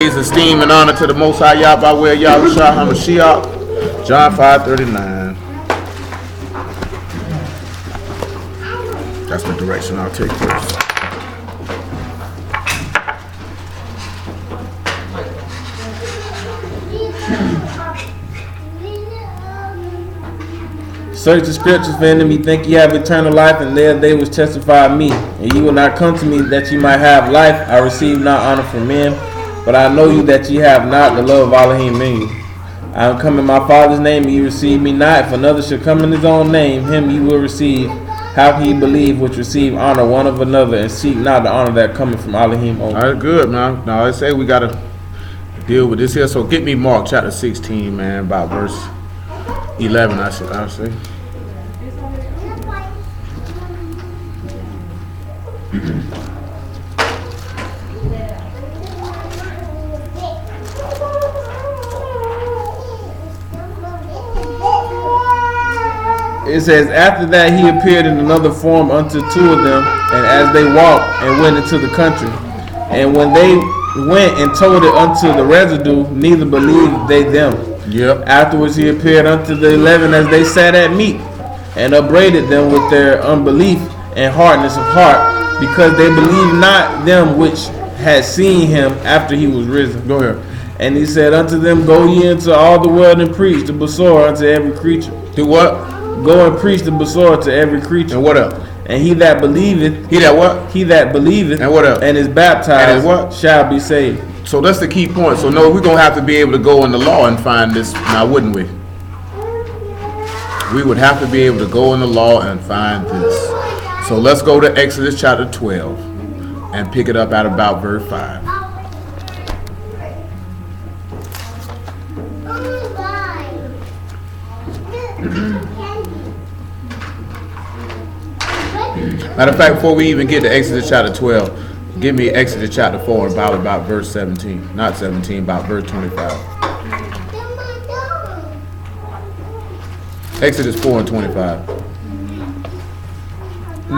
Praise, esteem, and honor to the Most High Yah by way of Yahushua HaMashiach. John 5:39. That's the direction I'll take first. Search the scriptures for in them ye think ye have eternal life, and there they which testify of me. And ye will not come to me that ye might have life. I receive not honor from men, but I know you that ye have not the love of Elohim in you. I am come in my Father's name, and ye receive me not. If another should come in his own name, him ye will receive. How can ye believe which receive honor one of another, and seek not the honor that cometh from Elohim only? All right, good, man. Now, I say we got to deal with this here. So get me Mark chapter 16, man, about verse 11, I say. It says, after that he appeared in another form unto two of them, and as they walked and went into the country, and when they went and told it unto the residue, neither believed they them. Yep. Afterwards he appeared unto the 11 as they sat at meat, and upbraided them with their unbelief and hardness of heart, because they believed not them which had seen him after he was risen. Go ahead. And he said unto them, go ye into all the world and preach the Basora unto every creature. Do what? Go and preach the Basora to every creature. And what up? And he that believeth, He that what? he that believeth, And what up? and is baptized, And is what? shall be saved. So that's the key point. So no, we're going to have to be able to go in the law and find this now, wouldn't we? We would have to be able to go in the law and find this. So let's go to Exodus chapter 12 and pick it up at about verse 5. Matter of fact, before we even get to Exodus chapter 12, give me Exodus chapter 4 about verse 17. Not 17, about verse 25. Exodus 4 and 25.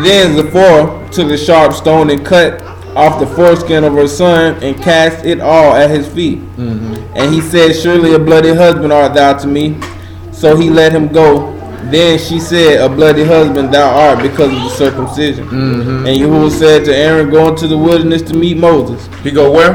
Then Zipporah took a sharp stone and cut off the foreskin of her son, and cast it all at his feet. And he said, surely a bloody husband art thou to me. So he let him go. Then she said, a bloody husband thou art because of the circumcision. And Yahuwah said to Aaron, go into the wilderness to meet Moses. He go where?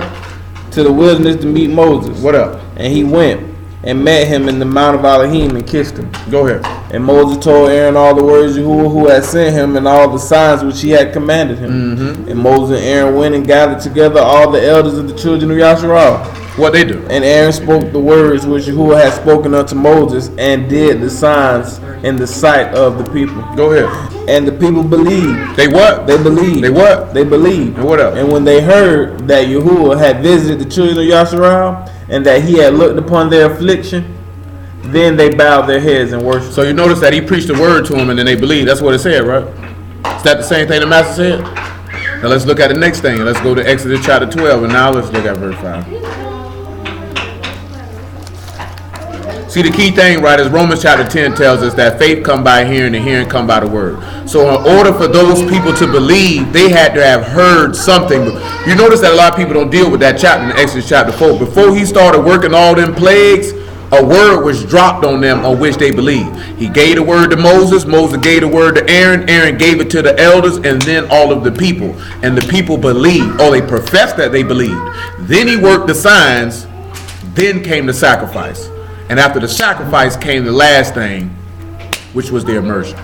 To the wilderness to meet Moses. What up? And he went and met him in the Mount of Elohim and kissed him. Go ahead. And Moses told Aaron all the words Yahuwah who had sent him, and all the signs which he had commanded him. And Moses and Aaron went and gathered together all the elders of the children of Yasharah. What they do? And Aaron spoke the words which Yahuwah had spoken unto Moses, and did the signs in the sight of the people. Go ahead. And the people believed. They what? They believed. They what? They believed. And what else? And when they heard that Yahuwah had visited the children of Yasharah, and that he had looked upon their affliction, then they bowed their heads and worshiped. So you notice that he preached the word to them and then they believed. That's what it said, right? Is that the same thing the master said? Now let's look at the next thing. Let's go to Exodus chapter 12, and now let's look at verse 5. See, the key thing, right, is Romans chapter 10 tells us that faith come by hearing, and hearing come by the word. So in order for those people to believe, they had to have heard something. You notice that a lot of people don't deal with that chapter in Exodus chapter 4. Before he started working all them plagues, a word was dropped on them on which they believed. He gave the word to Moses. Moses gave the word to Aaron. Aaron gave it to the elders, and then all of the people. And the people believed, or they professed that they believed. Then he worked the signs. Then came the sacrifice. And after the sacrifice came the last thing, which was the immersion.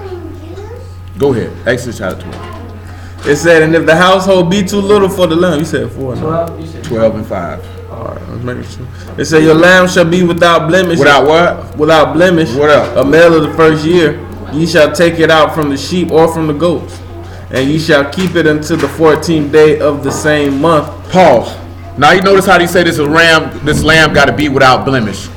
Go ahead. Exodus chapter 12. It said, and if the household be too little for the lamb, you said 4. No? 12 and 5. All right, let's make it sure. It said, your lamb shall be without blemish. Without what? Without blemish. What up? A male of the first year. Ye shall take it out from the sheep or from the goats, and ye shall keep it until the 14th day of the same month. Pause. Now you notice how they say this lamb got to be without blemish.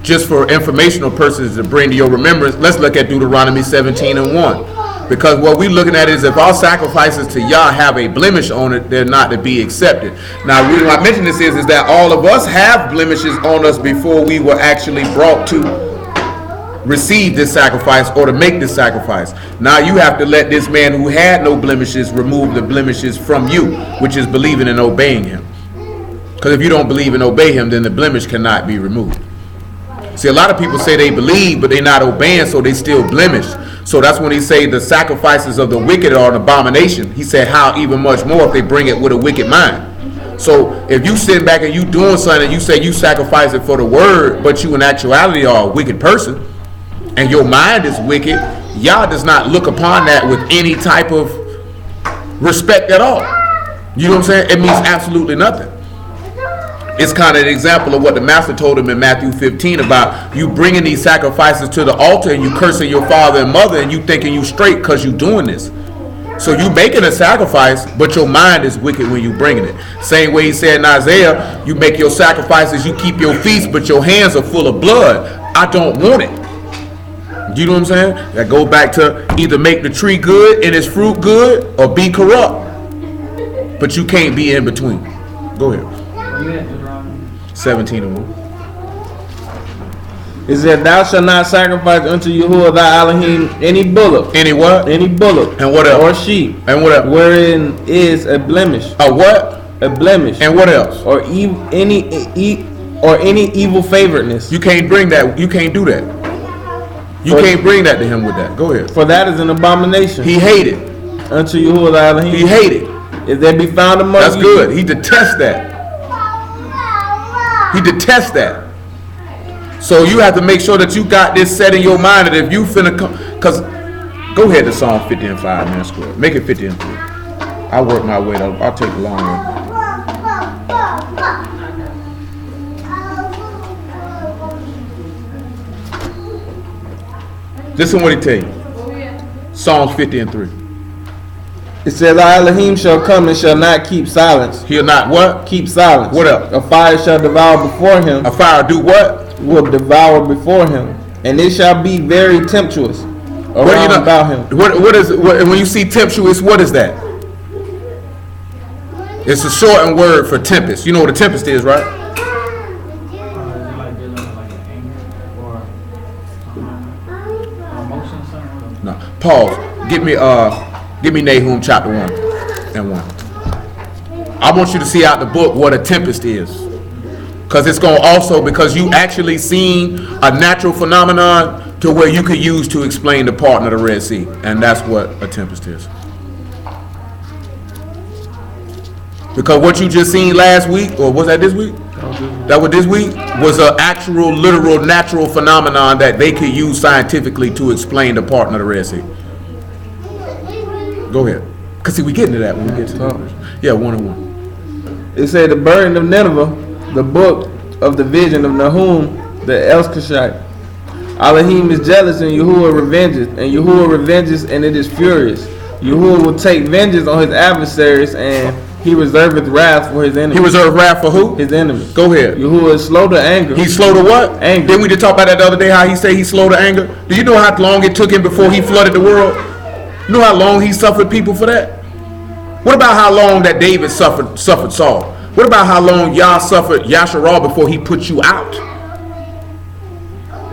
Just for informational purposes to bring to your remembrance, let's look at Deuteronomy 17 and 1. Because what we're looking at is if our sacrifices to Yah have a blemish on it, they're not to be accepted. Now, the reason why I mention this is that all of us have blemishes on us before we were actually brought to receive this sacrifice or to make this sacrifice. Now you have to let this man who had no blemishes remove the blemishes from you, which is believing and obeying him. Because if you don't believe and obey him, then the blemish cannot be removed. See, a lot of people say they believe, but they're not obeying, so they still blemished. So that's when he say the sacrifices of the wicked are an abomination. He said, how even much more if they bring it with a wicked mind. So if you sit back and you doing something and you say you sacrifice it for the word, but you in actuality are a wicked person, and your mind is wicked, Yah does not look upon that with any type of respect at all. You know what I'm saying? It means absolutely nothing. It's kind of an example of what the master told him in Matthew 15 about you bringing these sacrifices to the altar and you cursing your father and mother and you thinking you straight because you doing this. So you making a sacrifice, but your mind is wicked when you bringing it. Same way he said in Isaiah, you make your sacrifices, you keep your feast, but your hands are full of blood. I don't want it. You know what I'm saying? That goes back to either make the tree good and its fruit good or be corrupt. But you can't be in between. Go ahead. 17 and 1. It said, thou shalt not sacrifice unto Yahuwah thy Elohim any bullock. Any what? Any bullock. And what else? Or sheep. And what else? Wherein is a blemish. A what? A blemish. And what else? Or any evil favoredness. You can't bring that. You can't do that. You can't bring that to him with that. Go ahead. For that is an abomination. He hated. Unto Yahuwah thy Elohim. He hated. If there be found among That's you. good. He detests that. He detests that. So you have to make sure that you got this set in your mind that if you finna come, because go ahead to Psalm 50 and 5, man, square. Make it 50 and 3. I'll work my way though. I'll take the long way. Listen what he tell you. Psalms 50 and 3. It says, thy Elohim shall come and shall not keep silence. He'll not what? Keep silence. What else? A fire shall devour before him. A fire do what? Will devour before him. And it shall be very tempestuous around about him. When you see tempestuous, what is that? It's a shortened word for tempest. You know what a tempest is, right? No. Pause. Give me Nahum chapter 1 and 1. I want you to see out the book what a tempest is. Because it's going to also, because you actually seen a natural phenomenon to where you could use to explain the parting of the Red Sea. And that's what a tempest is. Because what you just seen last week, or was that this week? That was this week, was an actual, literal, natural phenomenon that they could use scientifically to explain the parting of the Red Sea. Go ahead. Because see, we get into that when we get to the yeah, 1 and 1. It said the burden of Nineveh, the book of the vision of Nahum, the Elskashite. Elohim is jealous and Yahuwah revenges, and Yahuwah revenges and it is furious. Yahuwah will take vengeance on his adversaries and he reserveth wrath for his enemies. He reserved wrath for who? His enemies. Go ahead. Yahuwah is slow to anger. He's slow to what? Anger. Didn't we just talk about that the other day, how he said he's slow to anger? Do you know how long it took him before he flooded the world? You know how long he suffered people for that? What about how long that David suffered Saul? What about how long Yah suffered Yasharal before he put you out?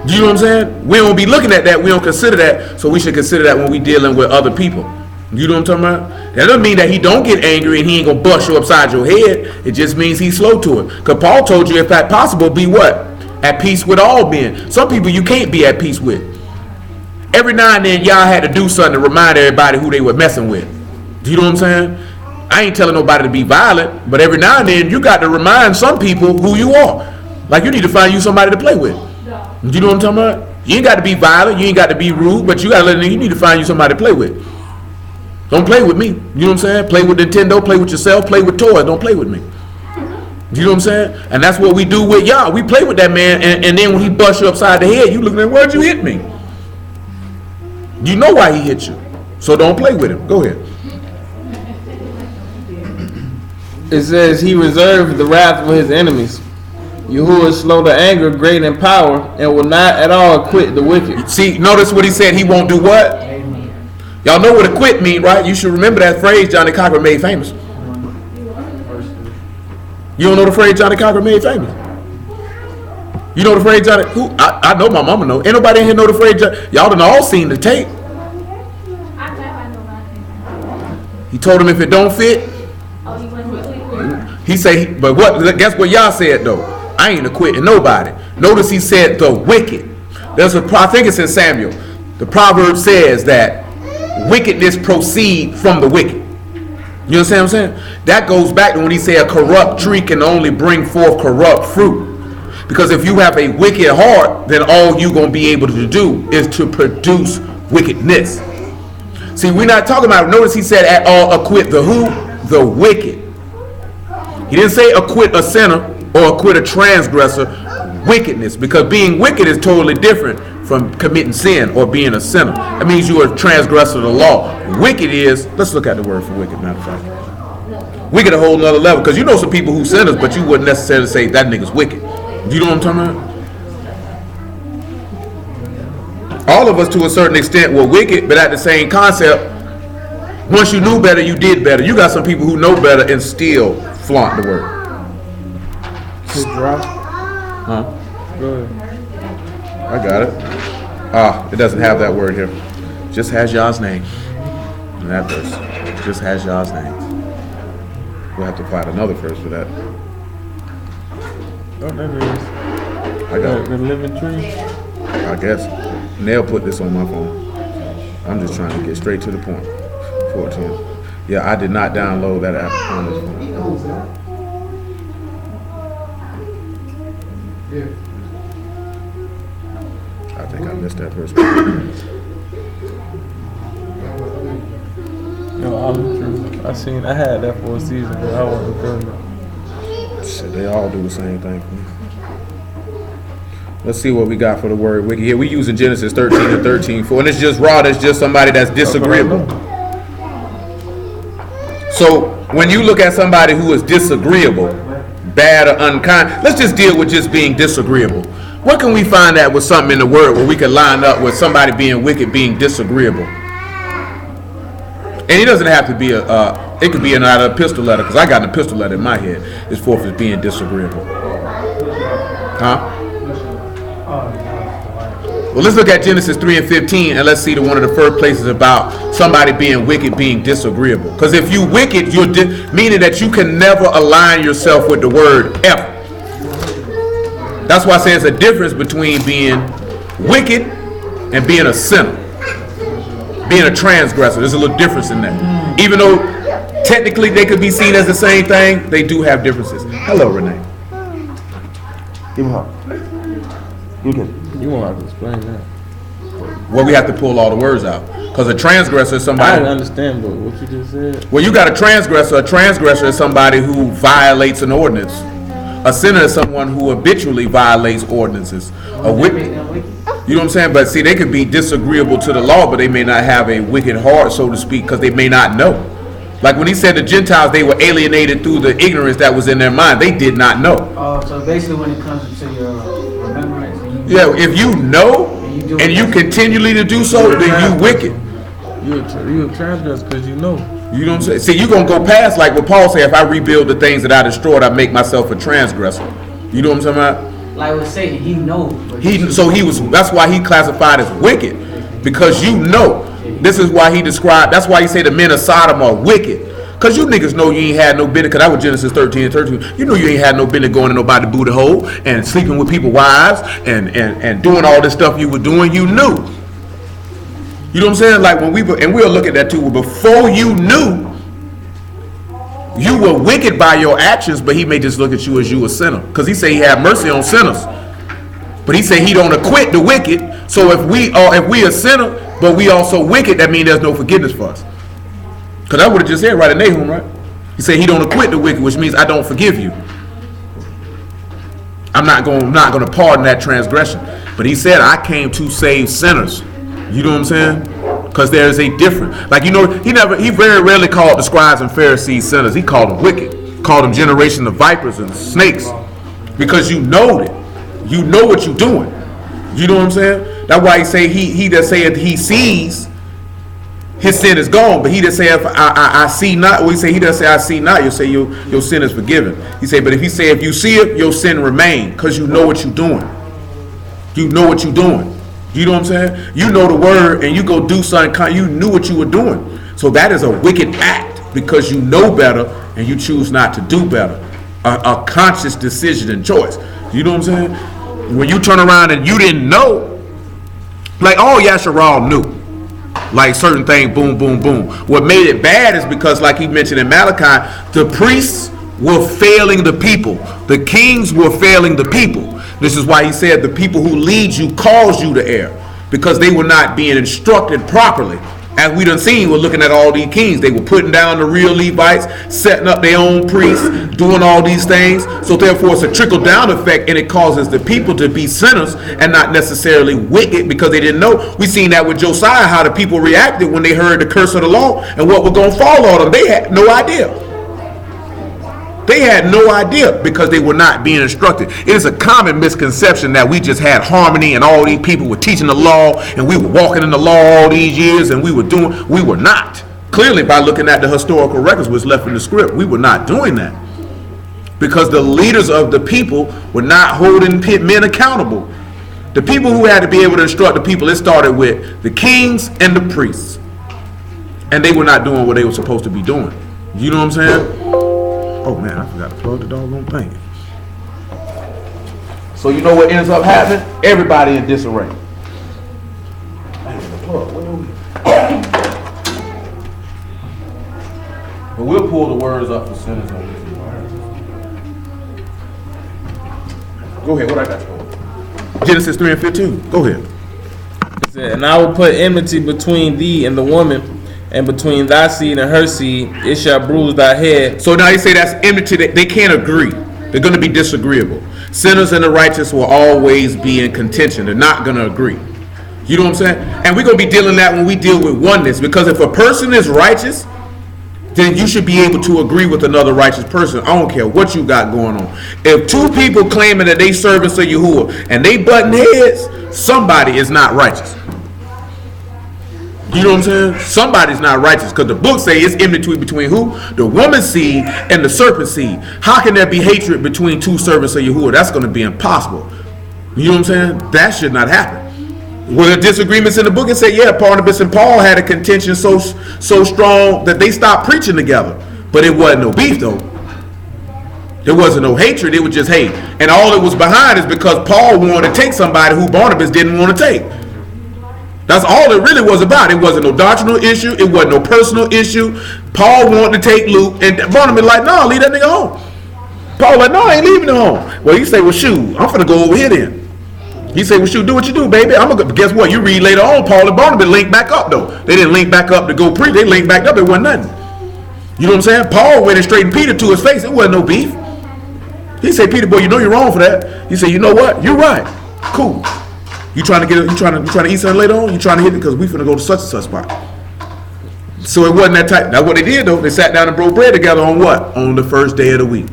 Do you know what I'm saying? We don't be looking at that. We don't consider that. So we should consider that when we dealing with other people. You know what I'm talking about? That doesn't mean that he don't get angry and he ain't going to bust you upside your head. It just means he's slow to it. Because Paul told you, if that possible, be what? At peace with all men. Some people you can't be at peace with. Every now and then, y'all had to do something to remind everybody who they were messing with. Do you know what I'm saying? I ain't telling nobody to be violent, but every now and then, you got to remind some people who you are. Like, you need to find you somebody to play with. Do you know what I'm talking about? You ain't got to be violent, you ain't got to be rude, but you need to find you somebody to play with. Don't play with me. You know what I'm saying? Play with Nintendo, play with yourself, play with toys. Don't play with me. You know what I'm saying? And that's what we do with y'all. We play with that man, and then when he busts you upside the head, you looking at, where'd you hit me? You know why he hit you. So don't play with him. Go ahead. It says he reserved the wrath for his enemies. Yahuwah is slow to anger, great in power, and will not at all acquit the wicked. See, notice what he said. He won't do what? Amen. Y'all know what acquit mean, right? You should remember that phrase Johnny Cochran made famous. You don't know the phrase Johnny Cochran made famous? You know the phrase Johnny? Who? I know my mama know. Ain't nobody in here know the phrase Johnny. Y'all done all seen the tape. He told him if it don't fit, He say, but what? Guess what y'all said though? I ain't acquitting nobody. Notice he said the wicked. I think it's in Samuel. The proverb says that wickedness proceed from the wicked. You understand what I'm saying? That goes back to when he said a corrupt tree can only bring forth corrupt fruit. Because if you have a wicked heart, then all you're going to be able to do is to produce wickedness. See, we're not talking about, notice he said at all acquit the who? The wicked. He didn't say acquit a sinner or acquit a transgressor. Wickedness, because being wicked is totally different from committing sin or being a sinner. That means you are a transgressor of the law. Wicked is, let's look at the word for wicked, matter of fact. Wicked a whole nother level, because you know some people who sinners, but you wouldn't necessarily say that nigga's wicked. You know what I'm talking about? All of us to a certain extent were wicked, but at the same concept, once you knew better, you did better. You got some people who know better and still flaunt the word. Huh? Go ahead. I got it. It doesn't have that word here. Just has Yah's name. In that verse. Just has Yah's name. We'll have to find another verse for that. Oh, that is. I got it. The living tree. I guess. Nell put this on my phone. I'm just trying to get straight to the point. 14. Yeah, I did not download that app on this phone. I think I missed that verse. No, I'm true. I had that for a season, but I wasn't feeling it. Shit, they all do the same thing for me. Let's see what we got for the word wicked. Here we using Genesis 13 and 13:4, and it's just raw. That's just somebody that's disagreeable. So when you look at somebody who is disagreeable, bad or unkind, let's just deal with just being disagreeable. What can we find out with something in the word where we can line up with somebody being wicked, being disagreeable? And it doesn't have to be it could be an out of epistle letter, because I got an epistle letter in my head. It's forth as being disagreeable. Huh? Well, let's look at Genesis 3 and 15, and let's see one of the first places about somebody being wicked, being disagreeable. Because if you wicked, you're meaning that you can never align yourself with the word ever. That's why I say it's a difference between being wicked and being a sinner. Being a transgressor. There's a little difference in that. Even though technically they could be seen as the same thing, they do have differences. Hello, Renee. Give me a hug. You won't have to explain that. Well, we have to pull all the words out. Because a transgressor is somebody... I didn't understand, but what you just said. Well, you got a transgressor. A transgressor is somebody who violates an ordinance. A sinner is someone who habitually violates ordinances. A wicked, you know what I'm saying? But see, they could be disagreeable to the law, but they may not have a wicked heart, so to speak, because they may not know. Like when he said the Gentiles, they were alienated through the ignorance that was in their mind. They did not know. So basically when it comes to your remembrance... Yeah, if you know and you continually to do so, then you wicked. You're a transgressor because you know. You know what I'm saying? See, you're going to go past like what Paul said, if I rebuild the things that I destroyed, I make myself a transgressor. You know what I'm talking about? Like with Satan, he knows. That's why he classified as wicked. Because you know. This is why he described, that's why he said the men of Sodom are wicked. Because you niggas know you ain't had no business, because that was Genesis 13 and 13. You know you ain't had no business going to nobody's booty hole and sleeping with people's wives and doing all this stuff you were doing. You knew. You know what I'm saying? Like when we'll look at that too. Before you knew, you were wicked by your actions, but he may just look at you as you a sinner. Because he say he had mercy on sinners. But he say he don't acquit the wicked. So if we a sinner, but we also wicked, that means there's no forgiveness for us. Because I would have just said right in Nahum, right? He said he don't acquit the wicked, which means I don't forgive you. I'm not going to pardon that transgression. But he said I came to save sinners. You know what I'm saying? Because there is a difference. Like, you know, he very rarely called the scribes and Pharisees sinners. He called them wicked. Called them generation of vipers and snakes. Because you know it. You know what you're doing. You know what I'm saying? That's why he say he that saith he sees, his sin is gone. But he that saith I see not, or he say he that say I see not, you'll say your sin is forgiven. He say, but if he say if you see it, your sin remain, because you know what you're doing. You know what you're doing. You know what I'm saying? You know the word and you go do something, you knew what you were doing. So that is a wicked act because you know better and you choose not to do better. a conscious decision and choice. You know what I'm saying? When you turn around and you didn't know, like all Yasharal knew, like certain things, boom, boom, boom. What made it bad is because, like he mentioned in Malachi, the priests were failing the people. The kings were failing the people. This is why he said the people who lead you cause you to err, because they were not being instructed properly. As we done seen, we're looking at all these kings. They were putting down the real Levites, setting up their own priests, doing all these things. So therefore, it's a trickle-down effect, and it causes the people to be sinners and not necessarily wicked because they didn't know. We seen that with Josiah, how the people reacted when they heard the curse of the law and what was going to fall on them. They had no idea. They had no idea because they were not being instructed. It is a common misconception that we just had harmony and all these people were teaching the law and we were walking in the law all these years and we were not. Clearly, by looking at the historical records was left in the script, we were not doing that. Because the leaders of the people were not holding men accountable. The people who had to be able to instruct the people, it started with the kings and the priests. And they were not doing what they were supposed to be doing. You know what I'm saying? Oh man, I forgot to plug the doggone thing. So you know what ends up happening? Everybody in disarray. But we'll pull the words up for sinners on this. Go ahead, what I got you? Genesis 3 and 15. Go ahead. It said, and I will put enmity between thee and the woman, and between thy seed and her seed, it shall bruise thy head. So now you say that's enmity. They can't agree. They're going to be disagreeable. Sinners and the righteous will always be in contention. They're not going to agree. You know what I'm saying? And we're going to be dealing that when we deal with oneness. Because if a person is righteous, then you should be able to agree with another righteous person. I don't care what you got going on. If two people claiming that they servants of Yahuwah and they button heads, somebody is not righteous. You know what I'm saying? Somebody's not righteous because the book say it's enmity between who? The woman's seed and the serpent seed. How can there be hatred between two servants of Yahuwah? That's going to be impossible. You know what I'm saying? That should not happen. Were there disagreements in the book? It said, yeah, Barnabas and Paul had a contention so strong that they stopped preaching together. But it wasn't no beef though. There wasn't no hatred. It was just hate. And all it was behind is because Paul wanted to take somebody who Barnabas didn't want to take. That's all it really was about. It wasn't no doctrinal issue. It wasn't no personal issue. Paul wanted to take Luke, and Barnabas like, no, leave that nigga home. Paul like, no, I ain't leaving him home. Well, he say, well, shoot, I'm finna go over here then. He say, well, shoot, do what you do, baby. I'm gonna guess what? You read later on, Paul and Barnabas linked back up though. They didn't link back up to go preach. They linked back up. It wasn't nothing. You know what I'm saying? Paul went and straightened Peter to his face. It wasn't no beef. He said, Peter, boy, you know you're wrong for that. He said, you know what? You're right. Cool. You trying to eat something later on? You trying to hit it because we finna go to such and such spot. So it wasn't that type. That's what they did though. They sat down and broke bread together on what? On the first day of the week.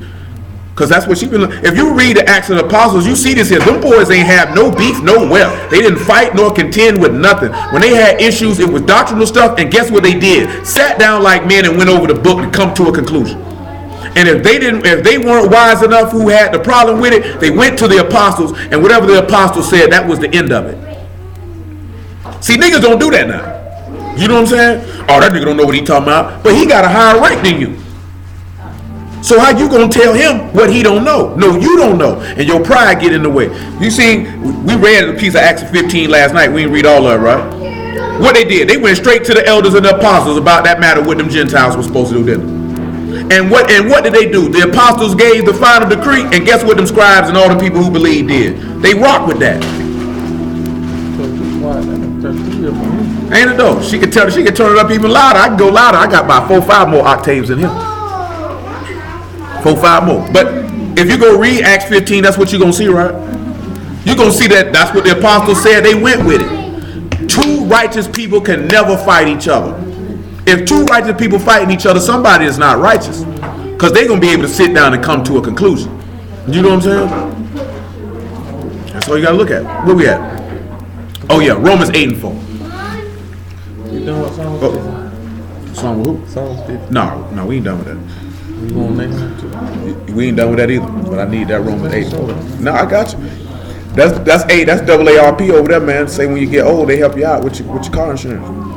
Because that's what she been. If you read the Acts of the Apostles, you see this here. Them boys ain't have no beef, no well. They didn't fight nor contend with nothing. When they had issues, it was doctrinal stuff. And guess what they did? Sat down like men and went over the book to come to a conclusion. And if they weren't wise enough who had the problem with it, they went to the apostles, and whatever the apostles said, that was the end of it. See, niggas don't do that now. You know what I'm saying? Oh, that nigga don't know what he talking about. But he got a higher rank than you. So how you gonna tell him what he don't know? No, you don't know. And your pride get in the way. You see, we read a piece of Acts 15 last night. We didn't read all of it, right? What they did, they went straight to the elders and the apostles about that matter, what them Gentiles were supposed to do, didn't they? And what did they do? The apostles gave the final decree, and guess what them scribes and all the people who believed did? They rocked with that. Ain't it though? She could turn it up even louder. I can go louder. I got about 4-5 more octaves in here. 4-5 more. But if you go read Acts 15, that's what you're gonna see, right? You're gonna see that's what the apostles said. They went with it. Two righteous people can never fight each other. If two righteous people fighting each other, somebody is not righteous. Because they're going to be able to sit down and come to a conclusion. You know what I'm saying? That's all you got to look at. Where we at? Oh, yeah. Romans 8 and 4. You done with Psalms 50? Song with who? Psalms 50. No, we ain't done with that. You want to name that too? We ain't done with that either. But I need that Romans 8 and 4. No, I got you. That's AARP over there, man. Say when you get old, they help you out with your car insurance.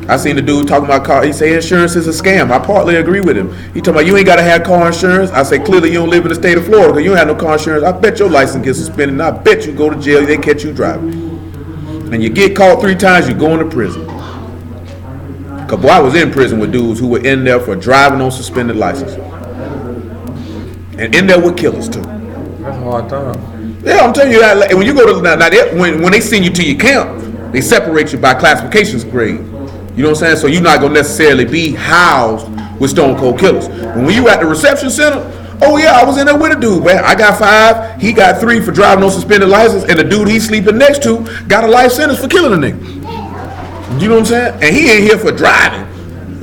I seen the dude talking about car. He say insurance is a scam. I partly agree with him. He talking about you ain't got to have car insurance. I say clearly you don't live in the state of Florida because you don't have no car insurance. I bet your license gets suspended. And I bet you go to jail. They catch you driving. And you get caught 3 times, you go into prison. Because boy, I was in prison with dudes who were in there for driving on suspended license. And in there with killers too. That's a hard time. Yeah, I'm telling you that. When you go to when they send you to your camp, they separate you by classifications grade. You know what I'm saying? So you're not gonna necessarily be housed with stone cold killers. When you at the reception center, oh yeah, I was in there with a dude, man. I got 5, he got 3 for driving on suspended license, and the dude he's sleeping next to got a life sentence for killing a nigga. You know what I'm saying? And he ain't here for driving.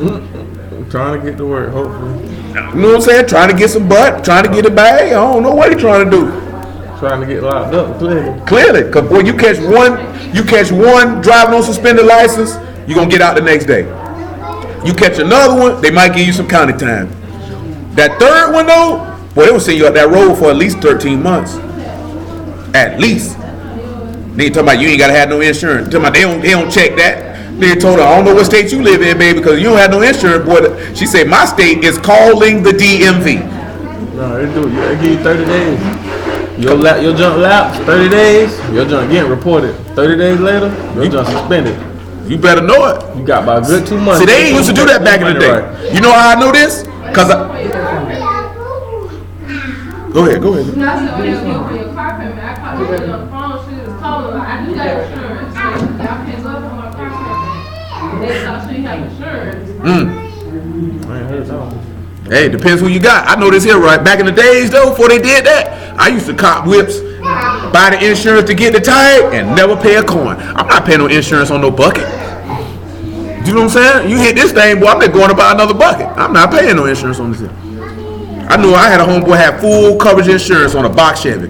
I'm trying to get to work, hopefully. You know what I'm saying? Trying to get some butt, trying to get a bag. I don't know what he trying to do. Trying to get locked up, clearly. Clearly, because boy, you catch one driving on suspended license, you're going to get out the next day. You catch another one, they might give you some county time. That third one, though, boy, they will send you up that road for at least 13 months. At least. They talking about you ain't got to have no insurance. Talking about they don't check that. They told her, I don't know what state you live in, baby, because you don't have no insurance. Boy, she said, my state is calling the DMV. No, they do. They give you 30 days. Your junk lapse, 30 days, your junk getting reported. 30 days later, your junk suspended. You better know it. You got about a good 2 months. See, they ain't used to do that back in the day. Right. You know how I know this? Because Go ahead. Your car payment. I called her on the phone. She was calling like, I do got insurance. I can't go for my car payment. They thought she had insurance. I ain't heard that. Hey, depends who you got. I know this here, right? Back in the days, though, before they did that, I used to cop whips, buy the insurance to get the tire, and never pay a coin. I'm not paying no insurance on no bucket. You know what I'm saying? You hit this thing, boy, I'm not going to buy another bucket. I'm not paying no insurance on this here. I knew I had a homeboy have full coverage insurance on a box Chevy.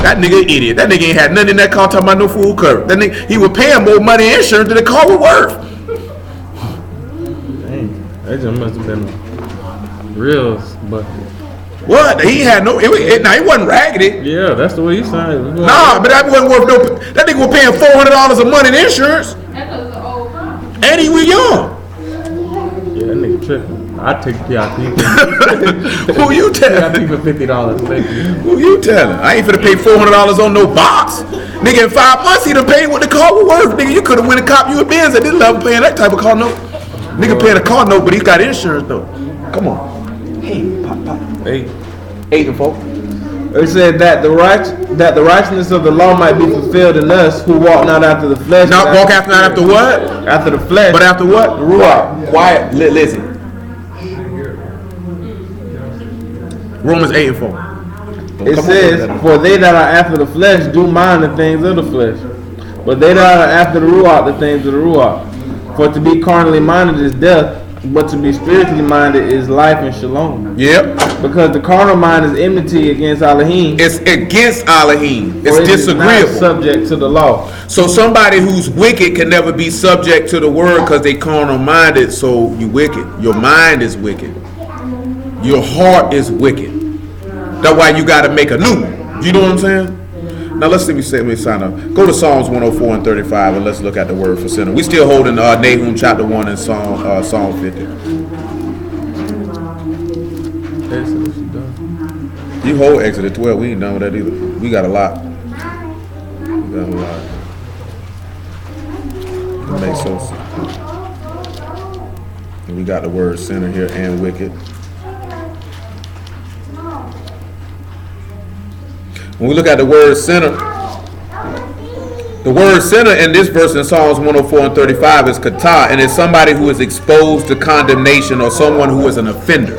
That nigga an idiot. That nigga ain't had nothing in that car talking about no full coverage. That nigga, he was paying more money in insurance than the car was worth. That just must have been real bucket. What? He had no. Now he wasn't raggedy. Yeah, that's the way he signed. Nah, but that wasn't worth no. That nigga was paying $400 a month in insurance, That's an old car. and he was young. Yeah, that nigga tripping. I take PIP. Who you telling? PIP for $50. Thank you. Who you telling? I ain't finna pay $400 on no box. Nigga, in 5 months he done paid what the car was worth. Nigga, you could have went and cop you a Benz at this level paying that type of car note. Nigga paying a car note, but he's got insurance though. Come on. Hey, pop. Hey. 8 and 4. It said that the righteousness of the law might be fulfilled in us who walk not after the flesh. Not walk after what? After the flesh. But after what? The Ruach. Quiet. Listen. Romans 8 and 4. It says, for they that are after the flesh do mind the things of the flesh, but they that are after the Ruach, the things of the Ruach. For to be carnally minded is death, but to be spiritually minded is life and shalom. Yep. Because the carnal mind is enmity against Elohim. It's against Elohim. It's disagreeable. It is not subject to the law. So somebody who's wicked can never be subject to the word because they carnal minded. So you wicked. Your mind is wicked. Your heart is wicked. That's why you got to make a new one. You know what I'm saying? Now let's see. Let me sign up. Go to Psalms 104 and 35, and let's look at the word for sinner. We still holding Nahum chapter 1 and Psalm 50. You hold Exodus 12. We ain't done with that either. We got a lot. It makes sense. And we got the word sinner here and wicked. When we look at the word sinner in this verse in Psalms 104 and 35 is kata, and it's somebody who is exposed to condemnation or someone who is an offender.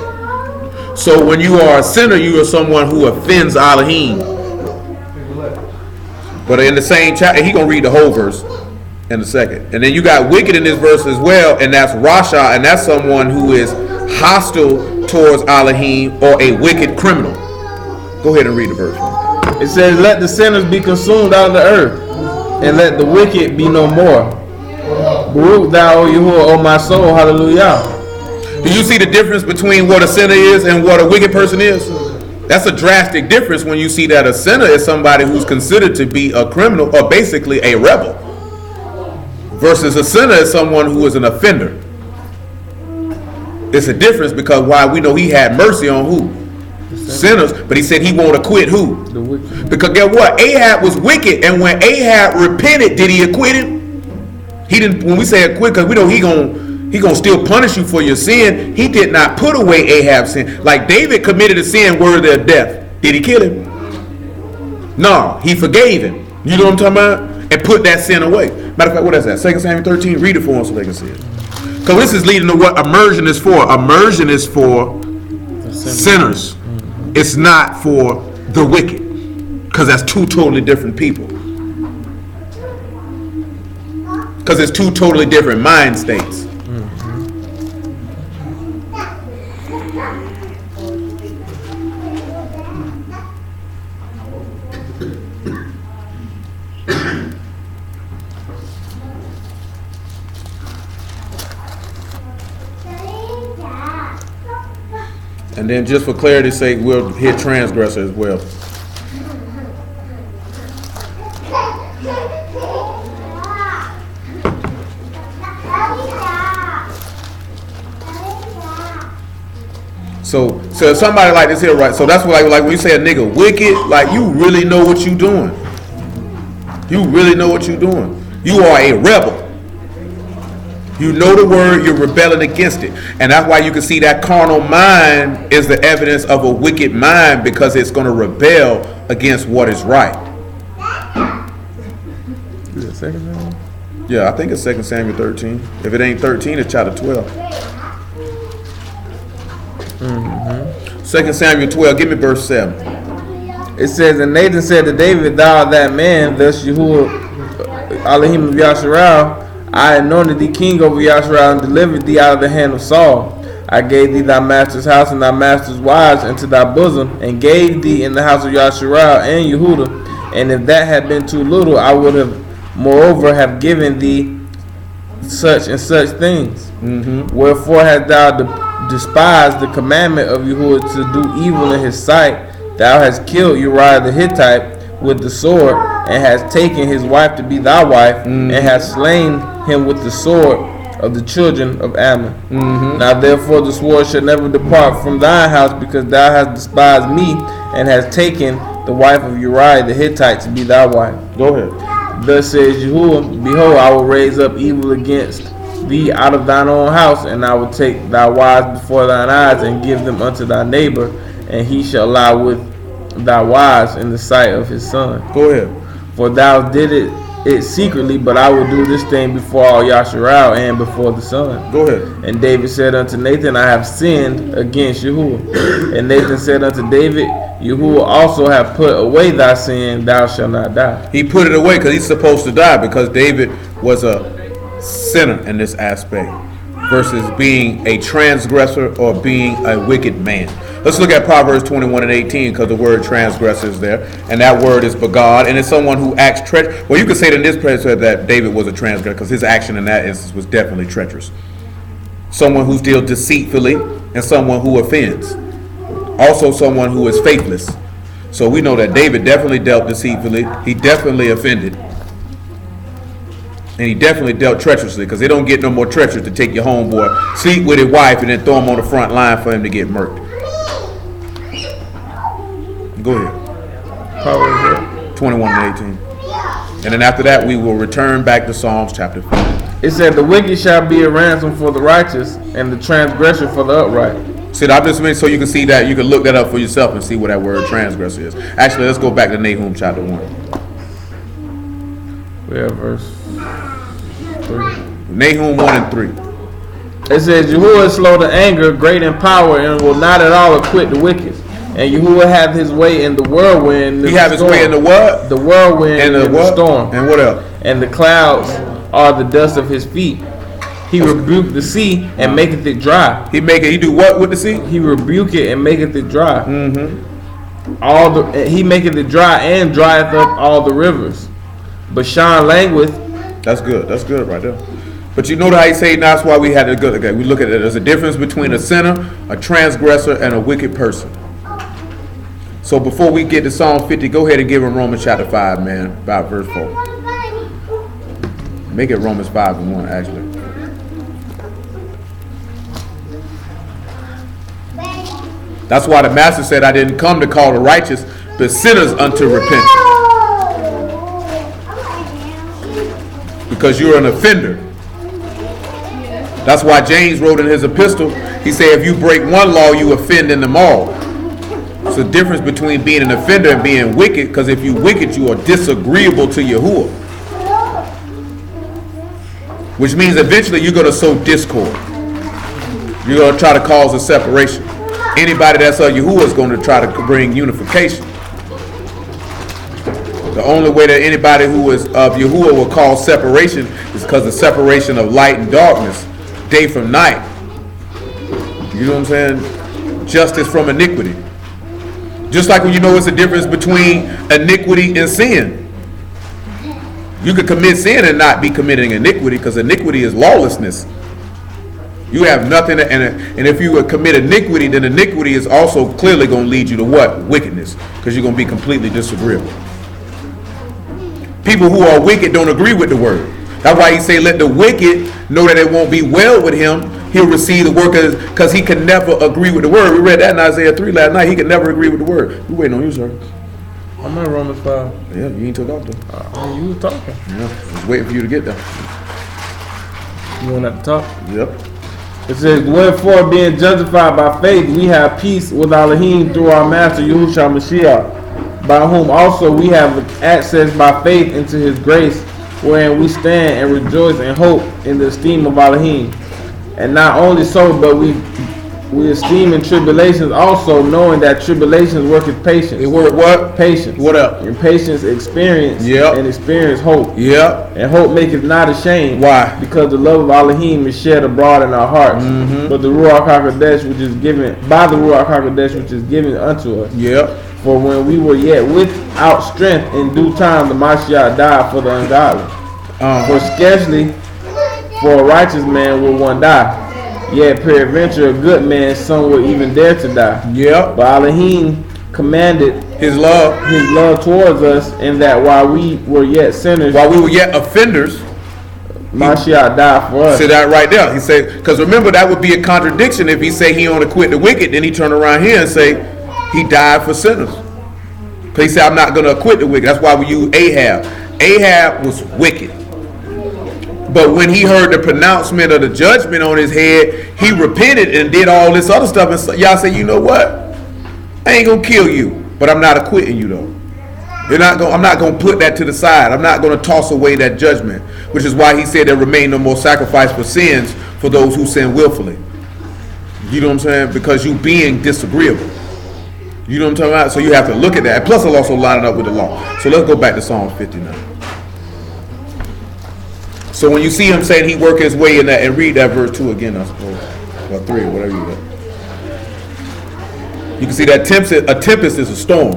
So when you are a sinner, you are someone who offends Elohim. But in the same chapter, he gonna read the whole verse in a second. And then you got wicked in this verse as well, and that's Rasha, and that's someone who is hostile towards Elohim or a wicked criminal. Go ahead and read the verse. It says, let the sinners be consumed out of the earth, and let the wicked be no more. Baruch thou, O Yahuwah, O my soul, hallelujah. Do you see the difference between what a sinner is and what a wicked person is? That's a drastic difference when you see that a sinner is somebody who's considered to be a criminal or basically a rebel. Versus a sinner is someone who is an offender. It's a difference because why we know he had mercy on who? Sinners, but he said he won't acquit who? The wicked. Because guess what? Ahab was wicked, and when Ahab repented, did he acquit him? He didn't. When we say acquit, because we know he gonna still punish you for your sin. He did not put away Ahab's sin. Like David committed a sin worthy of death. Did he kill him? No, he forgave him. You know what I'm talking about? And put that sin away. Matter of fact, what is that? 2 Samuel 13. Read it for them so they can see it. Because this is leading to what immersion is for. Immersion is for sinners. It's not for the wicked. Because that's two totally different people. Because it's two totally different mind states. And then just for clarity's sake, we'll hit transgressor as well. So somebody like this here, right? So that's what like when you say a nigga wicked, like you really know what you doing. You really know what you doing. You are a rebel. You know the word, you're rebelling against it. And that's why you can see that carnal mind is the evidence of a wicked mind, because it's going to rebel against what is right. Is it 2 Samuel? Yeah, I think it's 2 Samuel 13. If it ain't 13, it's chapter 12. 2 Samuel 12, give me verse 7. It says, and Nathan said to David, thou art that man, thus Yahuwah Elohim of Yasharal, I anointed thee king over Yasharal and delivered thee out of the hand of Saul. I gave thee thy master's house and thy master's wives into thy bosom, and gave thee in the house of Yasharal and Yehuda. And if that had been too little, I would have moreover have given thee such and such things. Wherefore hast thou despised the commandment of Yahuwah to do evil in his sight? Thou hast killed Uriah the Hittite with the sword, and hast taken his wife to be thy wife, and hast slain him with the sword of the children of Ammon. Now therefore the sword shall never depart from thy house, because thou hast despised me, and hast taken the wife of Uriah the Hittite to be thy wife. Go ahead. Thus says Yahuwah, behold, I will raise up evil against thee out of thine own house, and I will take thy wives before thine eyes, and give them unto thy neighbor, and he shall lie with thy wives in the sight of his son. Go ahead. For thou did it secretly, but I will do this thing before all Yasharal and before the sun. Go ahead. And David said unto Nathan, I have sinned against Yahuwah. And Nathan said unto David, Yahuwah also have put away thy sin, thou shalt not die. He put it away because he's supposed to die, because David was a sinner in this aspect versus being a transgressor or being a wicked man. Let's look at Proverbs 21 and 18, because the word transgressor is there, and that word is begad, and it's someone who acts treacherous. Well, you could say that in this place that David was a transgressor, because his action in that instance was definitely treacherous. Someone who deals deceitfully, and someone who offends. Also someone who is faithless. So we know that David definitely dealt deceitfully. He definitely offended. And he definitely dealt treacherously, because they don't get no more treacherous to take your homeboy, sleep with his wife, and then throw him on the front line for him to get murked. Go ahead. Proverbs 21 and 18. And then after that, we will return back to Psalms chapter 4. It said, the wicked shall be a ransom for the righteous, and the transgressor for the upright. See, I just made so you can see that, you can look that up for yourself and see what that word transgressor is. Actually, let's go back to Nahum chapter 1. We have verse 3. Nahum 1 and 3. It says, Yahuwah is slow to anger, great in power, and will not at all acquit the wicked. And Yahuwah hath his way in the whirlwind. He have his way in the what? The whirlwind and the storm. And what else? And the clouds are the dust of his feet. He rebuked the sea and maketh it dry. He do what with the sea? He rebuke it and maketh it dry. He maketh it dry and drieth up all the rivers. Bashan langueth. That's good. That's good right there. But you know how he say that's why we had to go. Okay, we look at it. There's a difference between a sinner, a transgressor, and a wicked person. So before we get to Psalm 50, go ahead and give him Romans chapter 5, man, about verse 4. Make it Romans 5:1 actually. That's why the master said, I didn't come to call the righteous, but sinners unto repentance. Because you're an offender. That's why James wrote in his epistle, he said, if you break one law, you offend in them all. It's a difference between being an offender and being wicked, because if you wicked, you are disagreeable to Yahuwah. Which means eventually you're going to sow discord. You're going to try to cause a separation. Anybody that's of Yahuwah is going to try to bring unification. The only way that anybody who is of Yahuwah will cause separation is because of separation of light and darkness, day from night. You know what I'm saying? Justice from iniquity. Just like when you know it's a difference between iniquity and sin. You could commit sin and not be committing iniquity, because iniquity is lawlessness. You have nothing, and if you commit iniquity, then iniquity is also clearly going to lead you to what? Wickedness, because you're going to be completely disagreeable. People who are wicked don't agree with the word. That's why he say, let the wicked know that it won't be well with him. He'll receive the word, because he can never agree with the word. We read that in Isaiah 3 last night. He can never agree with the word. We waiting on you, sir. I'm in Romans 5. Yeah, you ain't took off though. You was talking. Yeah, just waiting for you to get there. You want to talk? Yep. It says, wherefore being justified by faith, we have peace with Elohim through our master Yahushua Mashiach, by whom also we have access by faith into his grace, wherein we stand and rejoice and hope in the esteem of Elohim. And not only so, but we esteem in tribulations also, knowing that tribulations worketh patience. It work what? Patience. What up? And patience experience. Yep. And experience hope. Yep. And hope maketh not ashamed. Why? Because the love of Elohim is shed abroad in our hearts. But the Ruach HaKodesh which is given by the Ruach HaKodesh which is given unto us. Yep. For when we were yet without strength, in due time the Mashiach died for the ungodly. For scarcely for a righteous man will one die. Yet peradventure a good man some will even dare to die. Yep. But Elohim commanded His love towards us, in that while we were yet sinners, while we were yet offenders, Mashiach died for us. See that right there. He said, because remember, that would be a contradiction if he say he only quit the wicked, then he turn around here and say he died for sinners. Because he said, I'm not going to acquit the wicked. That's why we use Ahab. Ahab was wicked. But when he heard the pronouncement of the judgment on his head, he repented and did all this other stuff. And so, y'all say, you know what? I ain't going to kill you, but I'm not acquitting you though. I'm not going to put that to the side. I'm not going to toss away that judgment, which is why he said there remain no more sacrifice for sins for those who sin willfully. You know what I'm saying? Because you being disagreeable. You know what I'm talking about? So you have to look at that. Plus, it'll also line it up with the law. So let's go back to Psalm 59. So when you see him saying he worked his way in that, and read that verse 2 again, I suppose, or 3, or whatever you got. You can see that a tempest is a storm,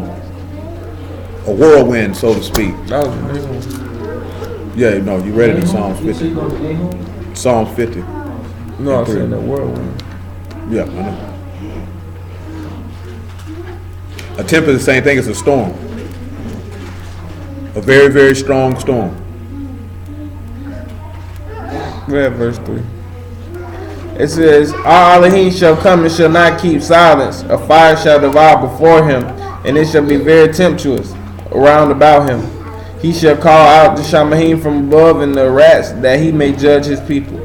a whirlwind, so to speak. That was the one. Yeah, no, you read it in Psalms 50. Psalms 50. No, I said that whirlwind. Yeah, I know. A tempest is the same thing as a storm. A very, very strong storm. Read verse 3. It says, our Elohim shall come and shall not keep silence. A fire shall devour before him, and it shall be very tempestuous around about him. He shall call out the Shamahim from above, and the rats, that he may judge his people.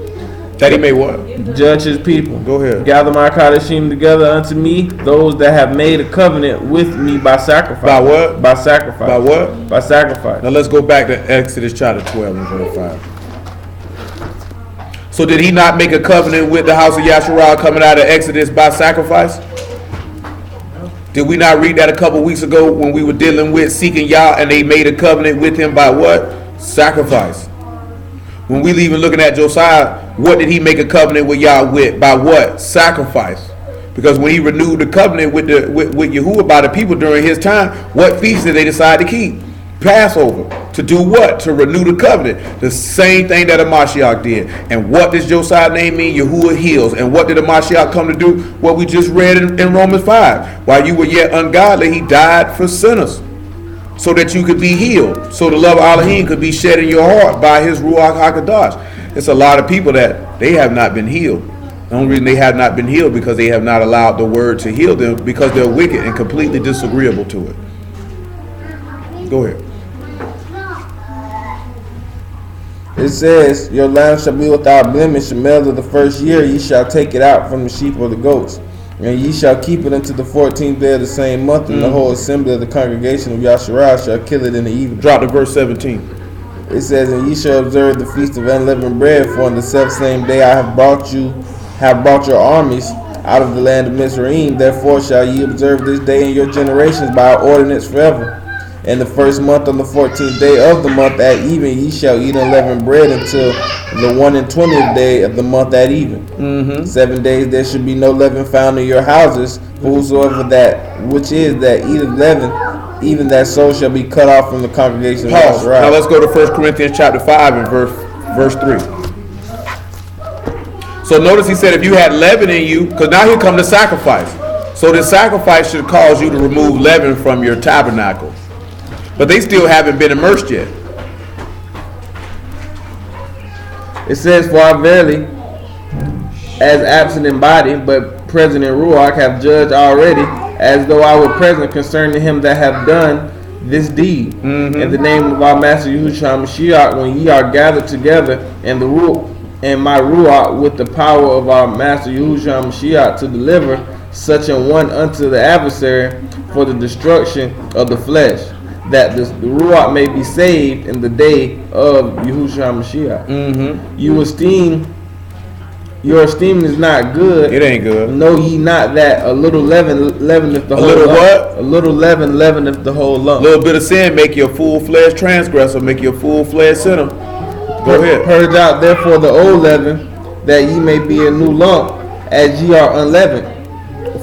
That he may what? Judge his people. Go ahead. Gather my Kadashim together unto me, those that have made a covenant with me by sacrifice. By what? By sacrifice. By what? By sacrifice. Now let's go back to Exodus chapter 12 and verse 5. So did he not make a covenant with the house of Yasharah coming out of Exodus by sacrifice? Did we not read that a couple weeks ago when we were dealing with seeking Yah, and they made a covenant with him by what? Sacrifice. When we even looking at Josiah, what did he make a covenant with Yah with? By what? Sacrifice. Because when he renewed the covenant with Yahuwah by the people during his time, what feast did they decide to keep? Passover. To do what? To renew the covenant. The same thing that a Mashiach did. And what does Josiah's name mean? Yahuwah heals. And what did a Mashiach come to do? What we just read in Romans 5. While you were yet ungodly, he died for sinners. so that you could be healed. So the love of Elohim could be shed in your heart by his Ruach HaKadosh. It's a lot of people that they have not been healed. The only reason they have not been healed because they have not allowed the word to heal them, because they're wicked and completely disagreeable to it. Go ahead. It says, your lamb shall be without blemish, the male of the first year ye shall take it out from the sheep or the goats. And ye shall keep it unto the 14th day of the same month, and the whole assembly of the congregation of Yasharah shall kill it in the evening. Drop to verse 17. It says, and ye shall observe the feast of unleavened bread, for on the selfsame day I have brought your armies out of the land of Mizraim. Therefore shall ye observe this day in your generations by ordinance forever. In the first month, on the 14th day of the month at even, ye shall eat unleavened bread until the 120th day of the month at even. 7 days there should be no leaven found in your houses. For whosoever that which is that eateth leaven, even that soul shall be cut off from the congregation of Pause. Israel. Now let's go to 1 Corinthians chapter 5 and verse 3. So notice he said if you had leaven in you, because now here come the sacrifice. So the sacrifice should cause you to remove leaven from your tabernacle. But they still haven't been immersed yet. It says, for I verily, as absent in body, but present in Ruach, have judged already, as though I were present concerning him that have done this deed. In the name of our Master Yahushua Mashiach, when ye are gathered together, and the Ruach, and my Ruach with the power of our Master Yahushua Mashiach to deliver such an one unto the adversary for the destruction of the flesh, that the Ruach may be saved in the day of Yahushua Mashiach. Your esteem is not good. It ain't good. Know ye not that a little leaven leaveneth the whole little lump? what? A little leaven leaveneth the whole A lump. little bit of sin make you a full-fledged transgressor, make you a full-fledged sinner. Go ahead. Purge out therefore the old leaven, that ye may be a new lump, as ye are unleavened.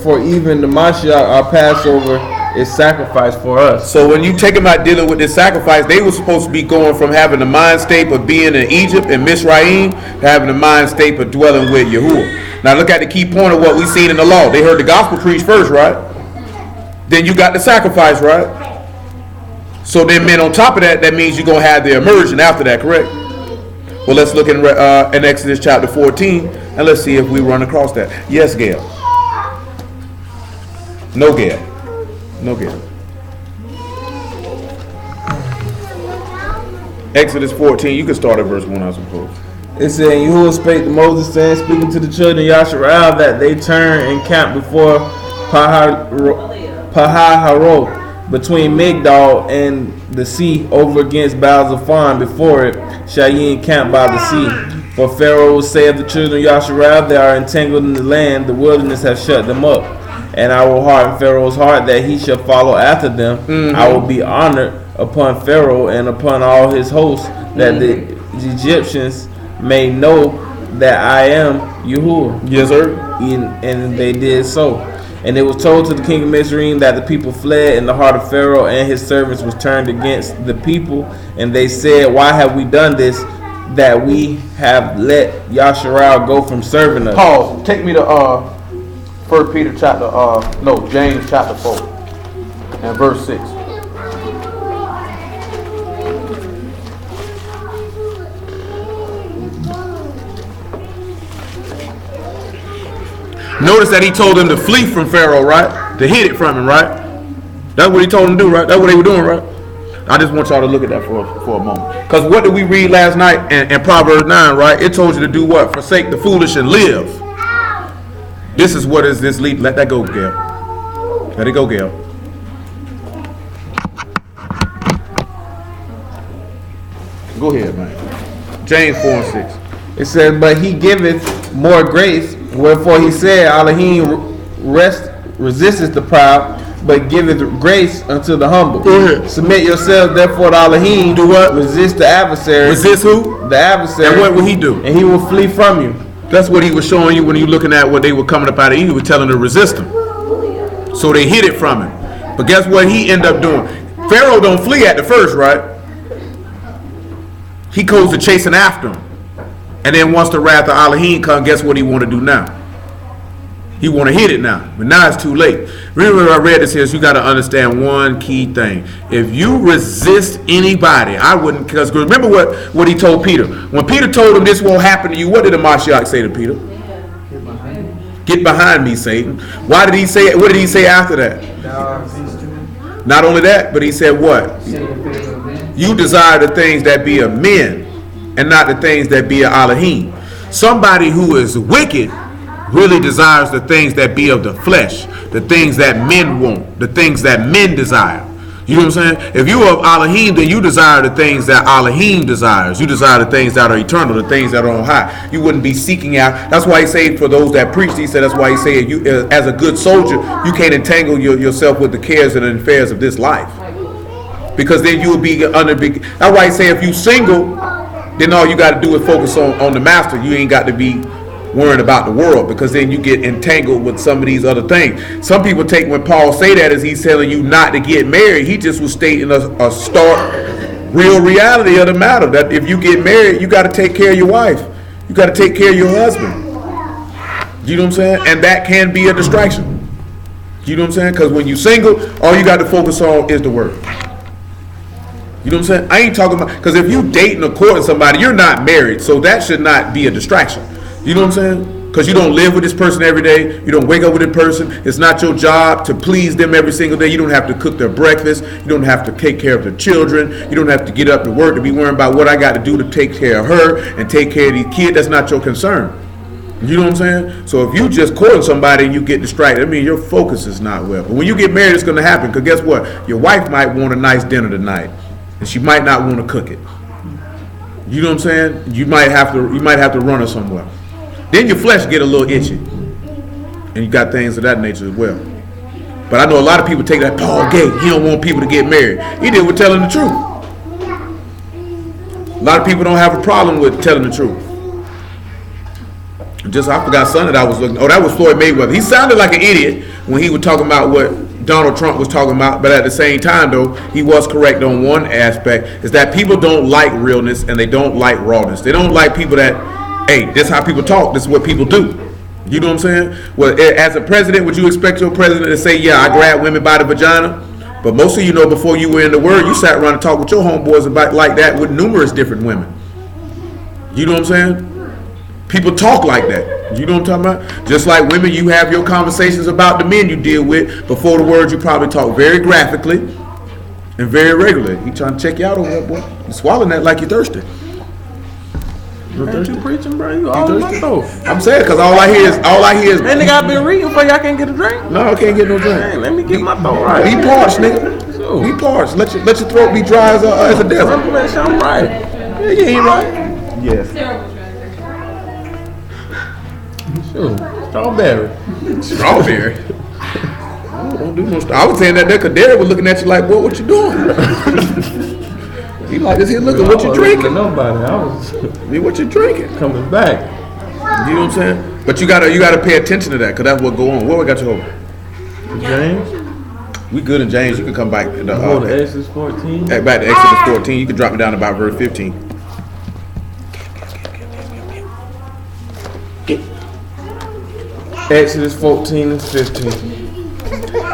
For even the Mashiach, our Passover, is sacrificed for us. So when you take them out dealing with this sacrifice, they were supposed to be going from having the mind state of being in Egypt and Mizraim to having the mind state of dwelling with Yahuwah. Now look at the key point of what we seen in the law. They heard the gospel preached first, right? Then you got the sacrifice, right? So then on top of that, that means you're going to have the immersion after that, correct? Well, let's look in Exodus chapter 14, and let's see if we run across that. Yes, Gail. No, Gail. No, Gail. Exodus 14, you can start at verse 1, I suppose. It said, Yahuwah spake to Moses, saying, speaking to the children of Yasharah, that they turn and camp before Pahaharo, between Migdal and the sea, over against Baal-Zephon. Before it shall ye encamp by the sea. For Pharaoh will say of the children of Yasharah, they are entangled in the land, the wilderness hath shut them up. And I will harden Pharaoh's heart, that he shall follow after them. I will be honored upon Pharaoh and upon all his hosts, that the Egyptians may know that I am Yahuwah. Yes, sir. And they did so. And it was told to the king of Mizraim that the people fled, and the heart of Pharaoh and his servants was turned against the people. And they said, why have we done this, that we have let Yasharah go from serving us? Pause. Take me to 1 Peter chapter, James chapter 4 and verse 6. Notice that he told them to flee from Pharaoh, right? To hid it from him, right? That's what he told them to do, right? That's what they were doing, right? I just want y'all to look at that for a moment. Because what did we read last night in Proverbs 9, right? It told you to do what? Forsake the foolish and live. This is what is this lead. Let that go, Gail. Let it go, Gail. Go ahead, man. James 4 and 6. It says, but he giveth more grace, wherefore he said, Elohim resisteth the proud, but giveth grace unto the humble. Go ahead. Submit yourselves therefore to Elohim. Do what? Resist the adversary. Resist who? The adversary. And what will he do? And he will flee from you. That's what he was showing you when you're looking at what they were coming up out of Egypt. He was telling them to resist him. So they hid it from him. But guess what he ended up doing? Pharaoh don't flee at the first, right? He goes to chasing after him. And then once the wrath of Elohim comes, guess what he want to do now? He want to hit it now, but now it's too late. Remember, I read this here. So you got to understand one key thing. If you resist anybody, I wouldn't. Because remember what he told Peter. When Peter told him this won't happen to you, what did the Mashiach say to Peter? Get behind me, Satan. Why did he say it? What did he say after that? Not only that, but he said what? You desire the things that be of men and not the things that be of Elohim. Somebody who is wicked really desires the things that be of the flesh, the things that men want, the things that men desire. You know what I'm saying? If you are of Elohim, then you desire the things that Elohim desires. You desire the things that are eternal, the things that are on high. You wouldn't be seeking out. That's why he said for those that preach, he said that's why he said you as a good soldier, you can't entangle yourself with the cares and the affairs of this life. Because then you will be under big. That's why he said if you single, then all you got to do is focus on the master. You ain't got to be worrying about the world, because then you get entangled with some of these other things. Some people take when Paul say that as he's telling you not to get married. He just was stating a stark, real reality of the matter, that if you get married, you got to take care of your wife. You got to take care of your husband. You know what I'm saying? And that can be a distraction. You know what I'm saying? Because when you single, all you got to focus on is the word. You know what I'm saying? I ain't talking about, because if you dating or courting somebody, you're not married, so that should not be a distraction. You know what I'm saying? Because you don't live with this person every day. You don't wake up with this person. It's not your job to please them every single day. You don't have to cook their breakfast. You don't have to take care of their children. You don't have to get up to work to be worrying about what I got to do to take care of her and take care of these kids. That's not your concern. You know what I'm saying? So if you just courting somebody and you get distracted, I mean, your focus is not well. But when you get married, it's going to happen. Because guess what? Your wife might want a nice dinner tonight, and she might not want to cook it. You know what I'm saying? You might have to run her somewhere. Then your flesh get a little itchy, and you got things of that nature as well. But I know a lot of people take that Paul gay. He don't want people to get married. He did with telling the truth. A lot of people don't have a problem with telling the truth. I forgot something that I was looking. Oh, that was Floyd Mayweather. He sounded like an idiot when he was talking about what Donald Trump was talking about, but at the same time, though, he was correct on one aspect, is that people don't like realness and they don't like rawness. They don't like people that, hey, this is how people talk. This is what people do. You know what I'm saying? Well, as a president, would you expect your president to say, yeah, I grab women by the vagina? But most of you know, before you were in the word, you sat around and talked with your homeboys about like that with numerous different women. You know what I'm saying? People talk like that. You know what I'm talking about? Just like women, you have your conversations about the men you deal with. Before the word, you probably talk very graphically and very regularly. He trying to check you out over there, boy. You swallowing that like you're thirsty. Ain't you preaching, bro? You all my throat. I'm saying, because all I hear is. Man, nigga, I been reading for y'all can't get a drink. No, I can't get no drink. Man, let me get my throat right. Be parched, nigga. Sure. Be parched. Let your throat be dry as a desert. I'm right. Yeah, you ain't right. Yes. Sure. Strawberry. Strawberry. Don't do no. I was saying that there because Derek was looking at you like, boy, what you doing? He like this here looking, what you drinking? Nobody. I was what you drinking? coming back. You know what I'm saying? But you gotta pay attention to that, because that's what go on. What we got you over? James? We good in James. You can come back. Go to Exodus 14. Back to Exodus 14. You can drop me down to about verse 15. Exodus 14 and 15.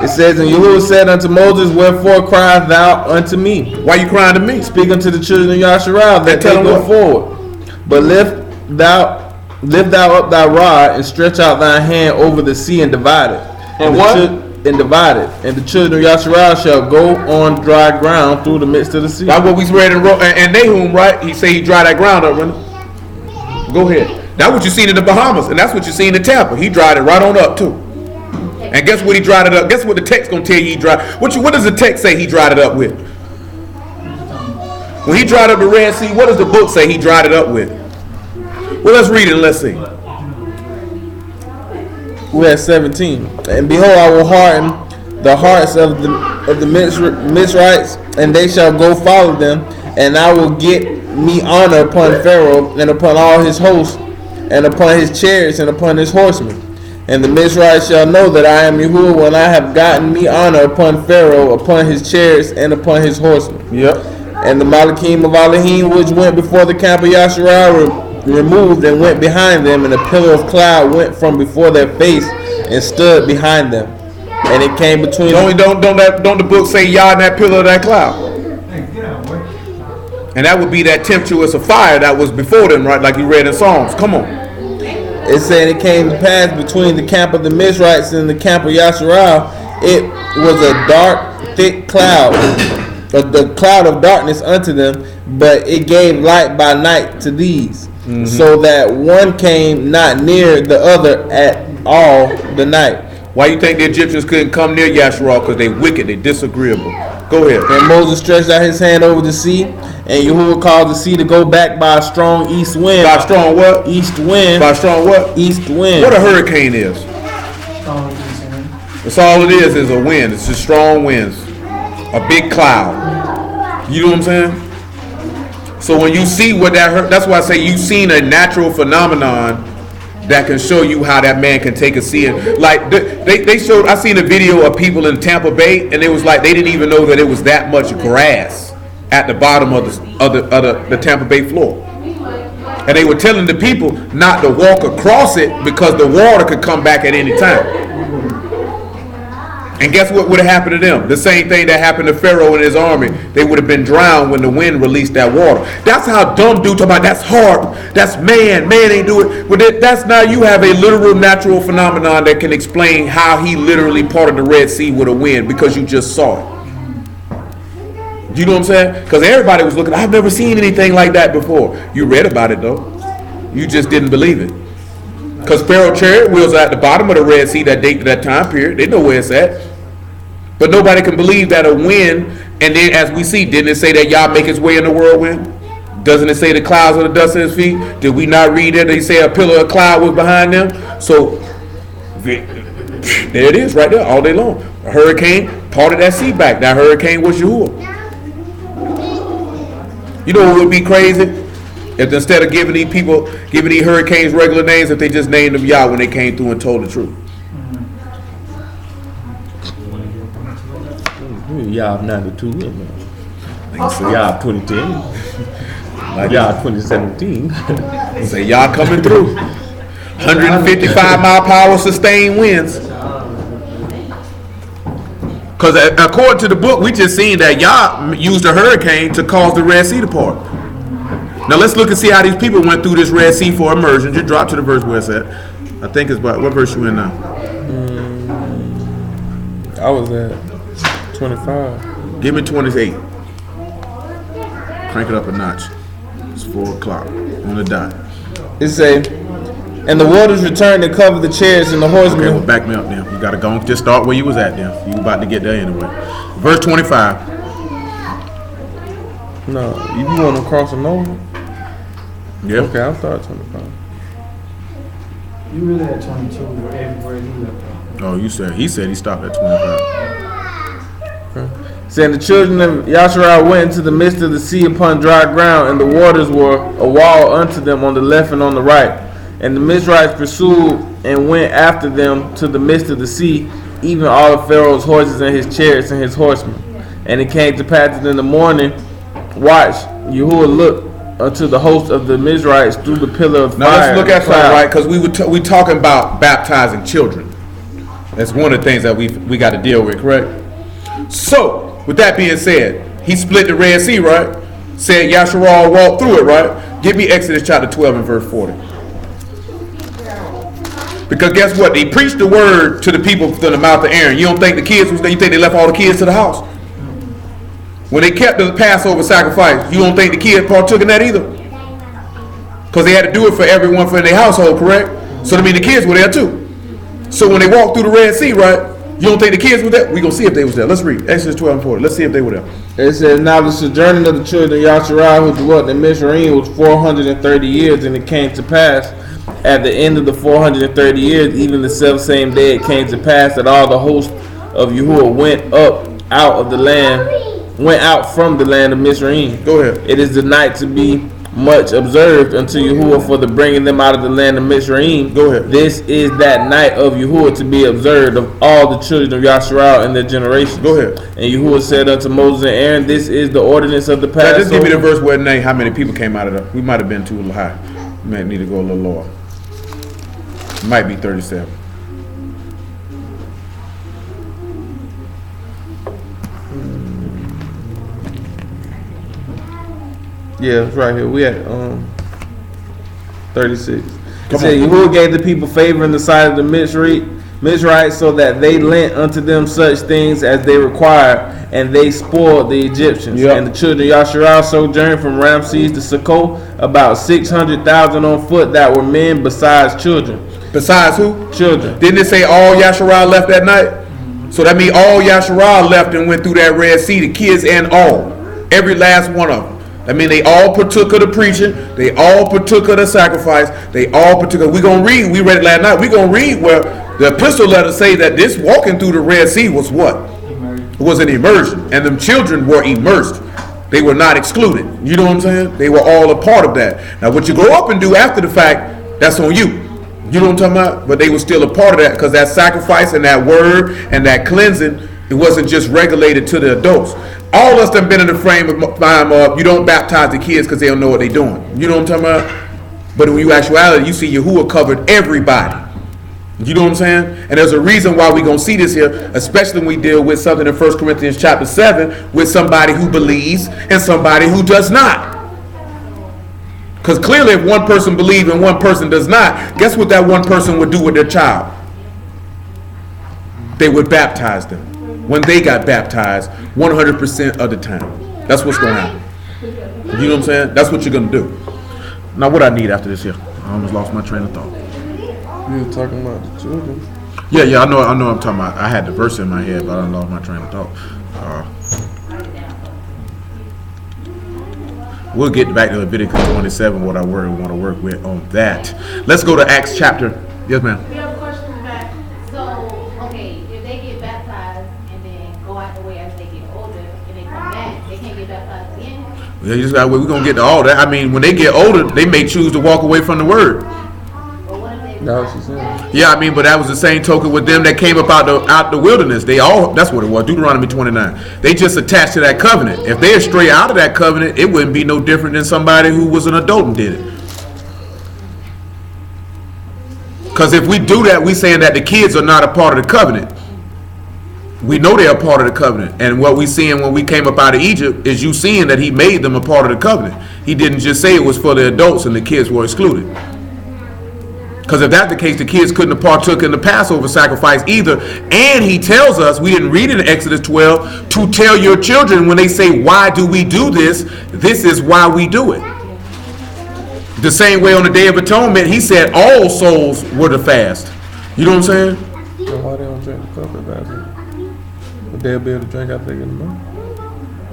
It says, and Yahuwah said unto Moses, wherefore criest thou unto me? Why you crying to me? Speak unto the children of Yasharah that they go forward. But lift thou up thy rod and stretch out thy hand over the sea and divide it. And what? And divide it. And the children of Yasharah shall go on dry ground through the midst of the sea. That's what we read in Nahum, right? He say he dry that ground up, right? Go ahead. That's what you seen in the Bahamas, and that's what you seen in Tampa. He dried it right on up too. And guess what he dried it up? Guess what the text gonna tell you he dried? What does the text say he dried it up with? When he dried up the Red Sea, what does the book say he dried it up with? Well, let's read it and let's see. We're at 17. And behold, I will harden the hearts of the Mizrahites, and they shall go follow them, and I will get me honor upon Pharaoh and upon all his hosts, and upon his chariots and upon his horsemen. And the Mizrahites shall know that I am Yahuwah when I have gotten me honor upon Pharaoh, upon his chariots, and upon his horsemen. Yep. And the Malachim of Elohim, which went before the camp of Yasharah, removed and went behind them, and a pillar of cloud went from before their face and stood behind them. And it came between Don't the book say Yah in that pillar of that cloud? And that would be that tempestuous of fire that was before them, right? Like you read in Psalms. Come on. It said it came to pass between the camp of the Mizrahites and the camp of Yasharal. It was a dark, thick cloud, the cloud of darkness unto them, but it gave light by night to these, so that one came not near the other at all the night. Why you think the Egyptians couldn't come near Yasharal? Because they wicked, they disagreeable. Go ahead. And Moses stretched out his hand over the sea, and Yahuwah caused the sea to go back by a strong east wind. By a strong what? East wind. By a strong what? East wind. What a hurricane is. That's all it is a wind. It's just strong winds. A big cloud. You know what I'm saying? So when you see what that's why I say you've seen a natural phenomenon that can show you how that man can take a sea. Like they showed, I seen a video of people in Tampa Bay, and it was like they didn't even know that it was that much grass at the bottom of the Tampa Bay floor. And they were telling the people not to walk across it because the water could come back at any time. And guess what would have happened to them? The same thing that happened to Pharaoh and his army. They would have been drowned when the wind released that water. That's how dumb dude talking about that's hard. That's man ain't do it. Well, that's now you have a literal natural phenomenon that can explain how he literally parted the Red Sea with a wind because you just saw it. You know what I'm saying? Because everybody was looking, I've never seen anything like that before. You read about it though. You just didn't believe it. Because Pharaoh chariot wheels are at the bottom of the Red Sea that date to that time period. They know where it's at. But nobody can believe that a wind, and then as we see, didn't it say that Yah make his way in the whirlwind? Doesn't it say the clouds are the dust of his feet? Did we not read it? They say a pillar of cloud was behind them. So there it is right there all day long. A hurricane parted that sea back. That hurricane was Yahuwah. You know what would be crazy? If instead of giving these hurricanes regular names, if they just named them Yah when they came through and told the truth. Y'all 92, y'all 2010, y'all 2017. Say y'all coming through. 155 mile per hour sustained winds. Because according to the book, we just seen that Yah used a hurricane to cause the Red Sea to part. Now let's look and see how these people went through this Red Sea for immersion. Just drop to the verse where it's at. I think it's about, what verse you in now? I was at 25. Give me 28. Crank it up a notch. It's 4 o'clock on the dot. It say, and the waters returned and covered the chariots and the horsemen. Okay, well, back me up now. You gotta go and just start where you was at now. You about to get there anyway. Verse 25. No, you want to cross them over? Yeah. Okay, I'll start at 25. You really at 22 everywhere you left. Oh, he said he stopped at 25. Saying the children of Yasharal went into the midst of the sea upon dry ground, and the waters were a wall unto them on the left and on the right. And the Mizrahites pursued and went after them to the midst of the sea, even all of Pharaoh's horses and his chariots and his horsemen. And it came to pass that in the morning watch, Yahuwah looked unto the host of the Mizrahites through the pillar of fire. Now let's look at something, right? Because we talking about baptizing children. That's one of the things that we got to deal with, correct? So, with that being said, he split the Red Sea, right? Said Yasharal walked through it, right? Give me Exodus chapter 12 and verse 40. Because guess what? They preached the word to the people from the mouth of Aaron. You don't think the kids was there? You think they left all the kids to the house? When they kept the Passover sacrifice, you don't think the kids partook in that either? Because they had to do it for everyone for their household, correct? So that means the kids were there too. So when they walked through the Red Sea, right? You don't think the kids were there? We're going to see if they was there. Let's read Exodus 12 and 40. Let's see if they were there. It says, now the sojourning of the children of Yasharal who dwelt in Mizraim was 430 years, and it came to pass at the end of the 430 years, even the selfsame day it came to pass that all the host of Yahuwah went out from the land of Mizraim. Go ahead. It is the night to be much observed unto Yahuwah for the bringing them out of the land of Mizraim. Go ahead. This is that night of Yahuwah to be observed of all the children of Yasharal and their generations. Go ahead. And Yahuwah said unto Moses and Aaron, this is the ordinance of the Passover. Just give me the verse where it named how many people came out of there. We might have been too high. Might need to go a little lower. Might be 37. Yeah, it's right here. We at 36. It Come said, on. Yahuwah gave the people favor in the sight of the Mizrahites, so that they lent unto them such things as they required, and they spoiled the Egyptians. Yep. And the children of Yasharal sojourned from Ramses to Succoth, about 600,000 on foot that were men, besides children. Besides who? Children. Didn't it say all Yasharal left that night? So that means all Yasharal left and went through that Red Sea, the kids and all. Every last one of them. I mean, they all partook of the preaching. They all partook of the sacrifice. They all partook of. We read it last night. We're going to read where the epistle letters say that this walking through the Red Sea was what? It was an immersion. And them children were immersed. They were not excluded. You know what I'm saying? They were all a part of that. Now, what you grow up and do after the fact, that's on you. You know what I'm talking about? But they were still a part of that, because that sacrifice and that word and that cleansing, it wasn't just regulated to the adults. All of us done been in the frame of mind of you don't baptize the kids because they don't know what they're doing. You know what I'm talking about? But when you actuality, you see Yahuwah covered everybody. You know what I'm saying? And there's a reason why we're going to see this here, especially when we deal with something in 1 Corinthians chapter 7 with somebody who believes and somebody who does not. Because clearly if one person believes and one person does not, guess what that one person would do with their child? They would baptize them. When they got baptized 100% of the time. That's what's going to happen. You know what I'm saying? That's what you're going to do. Now what I need after this here? I almost lost my train of thought. We were talking about the children. Yeah, I know I'm talking about. I had the verse in my head, but I lost my train of thought. We'll get back to Leviticus 27, what I want to work with on that. Let's go to Acts chapter. Yes, ma'am. We have a question back. So, okay, if they get baptized and then go out the way as they get older and they come back, they can't get baptized again? Yeah, you just got. We're gonna get to all that. I mean, when they get older, they may choose to walk away from the word. Or what if they That's what she said. Yeah, I mean, but that was the same token with them that came up out the wilderness. They all, that's what it was, Deuteronomy 29. They just attached to that covenant. If they're straight out of that covenant, it wouldn't be no different than somebody who was an adult and did it. Because if we do that, we saying that the kids are not a part of the covenant. We know they're a part of the covenant. And what we seeing when we came up out of Egypt is you seeing that he made them a part of the covenant. He didn't just say it was for the adults and the kids were excluded. Because if that's the case, the kids couldn't have partook in the Passover sacrifice either. And he tells us, we didn't read it in Exodus 12, to tell your children when they say, why do we do this? This is why we do it. The same way on the Day of Atonement, he said all souls were to fast. You know what I'm saying? So why they don't drink the cup of baptism? Would they be able to drink after they get the money?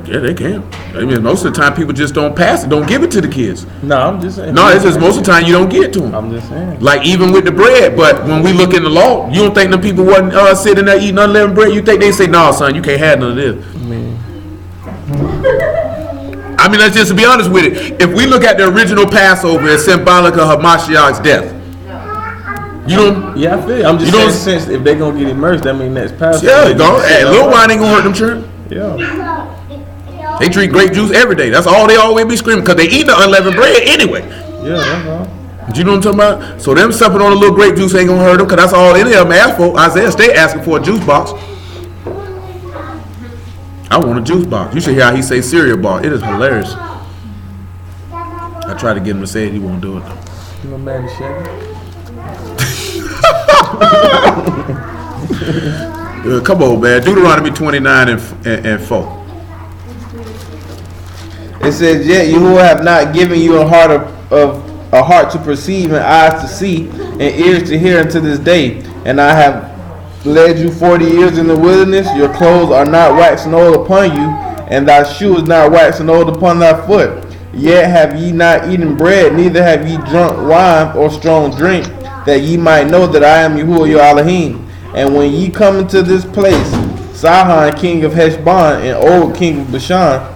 Yeah, they can. I mean, most of the time people just don't pass it, don't give it to the kids. No, I'm just saying. No, it's just most of the time you don't get it to them. I'm just saying. Like even with the bread, but when we look in the law, you don't think them people wasn't sitting there eating unleavened bread? You think they say, no, son, you can't have none of this. I mean, let's just be honest with it. If we look at the original Passover, it's symbolic of Hamashiach's death. You know? Yeah, I feel you. I'm just You know- saying, since if they're going to get immersed, that means next Passover. Yeah, go. Hey, little wine ain't gonna hurt them children. Yeah. They drink grape juice every day. That's all they always be screaming because they eat the unleavened bread anyway. Yeah, that's all. You know what I'm talking about? So them supping on a little grape juice ain't gonna hurt them because that's all any of them ask for. Isaiah stay asking for a juice box. I want a juice box. You should hear how he say cereal bar. It is hilarious. I tried to get him to say it. He won't do it though. You know, man, Chevy. Come on, man. Deuteronomy 29 and 4. It says, yet Yahuwah have not given you a heart of a heart to perceive and eyes to see and ears to hear unto this day. And I have led you 40 years in the wilderness. Your clothes are not waxing old upon you, and thy shoe is not waxing old upon thy foot. Yet have ye not eaten bread, neither have ye drunk wine or strong drink, that ye might know that I am Yahuwah your Elohim. And when ye come into this place, Sihon king of Heshbon and Og king of Bashan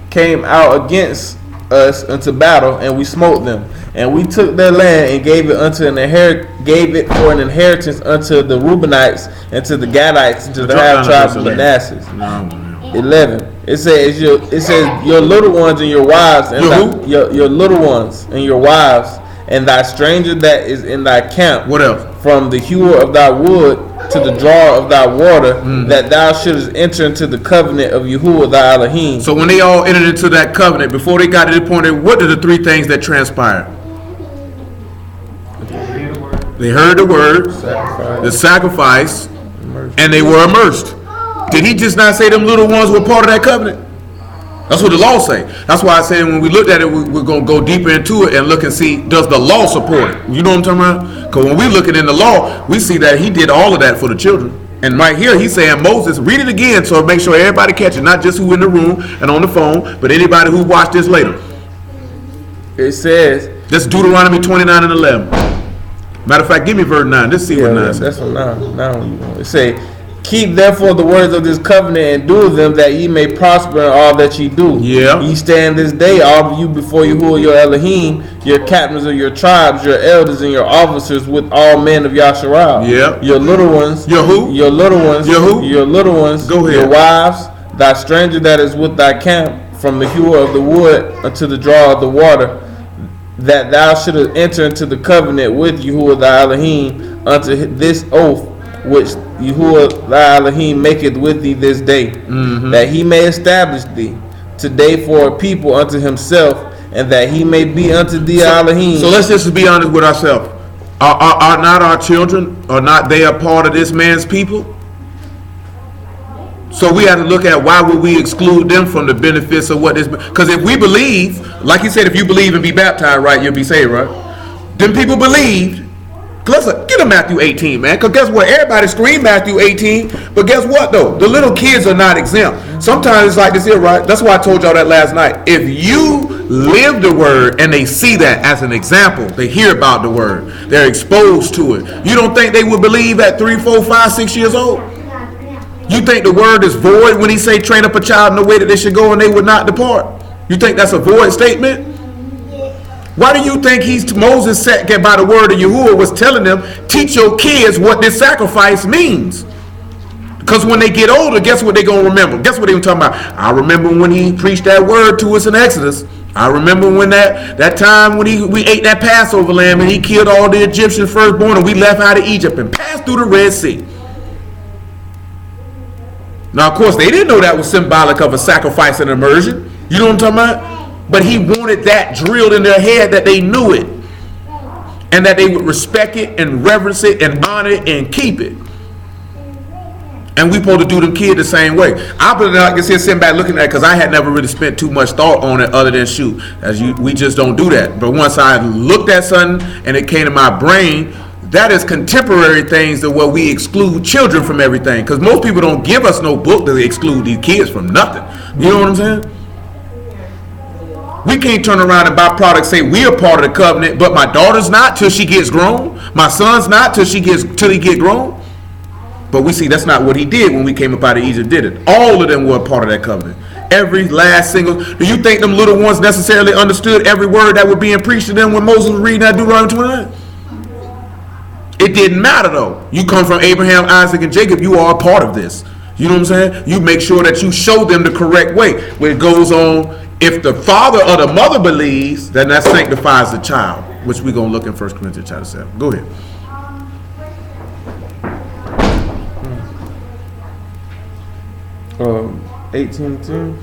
came out against us unto battle, and we smote them, and we took their land and gave it for an inheritance unto the Reubenites and to the Gadites and to the half tribe of Manasseh. 11. It says your little ones and your wives and your little ones and your wives and thy stranger that is in thy camp. What else? From the hewer of thy wood to the drawer of thy water, that thou shouldest enter into the covenant of Yahuwah thy Elohim. So when they all entered into that covenant, before they got to the point, what are the three things that transpired? They heard the word, the sacrifice, and they were immersed. Did he just not say them little ones were part of that covenant? That's what the law say. That's why I said when we looked at it, we're going to go deeper into it and look and see, does the law support it? You know what I'm talking about? Because when we look at in the law, we see that he did all of that for the children. And right here, he's saying, Moses, read it again so make sure everybody catch it, not just who in the room and on the phone, but anybody who watched this later. It says, this is Deuteronomy 29 and 11. Matter of fact, give me verse 9. Let's see what 9 says. That's what 9. It say, keep therefore the words of this covenant and do them, that ye may prosper in all that ye do. Yeah. Ye stand this day, all of you, before Yahuwah your Elohim, your captains of your tribes, your elders and your officers, with all men of Yasharal. Yeah. Your little ones. Your who? Your little ones. Your who? Your little ones. Go ahead. Your wives, thy stranger that is with thy camp, from the hewer of the wood unto the drawer of the water, that thou shouldest enter into the covenant with Yahuwah thy Elohim unto this oath which Yahuwah thy Elohim maketh with thee this day, that he may establish thee today for a people unto himself, and that he may be unto thee Elohim. So let's just be honest with ourselves. Are not our children, are not they a part of this man's people? So we have to look at why would we exclude them from the benefits of what this, because if we believe, like he said, if you believe and be baptized, right, you'll be saved, right? Then people believed. Let's get a Matthew 18, man, because guess what? Everybody scream Matthew 18, but guess what though? The little kids are not exempt. Sometimes it's like this here, right? That's why I told y'all that last night. If you live the word and they see that as an example, they hear about the word, they're exposed to it. You don't think they would believe at 3, 4, 5, 6 years old? You think the word is void when he say train up a child in the way that they should go and they would not depart? You think that's a void statement? Why do you think Moses said by the word of Yahuwah was telling them, teach your kids what this sacrifice means? Because when they get older, guess what they're going to remember? Guess what they were talking about? I remember when he preached that word to us in Exodus. I remember when that time when we ate that Passover lamb and he killed all the Egyptian firstborn and we left out of Egypt and passed through the Red Sea. Now, of course, they didn't know that was symbolic of a sacrifice and immersion. You know what I'm talking about? But he wanted that drilled in their head that they knew it. And that they would respect it and reverence it and honor it and keep it. And we supposed to do them kids the same way. I can see sitting back looking at it because I had never really spent too much thought on it other than shoot. We just don't do that. But once I looked at something and it came to my brain, that is contemporary things that where we exclude children from everything. Because most people don't give us no book that they exclude these kids from nothing. You know what I'm saying? We can't turn around and buy products say we are part of the covenant, but my daughter's not till she gets grown. My son's not till he get grown. But we see that's not what he did when we came up out of Egypt, did it? All of them were a part of that covenant. Every last single. Do you think them little ones necessarily understood every word that was being preached to them when Moses was reading that Deuteronomy 29? It didn't matter though. You come from Abraham, Isaac, and Jacob. You are a part of this. You know what I'm saying? You make sure that you show them the correct way. Where it goes on, if the father or the mother believes, then that sanctifies the child, which we're going to look in 1 Corinthians chapter 7. Go ahead. Um, 18:10.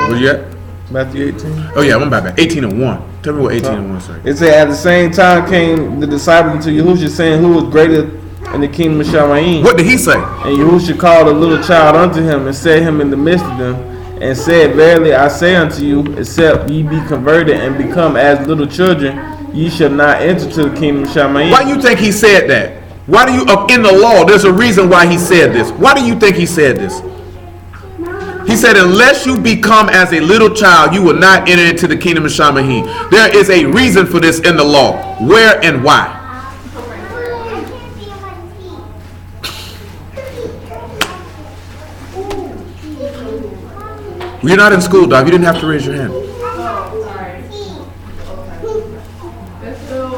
Where you at? Matthew 18. Oh yeah, I'm back. 18:1. Tell me what 18:1 says. It said, at the same time came the disciples to Yahushua, saying, who was greater in the kingdom of Shamayim? What did he say? And Yahushua called a little child unto him and set him in the midst of them, and said, verily I say unto you, except ye be converted and become as little children, ye shall not enter to the kingdom of Shamayim. Why do you think he said that? Why do you, in the law, there's a reason why he said this. Why do you think he said this? He said, unless you become as a little child, you will not enter into the kingdom of Shamayim. There is a reason for this in the law. Where and why? You're not in school, Dog. You didn't have to raise your hand. Oh, sorry. That's so,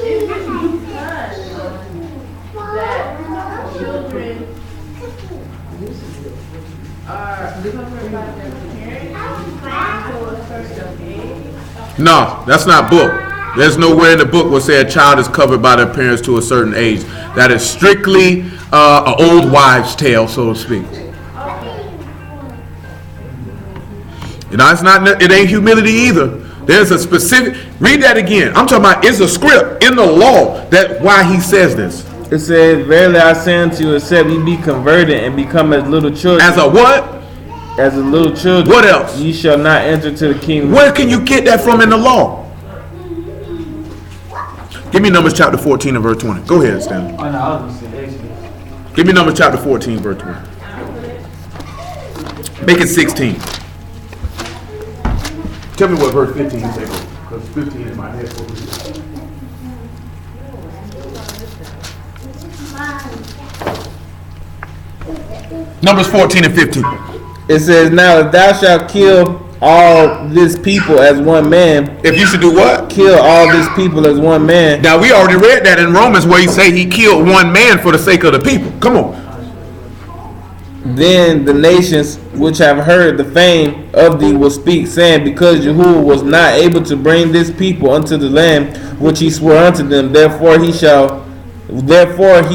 it makes you that children No, that's not book. There's nowhere in the book where say a child is covered by their parents to a certain age. That is strictly an old wives' tale, so to speak. You know, it's not. It ain't humility either. There's a specific. Read that again. I'm talking about. It's a script in the law that why he says this. It says, "Verily I say unto you, except ye be converted and become as little children." As a what? As a little children. What else? Ye shall not enter to the kingdom. Where can you get that from in the law? Give me Numbers chapter 14 and verse 20. Go ahead, Stanley. Oh, no, I was gonna say Exodus. Give me Numbers chapter 14, verse 20. Make it 16. Tell me what verse 15 says, because 15 in my head. Numbers 14 and 15. It says, "Now if thou shalt kill all this people as one man," If you should do what? kill all this people as one man, Now we already read that in Romans where he say he killed one man for the sake of the people. Come on. then the nations which have heard the fame of thee will speak, saying, Because Yahuwah was not able to bring this people unto the land which he swore unto them, therefore he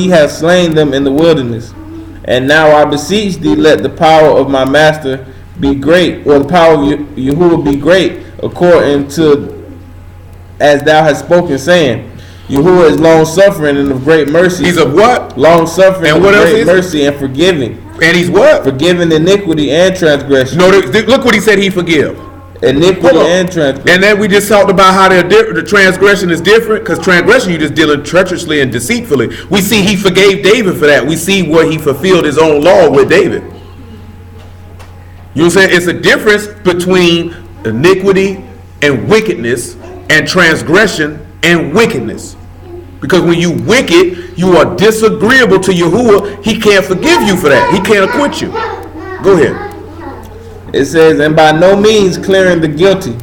has slain them in the wilderness. And now I beseech thee, let the power of my master be great, or the power of Yahuwah be great, according to as thou hast spoken, saying, Yahuwah is long suffering and of great mercy. He's of what? Long suffering And and what of else great is mercy and forgiving. And he's what? Forgiving iniquity and transgression. No, look what he said he forgive. Iniquity and transgression. And then we just talked about how the transgression is different, because transgression you just dealing treacherously and deceitfully. We see he forgave David for that. We see where he fulfilled his own law with David. You know what I'm saying? It's a difference between iniquity and wickedness and transgression and wickedness. Because when you wicked, you are disagreeable to Yahuwah. He can't forgive you for that. He can't acquit you. Go ahead. It says, and by no means clearing the guilty,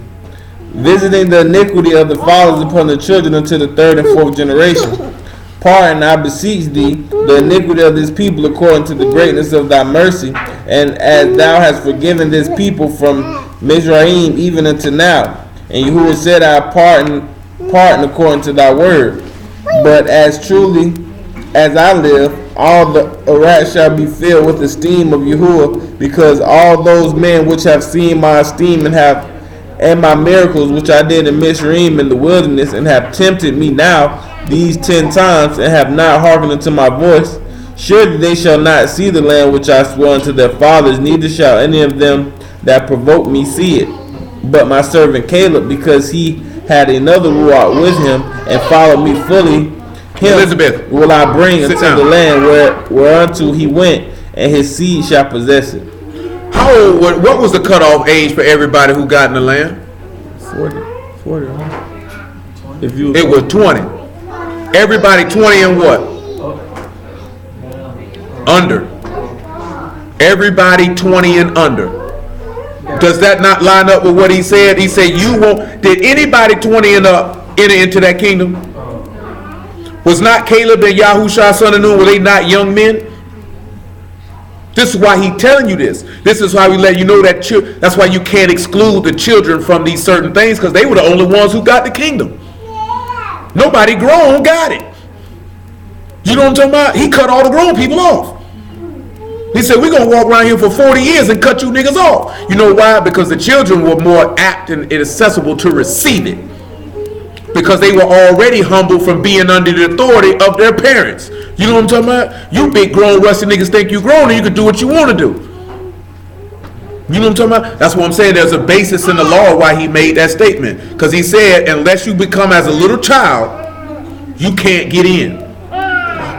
visiting the iniquity of the fathers upon the children unto the third and fourth generation. Pardon, I beseech thee, the iniquity of this people according to the greatness of thy mercy, and as thou hast forgiven this people from Mizraim even unto now. And Yahuwah said, I pardon according to thy word. But as truly as I live, all the earth shall be filled with esteem of Yahuwah, because all those men which have seen my esteem and my miracles which I did in Mizraim in the wilderness, and have tempted me now these 10 times, and have not hearkened unto my voice, surely they shall not see the land which I swore unto their fathers, neither shall any of them that provoke me see it. But my servant Caleb, because he had another ruach with him, and followed me fully, him Elizabeth, will I bring unto down. the land whereunto he went, and his seed shall possess it. How old? What was the cutoff age for everybody who got in the land? 40, huh? If you It was 20. Everybody 20 and what? Under. Everybody 20 and under. Does that not line up with what he said? He said, you won't. Did anybody 20 and up enter into that kingdom? Was not Caleb and Yahushua son of Nun, were they not young men? This is why he's telling you this. This is why we let you know that that's why you can't exclude the children from these certain things, because they were the only ones who got the kingdom. Nobody grown got it. You know what I'm talking about? He cut all the grown people off. He said, we're going to walk around here for 40 years and cut you niggas off. You know why? Because the children were more apt and accessible to receive it. Because they were already humble from being under the authority of their parents. You know what I'm talking about? You big grown rusty niggas think you grown and you can do what you want to do. You know what I'm talking about? That's what I'm saying. There's a basis in the law why he made that statement. Because he said, unless you become as a little child, you can't get in.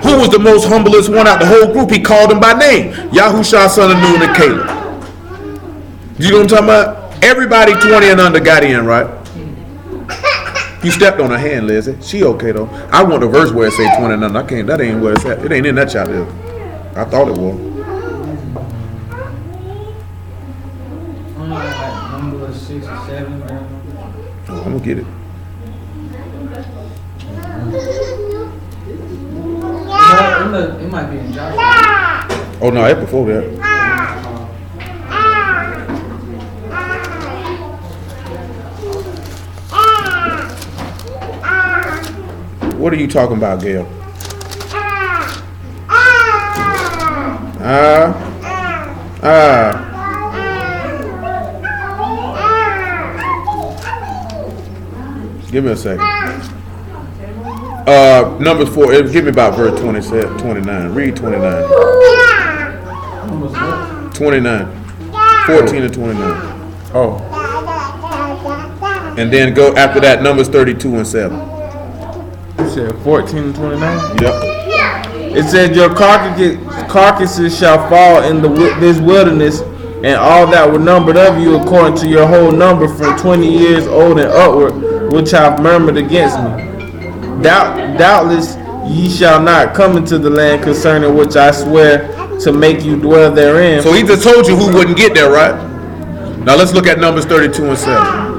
Who was the most humblest one out the whole group? He called them by name. Yahushua son of Nun and Caleb. You know what I'm talking about? Everybody 20 and under got in, right? You stepped on her hand, Lizzie. She okay though. I want the verse where it say 20 and under. I can't. That ain't where it's at. It ain't in that chapter. I thought it was. Like number 6 or 7. I'm gonna get it. It might be in Joshua. Oh no, that's before that. What are you talking about, Gail? Give me a second. Numbers 4. Give me about verse 27, 29. Read 29. 29. 14 and 29. Oh. And then go after that, Numbers 32 and 7. You said 14 and 29? Yep. It says, your carcasses shall fall in this wilderness, and all that were numbered of you according to your whole number from 20 years old and upward, which have murmured against me. Doubtless ye shall not come into the land concerning which I swear to make you dwell therein. So he just told you who wouldn't get there, right? Now let's look at Numbers 32 and 7.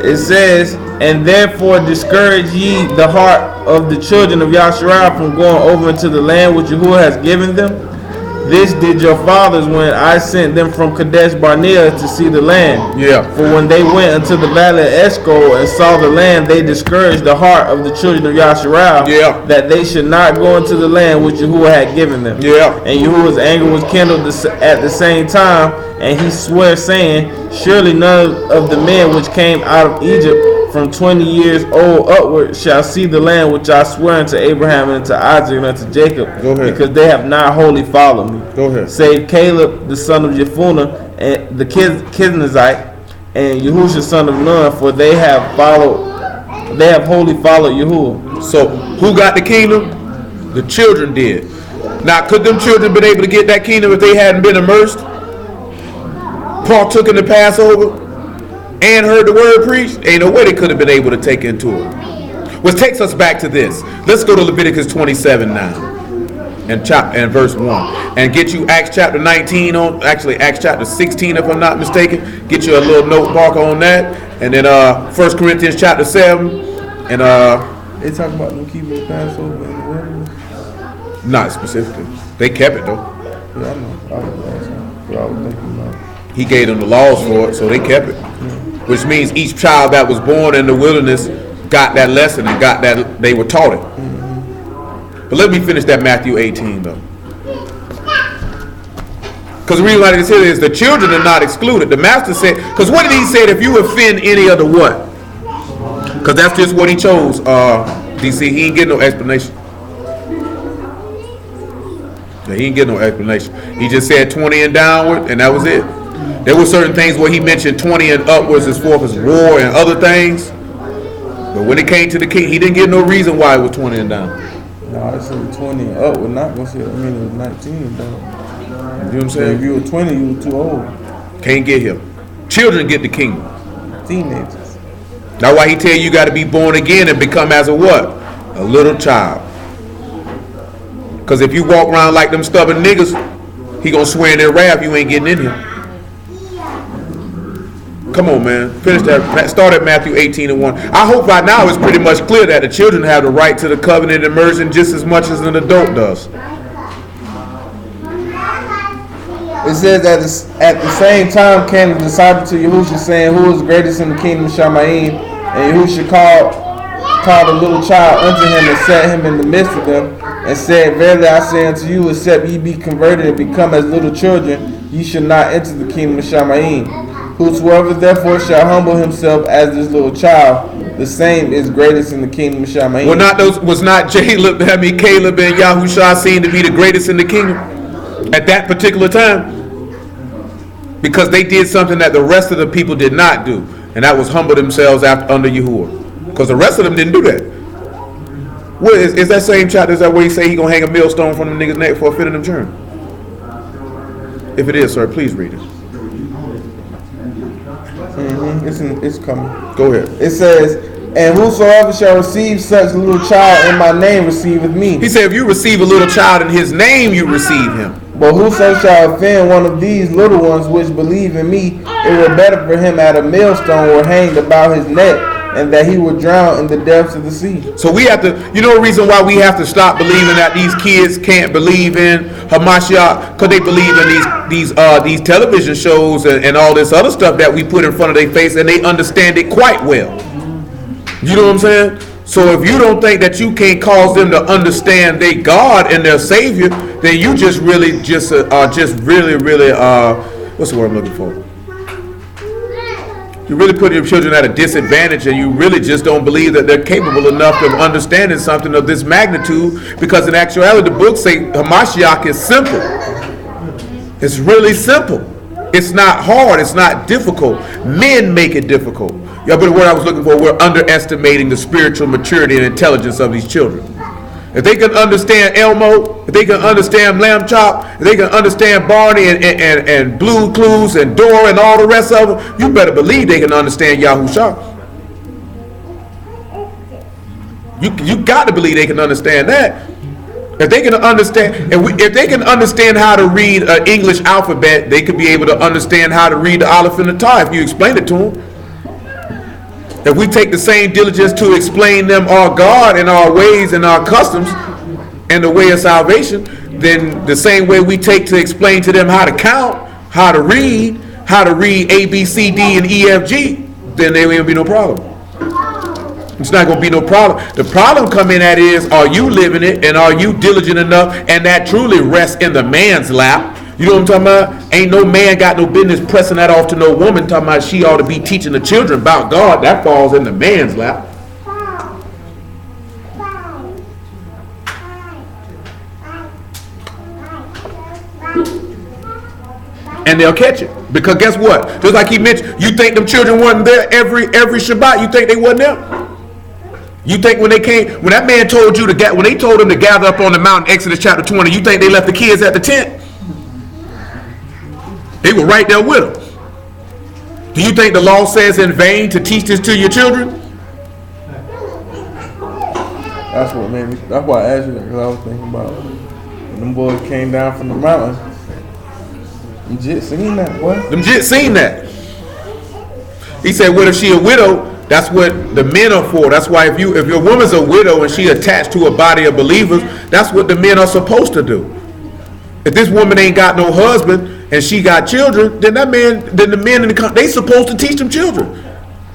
It says, and therefore discourage ye the heart of the children of Yasharah from going over into the land which Yahuwah has given them. This did your fathers when I sent them from Kadesh Barnea to see the land. Yeah. For when they went into the valley of Eshcol and saw the land, they discouraged the heart of the children of Yasharah, Yeah. that they should not go into the land which Yahuwah had given them. Yeah. And Yahuwah's anger was kindled at the same time, and he swore, saying, surely none of the men which came out of Egypt from 20 years old upward shall see the land which I swear unto Abraham and unto Isaac and unto Jacob, Go ahead. because they have not wholly followed me. Go ahead. Save Caleb the son of Jephunneh and the Kenizzite, and Yahusha son of Nun, for they have wholly followed Yahuwah. So who got the kingdom? The children did. Now could them children been able to get that kingdom if they hadn't been immersed? Partook in the Passover and heard the word preached? Ain't no way they could have been able to take into it. Which takes us back to this. Let's go to Leviticus 27 now. And verse 1. And get you Acts chapter 19 on, actually Acts chapter 16 if I'm not mistaken. Get you a little note marker on that. And then 1 Corinthians chapter 7. And They talk about them keeping the Passover in the wilderness. not specifically. They kept it though. Yeah, I know. I was asking. But I was thinking about. He gave them the laws for it, so they kept it. Which means each child that was born in the wilderness got that lesson and got that, they were taught it. But let me finish that Matthew 18 though. Because the reason why they said is the children are not excluded. The master said, because what did he say? If you offend any of the what? Because that's just what he chose. DC, he ain't getting no explanation. Yeah, he ain't getting no explanation. He just said 20 and downward, and that was it. There were certain things where he mentioned 20 and upwards as far as war and other things. But when it came to the king, he didn't give no reason why it was 20 and down. No, I said 20 and up. We're not going to say it. I mean, it was 19 and down. You know what I'm So saying? if you were 20, you were too old. Can't get him. Children get the kingdom. Teenagers. That's why he tell you got to be born again and become as a what? A little child. Because if you walk around like them stubborn niggas, he gonna swear in their wrath you ain't getting in here. Come on, man. Finish that. Start at Matthew 18 and 1. I hope by now it's pretty much clear that the children have the right to the covenant immersion just as much as an adult does. It says that at the same time came the disciple to Yahusha, saying, who is greatest in the kingdom of Shamayim? And Yahusha called a little child unto him and set him in the midst of them, and said, verily I say unto you, except ye be converted and become as little children, ye shall not enter the kingdom of Shamayim. Whosoever therefore shall humble himself as this little child, the same is greatest in the kingdom of Shamayim. Was not Caleb and Yahushua seen to be the greatest in the kingdom at that particular time? Because they did something that the rest of the people did not do, and that was humble themselves under Yahuwah. Because the rest of them didn't do that. What is that same chapter? Is that where he say he gonna hang a millstone from the nigga's neck for a fit of them churn? If it is, sir, please read it. It's coming. Go ahead. It says, and whosoever shall receive such little child in my name receiveth me. He said, if you receive a little child in his name, you receive him. But whoso shall offend one of these little ones which believe in me, it were better for him at a millstone were hanged about his neck and that he would drown in the depths of the sea. So we have to, you know the reason why we have to stop believing that these kids can't believe in Hamashiach? Because they believe in these television shows and all this other stuff that we put in front of their face, and they understand it quite well. You know what I'm saying? So if you don't think that you can't cause them to understand their God and their Savior, then you just really what's the word I'm looking for? You really put your children at a disadvantage, and you really just don't believe that they're capable enough of understanding something of this magnitude, because in actuality the books say Hamashiach is simple. It's really simple. It's not hard. It's not difficult. Men make it difficult. Y'all, but the word I was looking for, we're underestimating the spiritual maturity and intelligence of these children. If they can understand Elmo, if they can understand Lamb Chop, if they can understand Barney and Blue Clues and Dora and all the rest of them, you better believe they can understand Yahusha. You got to believe they can understand that. If they can understand, if they can understand how to read an English alphabet, they could be able to understand how to read the Aleph and the Tav if you explain it to them. If we take the same diligence to explain them our God and our ways and our customs and the way of salvation, then the same way we take to explain to them how to count, how to read A, B, C, D, and E, F, G, then there will be no problem. It's not going to be no problem. The problem coming at is, are you living it, and are you diligent enough, and that truly rests in the man's lap. You know what I'm talking about? Ain't no man got no business pressing that off to no woman, talking about she ought to be teaching the children about God. That falls in the man's lap. And they'll catch it. Because guess what? Just like he mentioned, you think them children wasn't there every Shabbat? You think they wasn't there? You think when that man told you when they told them to gather up on the mountain, Exodus chapter 20, you think they left the kids at the tent? They were right there with them. Do you think the law says in vain to teach this to your children? That's what made me. That's why I asked you that, because I was thinking about when them boys came down from the mountain. Them jits seen that, boy. Them jits seen that. He said, "What if she a widow?" That's what the men are for. That's why if your woman's a widow and she attached to a body of believers, that's what the men are supposed to do. If this woman ain't got no husband and she got children, then the men in the country, they supposed to teach them children.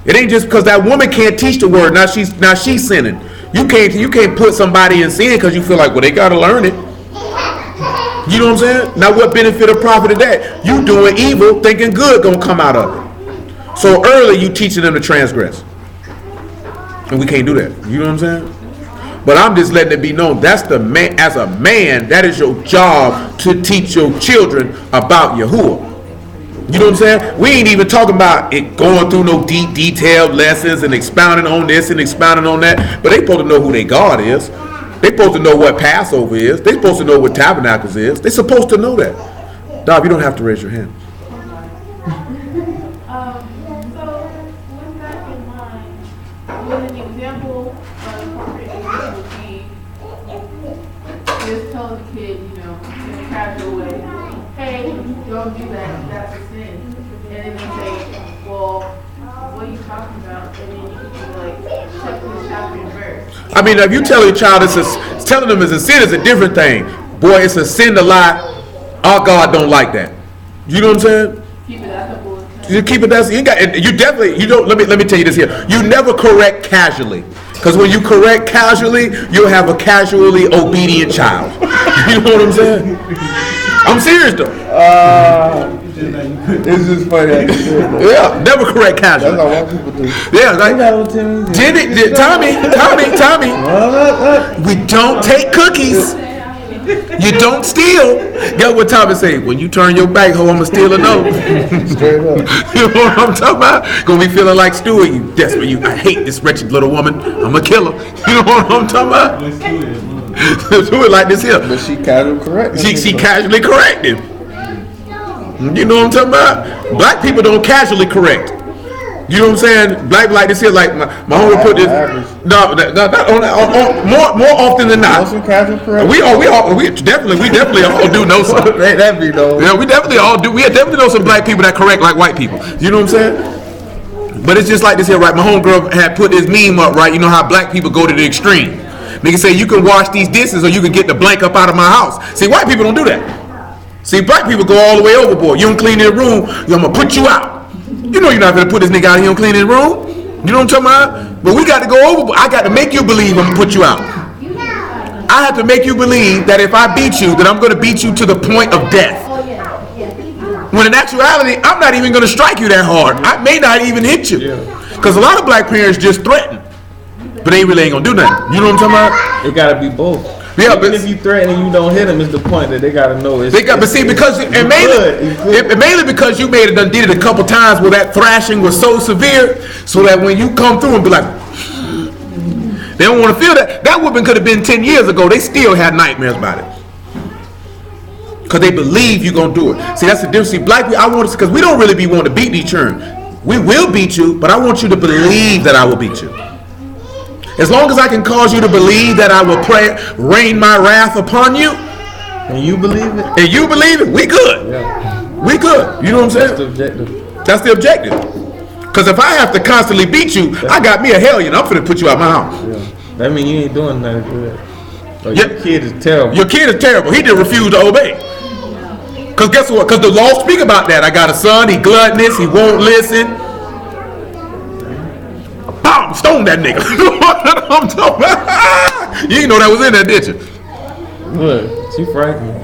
It ain't just because that woman can't teach the word. Now she's sinning. You can't put somebody in sin because you feel like, well, they gotta learn it. You know what I'm saying? Now what benefit or profit of that? You doing evil, thinking good gonna come out of it. So early you teaching them to transgress. And we can't do that. You know what I'm saying? But I'm just letting it be known, that's the man, as a man, that is your job to teach your children about Yahuwah. You know what I'm saying? We ain't even talking about it going through no deep, detailed lessons and expounding on this and expounding on that. But they supposed to know who their God is. They supposed to know what Passover is. They supposed to know what Tabernacles is. They supposed to know that. Dov, you don't have to raise your hand. Don't do that, that's a sin. And then they say, well, what are you talking about? And then you can be like, check this chapter and verse. I mean, if you tell your child telling them it's a sin is a different thing. Boy, it's a sin to lie. Our God don't like that. You know what I'm saying? Keep it that simple. You keep it that simple. You don't. Let me tell you this here. You never correct casually. Because when you correct casually, you'll have a casually obedient child. You know what I'm saying? I'm serious though. It's just funny how you said that. Yeah, never correct casually. That's how white people do. Yeah, like Tommy. We don't take cookies. You don't steal. Get what Tommy say? When you turn your back, ho, I'ma steal a note. Straight up. You know what I'm talking about? Gonna be feeling like Stewie. You desperate. I hate this wretched little woman. I'ma kill her. You know what I'm talking about? Do it like this here. But she casually corrected. She casually corrected. You know what I'm talking about? Black people don't casually correct. You know what I'm saying? Black like this here, like my homie put this. No, more often than not. Some casual correction. We definitely all do know some. That be though. Yeah, we definitely all do. We definitely know some black people that correct like white people. You know what I'm saying? But it's just like this here, right? My homegirl had put this meme up, right? You know how black people go to the extreme. Nigga say you can wash these dishes or you can get the blank up out of my house. See, white people don't do that. See, black people go all the way overboard. You don't clean their room, I'm gonna put you out. You know you're not gonna put this nigga out, he don't clean his room. You know what I'm talking about? But we got to go overboard. I got to make you believe I'm gonna put you out. I have to make you believe that if I beat you, that I'm gonna beat you to the point of death. When in actuality, I'm not even gonna strike you that hard. I may not even hit you. Because a lot of black parents just threaten. But they really ain't gonna do nothing. You know what I'm talking about? It gotta be both. Yeah, even if you threaten and you don't hit them, is the point that they gotta know. It's, but see, because mainly because you did it a couple times where that thrashing was so severe, so that when you come through and be like, they don't want to feel that. That whooping could have been 10 years ago. They still had nightmares about it because they believe you're gonna do it. See, that's the difference. See, black people, I want to, because we don't really be wanting to beat these children. We will beat you, but I want you to believe that I will beat you. As long as I can cause you to believe that I will rain my wrath upon you, and you believe it, we good. Yeah. We good. You know what I'm saying? That's the objective. Because if I have to constantly beat you, I got me a hellion. I'm finna put you out my house. Yeah. That means you ain't doing nothing good. Your kid is terrible. Your kid is terrible. He just refused to obey. Because guess what? Because the law speak about that. I got a son. He gluttonous. He won't listen. Bam! Stone that nigga. I'm talking about. You didn't know that was in there, did you? What? She frightened.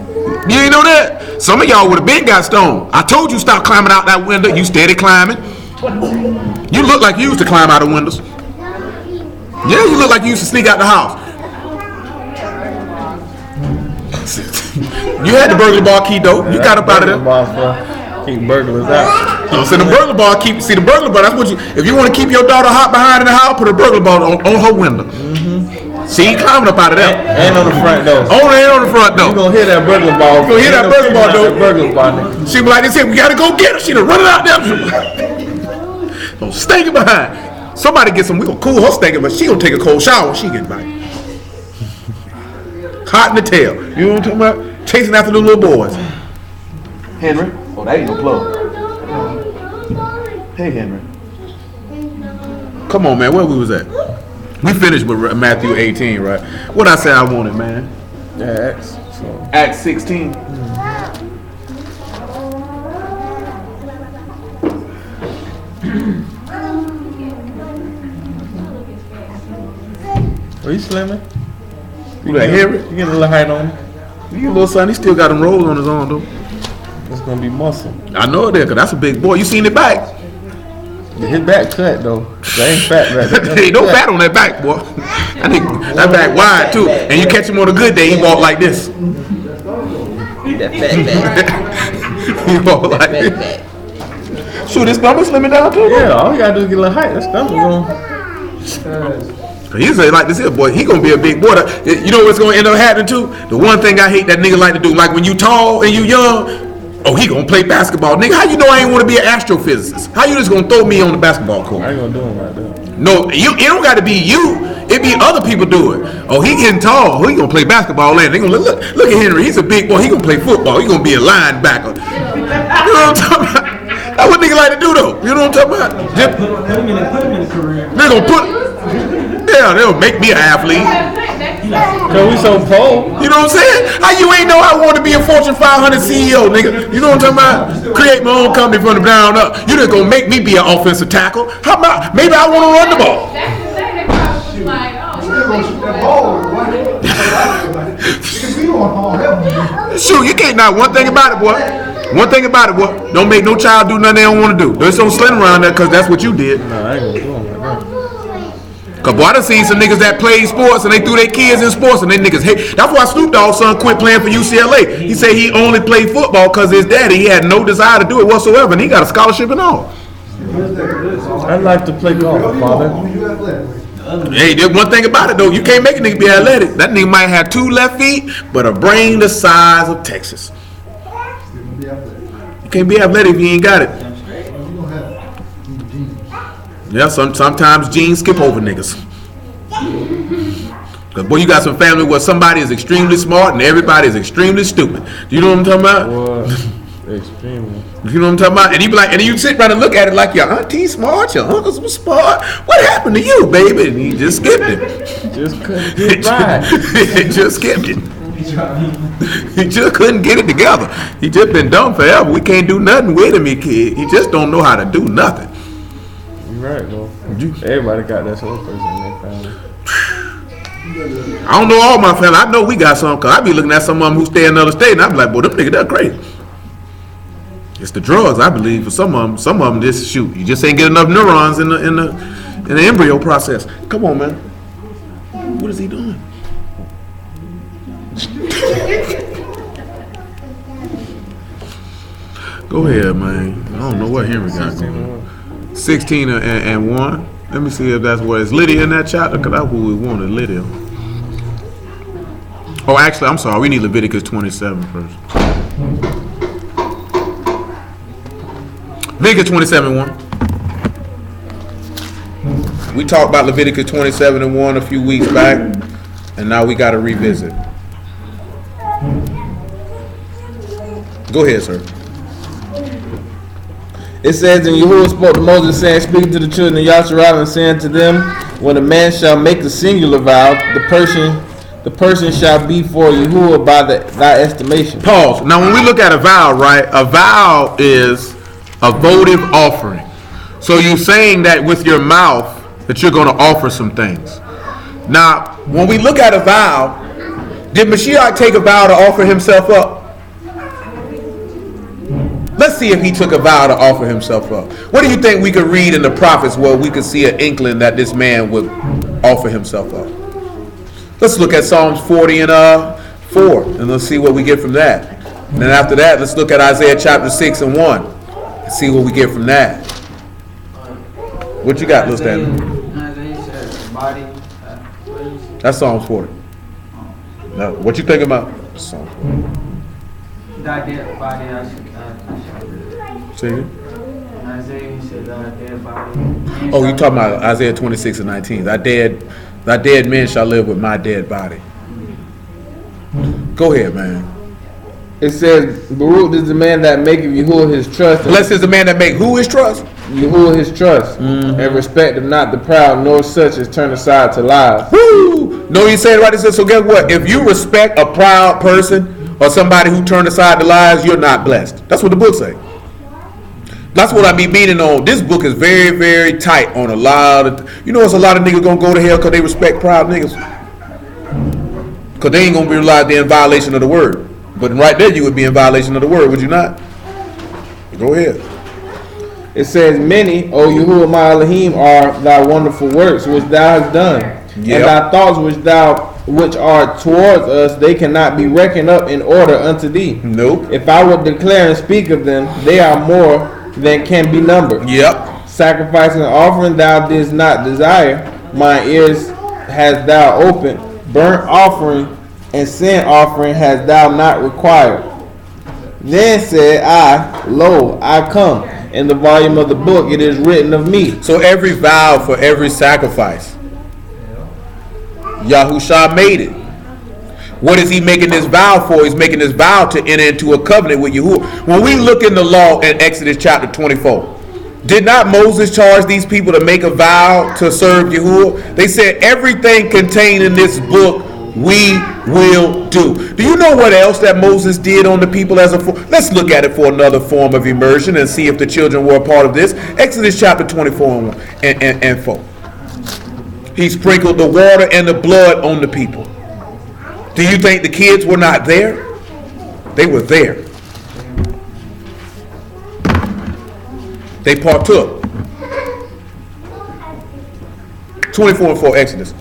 You didn't know that? Some of y'all would have been got stoned. I told you stop climbing out that window. You steady climbing. You look like you used to climb out of windows. Yeah, you look like you used to sneak out the house. You had the burglar bar key though. You got up out of there. Keep burglars out. So the burglar bar see the burglar bar. That's what you. If you want to keep your daughter hot behind in the house, put a burglar bar on her window. See, he climbing up out of there. And on the front door. On the front door. You gonna hear that burglar bar? You gonna hear that burglar bar though? Burglar bar, nigga. She be like this here. We gotta go get her. She done run it out there. Don't stink it behind. Somebody get some. We gonna cool her stinking, but she gonna take a cold shower when she get back. Hot in the tail. You know what I'm talking about? Chasing after the little boys. Henry. Oh, that ain't no plug. Hey, Henry. Come on, man. Where we was at? We finished with Matthew 18, right? What I said I wanted, man. Yeah, Acts 16. Are you slimming? You that Henry? You get a little height on him. You get a little son. He still got them rolls on his arm, though. It's gonna be muscle. I know it is, because that's a big boy. You seen it back? His back cut though. That ain't fat back. There ain't no fat on that back, boy. That back wide too. And you catch him on a good day, he walk like this. That fat back. He walk like this. Shoot, his stomach slimming down too. Yeah, all you gotta do is get a little height. That stomach going. He say like this here, boy. He gonna be a big boy. You know what's gonna end up happening too? The one thing I hate that nigga like to do, like when you tall and you young. Oh, he gonna play basketball, nigga. How you know I ain't want to be an astrophysicist? How you just gonna throw me on the basketball court? I ain't gonna do him like that. No, it don't got to be you. It be other people do it. Oh, he getting tall. He gonna play basketball later. They gonna look at Henry. He's a big boy. He gonna play football. He gonna be a linebacker. You know what I'm talking about? That's what nigga like to do though. You know what I'm talking about? Put him in a career. They gonna put. Yeah, they'll make me an athlete. Cause we so poor. You know what I'm saying? How you ain't know I want to be a Fortune 500 CEO, nigga? You know what I'm talking about? Create my own company from the ground up. You just gonna make me be an offensive tackle? How about maybe I want to run the ball? Shoot, you can't not one thing about it, boy. One thing about it, boy. Don't make no child do nothing they don't want to do. There's some slim around there because that's what you did. No, I ain't gonna do him like that. Cause boy, I done seen some niggas that played sports and they threw their kids in sports and they niggas hate. That's why Snoop Dogg's son quit playing for UCLA. He said he only played football cause his daddy, he had no desire to do it whatsoever, and he got a scholarship and all. I'd like to play golf, father. Hey, there's one thing about it though, you can't make a nigga be athletic. That nigga might have 2 left feet, but a brain the size of Texas. You can't be athletic if you ain't got it. Yeah, sometimes genes skip over niggas. Cause boy, you got some family where somebody is extremely smart and everybody is extremely stupid. Do you know what I'm talking about? Extremely. You know what I'm talking about? And you be like, and you sit around and look at it like your auntie smart, your uncles was smart. What happened to you, baby? And he just skipped it. Just couldn't get right. He just skipped it. He just couldn't get it together. He just been dumb forever. We can't do nothing with him, kid. He just don't know how to do nothing. You're right, bro. Everybody got that sort of person in their family. I don't know all my family. I know we got some, because I be looking at some of them who stay in another state, and I be like, boy, them niggas, they're crazy. It's the drugs, I believe, for some of them. Some of them just shoot. You just ain't get enough neurons in the embryo process. Come on, man. What is he doing? Go ahead, man. I don't know what Henry got going on. 16 and 1. Let me see if that's what it's Lydia in that chapter, because that's who we wanted, Lydia. Oh, actually, I'm sorry. We need Leviticus 27 first. Leviticus 27 and 1. We talked about Leviticus 27 and 1 a few weeks back, and now we got to revisit. Go ahead, sir. It says, and Yahuwah spoke to Moses, saying, speaking to the children of Yasharal, and saying to them, when a man shall make a singular vow, the person shall be for Yahuwah by thy estimation. Pause. Now, when we look at a vow, right, a vow is a votive offering. So you're saying that with your mouth that you're going to offer some things. Now, when we look at a vow, did Mashiach take a vow to offer himself up? Let's see if he took a vow to offer himself up. What do you think we could read in the prophets where we could see an inkling that this man would offer himself up? Let's look at Psalms 40 and 4, and let's see what we get from that. And then after that, let's look at Isaiah chapter 6 and 1 and see what we get from that. What you got, little Stanley? Isaiah said body. What is it? That's Psalms 40. No, what you think about Psalms 40? Thy dead body I shall live. See it? Isaiah he said thy dead body. Oh, you talking about Isaiah 26 and 19. Thy dead men shall live with my dead body. Go ahead, man. It says, Baruch is the man that maketh Yahuwah his trust. Blessed is the man that make who his trust? Yahuwah his trust, and respecteth not the proud, nor such as turn aside to lies. Woo! No, you said it right. It says, so guess what? If you respect a proud person or somebody who turned aside to lies, you're not blessed. That's what the book say. That's what I be meaning on. This book is very, very tight on a lot of, you know, it's a lot of niggas gonna go to hell because they respect proud niggas. Because they ain't gonna realize they're in violation of the word. But right there you would be in violation of the word, would you not? Go ahead. It says, many, O Yahuwah my Elohim, are thy wonderful works which thou hast done. Yep. And thy thoughts which are towards us, they cannot be reckoned up in order unto thee. Nope. If I would declare and speak of them, they are more than can be numbered. Yep. Sacrifice and offering thou didst not desire, mine ears hast thou opened. Burnt offering and sin offering hast thou not required. Then said I, lo, I come. In the volume of the book it is written of me. So every vow for every sacrifice, Yahusha made it. What is he making this vow for? He's making this vow to enter into a covenant with Yahuwah. When we look in the law in Exodus chapter 24, did not Moses charge these people to make a vow to serve Yahuwah? They said everything contained in this book we will do. Do you know what else that Moses did on the people as a form? Let's look at it for another form of immersion and see if the children were a part of this. Exodus chapter 24 and 4. He sprinkled the water and the blood on the people. Do you think the kids were not there? They were there. They partook. 24 and 4 Exodus.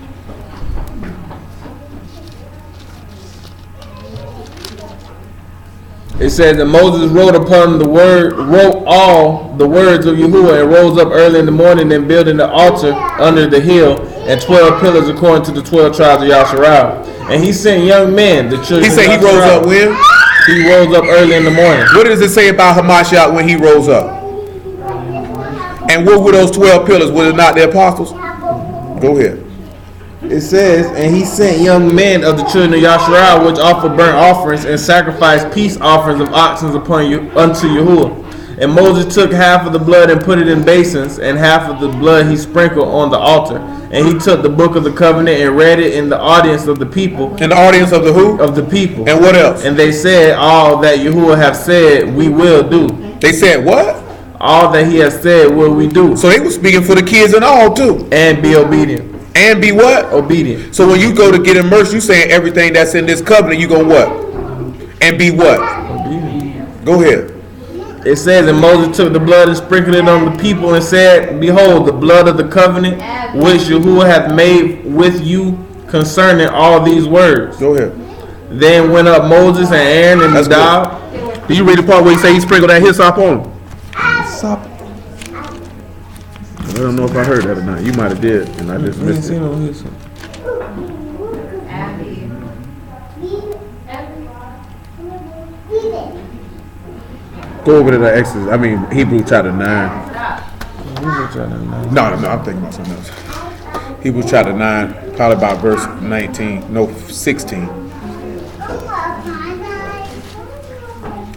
It says that Moses wrote all the words of Yahuwah and rose up early in the morning and built an altar under the hill and 12 pillars according to the 12 tribes of Yasharal. And he sent young men, the children. He said he rose up when? He rose up early in the morning. What does it say about Hamashiach when he rose up? And what were those 12 pillars? Were it not the apostles? Go ahead. It says, and he sent young men of the children of Yasharal, which offer burnt offerings and sacrifice peace offerings of oxen unto Yahuwah. And Moses took half of the blood and put it in basins, and half of the blood he sprinkled on the altar. And he took the book of the covenant and read it in the audience of the people. In the audience of the who? Of the people. And what else? And they said, all that Yahuwah have said, we will do. They said what? All that he has said will we do. So they were speaking for the kids and all too. And be obedient. And be what? Obedient. So when you go to get immersed, you saying everything that's in this covenant, you gonna what? And be what? Obedient. Go ahead. It says, and Moses took the blood and sprinkled it on the people and said, behold, the blood of the covenant which Yahuwah hath made with you concerning all these words. Go ahead. Then went up Moses and Aaron and Nadab. Did you read the part where he say he sprinkled that hyssop on him? Hyssop. I don't know if I heard that or not. You might have did, and I just missed it. Go over to the Exodus. I mean, Hebrews chapter 9. No, I'm thinking about something else. Hebrews chapter 9, probably about verse 19. No, 16.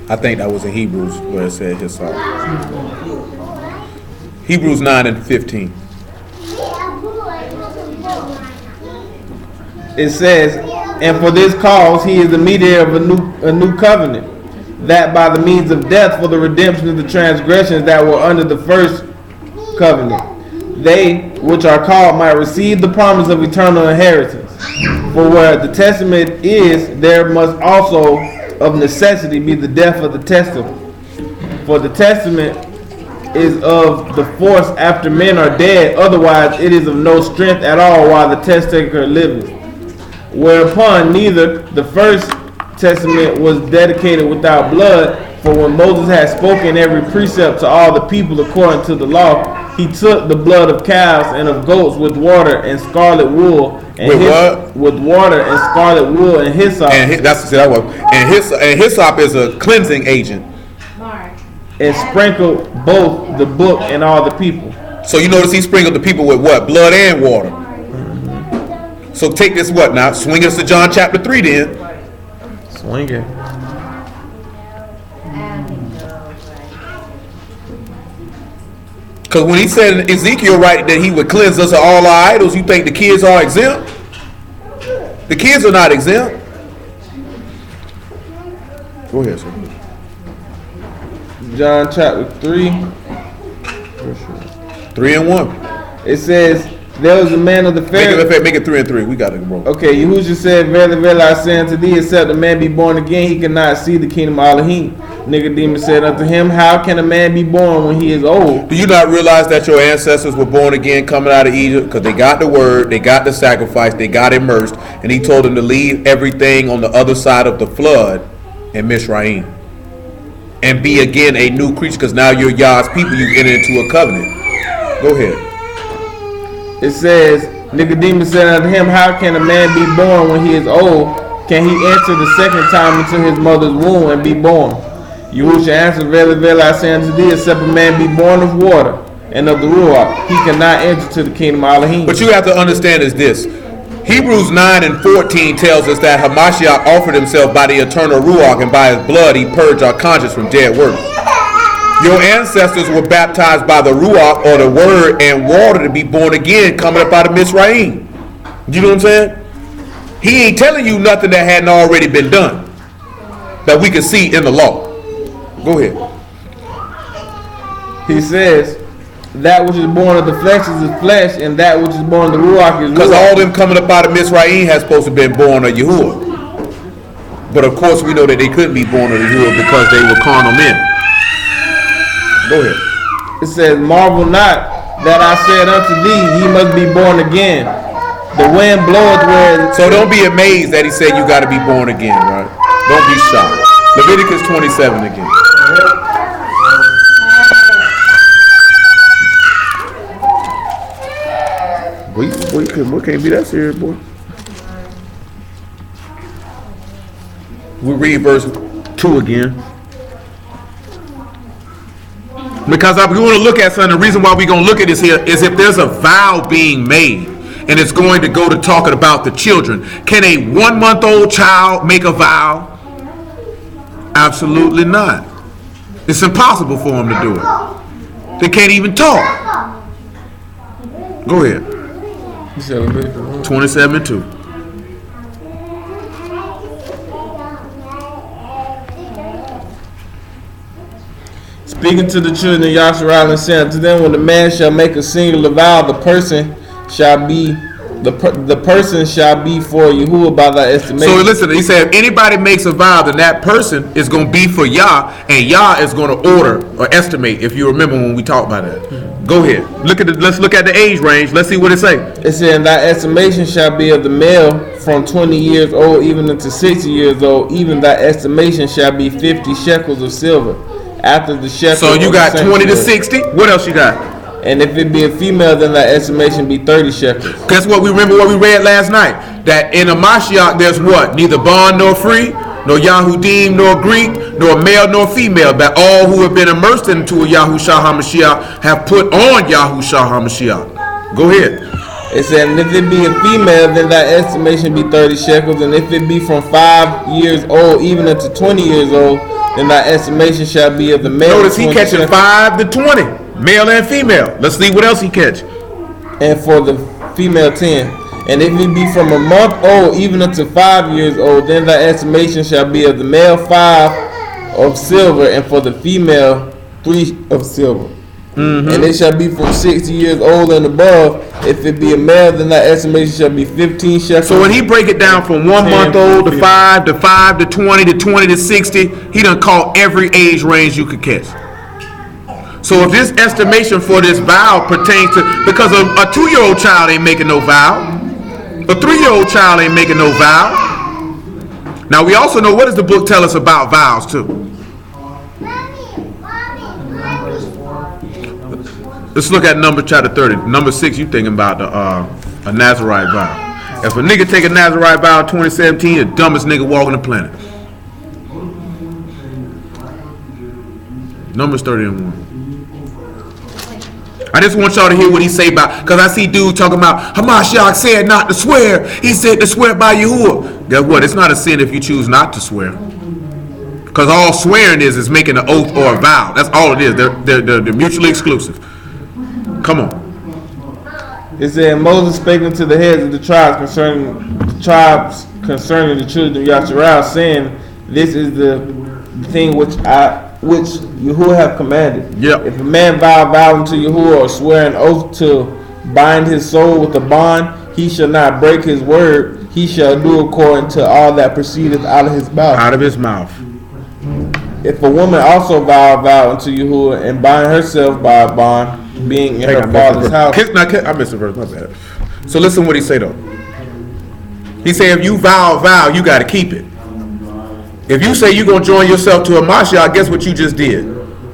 I think that was in Hebrews where it said hyssop. Hebrews 9 and 15. It says, and for this cause he is the mediator of a new covenant, that by the means of death for the redemption of the transgressions that were under the first covenant, they which are called might receive the promise of eternal inheritance. For where the testament is, there must also of necessity be the death of the testament. For the testament is of the force after men are dead, otherwise it is of no strength at all while the testator liveth. Whereupon neither the first testament was dedicated without blood, for when Moses had spoken every precept to all the people according to the law, he took the blood of calves and of goats with water and scarlet wool and with water and scarlet wool and hyssop. And hyssop is a cleansing agent. And sprinkled both the book and all the people. So you notice he sprinkled the people with what? Blood and water. So take this what now? Swing us to John chapter 3 then. Swing it. Because when he said in Ezekiel, right, that he would cleanse us of all our idols, you think the kids are exempt? The kids are not exempt. Go ahead, sir. John chapter 3. 3 and 1. It says, there was a man of the Pharisees. Make it 3 and 3. We got it, bro. Okay, Yahushua said, verily, verily, I say unto thee, except a man be born again, he cannot see the kingdom of Elohim. Nicodemus said unto him, how can a man be born when he is old? Do you not realize that your ancestors were born again coming out of Egypt? Because they got the word, they got the sacrifice, they got immersed, and he told them to leave everything on the other side of the flood in Mizraim. And be again a new creature, because now you're Yah's people, you've entered into a covenant. Go ahead. It says, Nicodemus said unto him, how can a man be born when he is old? Can he enter the second time into his mother's womb and be born? Yahushua answered, verily, verily, I say unto thee, except a man be born of water and of the Ruach, he cannot enter to the kingdom of Elohim. But you have to understand is this. Hebrews 9 and 14 tells us that Hamashiach offered himself by the eternal Ruach, and by his blood he purged our conscience from dead works. Your ancestors were baptized by the Ruach, or the word, and water to be born again coming up out of Mizraim. You know what I'm saying? He ain't telling you nothing that hadn't already been done that we can see in the law. Go ahead. He says, that which is born of the flesh is the flesh, and that which is born of the Ruach is Ruach. Because all them coming up out of Mizraim has supposed to have been born of Yahuwah. But of course we know that they couldn't be born of Yahuwah because they were carnal men. Go ahead. It says, marvel not that I said unto thee, ye must be born again. The wind bloweth where... So don't be amazed that he said you got to be born again, right? Don't be shocked. Leviticus 27 again. We can't be that serious, boy. We read verse 2 again. Because we want to look at something. The reason why we're going to look at this here is if there's a vow being made and it's going to go to talking about the children. Can a 1-month-old child make a vow? Absolutely not. It's impossible for them to do it. They can't even talk. Go ahead. You said Leviticus 27:2. Speaking to the children of Yasharal and saying to them, when the man shall make a singular vow, the person shall be the person shall be for Yahuwah by thy estimation. So listen, he said, if anybody makes a vow, then that person is going to be for Yah, and Yah is going to order or estimate. If you remember when we talked about that, go ahead. Let's look at the age range. Let's see what it say. It said, thy estimation shall be of the male from 20 years old even unto 60 years old. Even thy estimation shall be 50 shekels of silver. After the shekel. So you got 20 to 60. What else you got? And if it be a female, then that estimation be 30 shekels. Guess what? We remember what we read last night. That in a Mashiach there's what? Neither bond nor free, nor Yahudim nor Greek, nor male nor female. But all who have been immersed into a Yahushua HaMashiach have put on Yahushua HaMashiach. Go ahead. It said, and if it be a female, then that estimation be 30 shekels. And if it be from 5 years old, even unto 20 years old, then that estimation shall be of the male. Notice he catching shekels. 5 to 20, male and female. Let's see what else he catch. And for the female 10. And if it be from a month old, even unto 5 years old, then that estimation shall be of the male 5 of silver, and for the female 3 of silver. Mm-hmm. And it shall be from 60 years old and above. If it be a male, then that estimation shall be 15 shekels. So when he break it down from 1 month old to 5 to 5 to 20 to 20 to 60, he done caught every age range you could catch. So if this estimation for this vow pertains to, because a 2-year-old child ain't making no vow, a 3-year-old child ain't making no vow. Now we also know, what does the book tell us about vows too? Let's look at Numbers chapter 30. Number 6, you thinking about a Nazarite vow. If a nigga take a Nazarite vow in 2017, the dumbest nigga walking the planet. Numbers 30 and 1. I just want y'all to hear what he say about, because I see dudes talking about, Hamashiach said not to swear. He said to swear by Yahuwah. Guess what? It's not a sin if you choose not to swear. Because all swearing is making an oath or a vow. That's all it is. They're mutually exclusive. Come on. It said, Moses spake unto the heads of the tribes concerning the children of Yasharal, saying, this is the thing which Yahuwah have commanded. Yep. If a man vow unto Yahuwah or swear an oath to bind his soul with a bond, he shall not break his word. He shall do according to all that proceedeth out of his mouth. Out of his mouth. If a woman also vow unto Yahuwah and bind herself by a bond, being in her father's house. I missed a verse, my bad. So listen what he say though. He say if you vow, you got to keep it. If you say you're going to join yourself to a Mashiach, guess what you just did?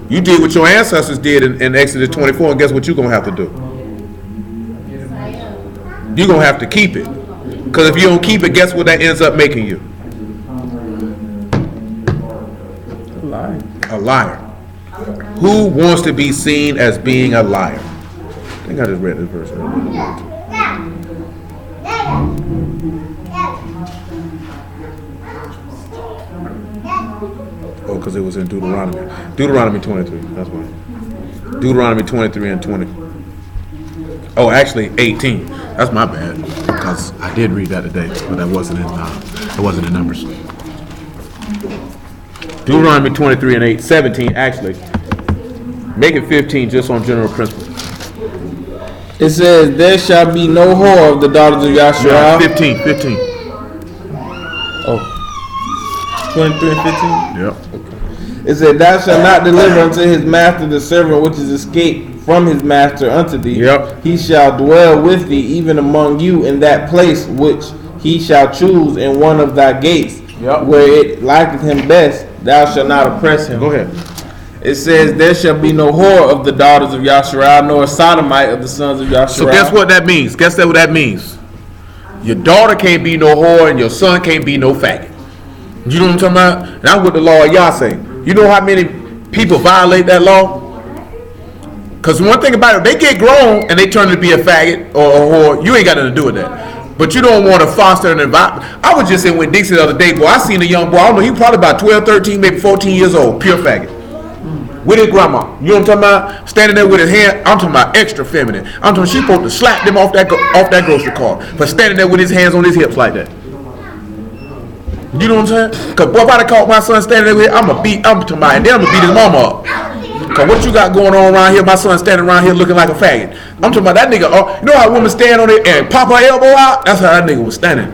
You did what your ancestors did in Exodus 24, and guess what you're going to have to do? You're going to have to keep it. Because if you don't keep it, guess what that ends up making you? A liar. Who wants to be seen as being a liar? I think I just read this verse earlier. Oh, because it was in Deuteronomy. Deuteronomy 23. That's why. Deuteronomy 23 and 20. Oh, actually 18. That's my bad. Because I did read that today, but that wasn't in Numbers. Deuteronomy 23 and 17, actually. Make it 15 just on general principle. It says, there shall be no whore of the daughters of Yasharal. 15. Oh. 23 and 15? Yep. Okay. It said, thou shalt not deliver unto his master the servant which is escaped from his master unto thee. Yep. He shall dwell with thee even among you in that place which he shall choose in one of thy gates. Yep. Where it liketh him best. Thou shalt not oppress him. Go ahead. It says, there shall be no whore of the daughters of Yasharal, nor a sodomite of the sons of Yasharal. So guess what that means? Guess what that means? Your daughter can't be no whore and your son can't be no faggot. You know what I'm talking about? And that's what the law of Yah say. You know how many people violate that law? Because one thing about it, they get grown and they turn to be a faggot or a whore, you ain't got nothing to do with that. But you don't want to foster an environment. I was just in with Dixie the other day, boy. I seen a young boy, I don't know, he probably about 12, 13, maybe 14 years old, pure faggot. with his grandma. You know what I'm talking about? Standing there with his hand. I'm talking about extra feminine. I'm talking she supposed to slap them off that grocery cart for standing there with his hands on his hips like that. You know what I'm saying? Cause boy, if I'd have caught my son standing there with it, I'm talking about, and then I'm gonna beat his mama up. Cause what you got going on around here? My son standing around here looking like a faggot. I'm talking about that nigga. You know how a woman stand on it and pop her elbow out? That's how that nigga was standing.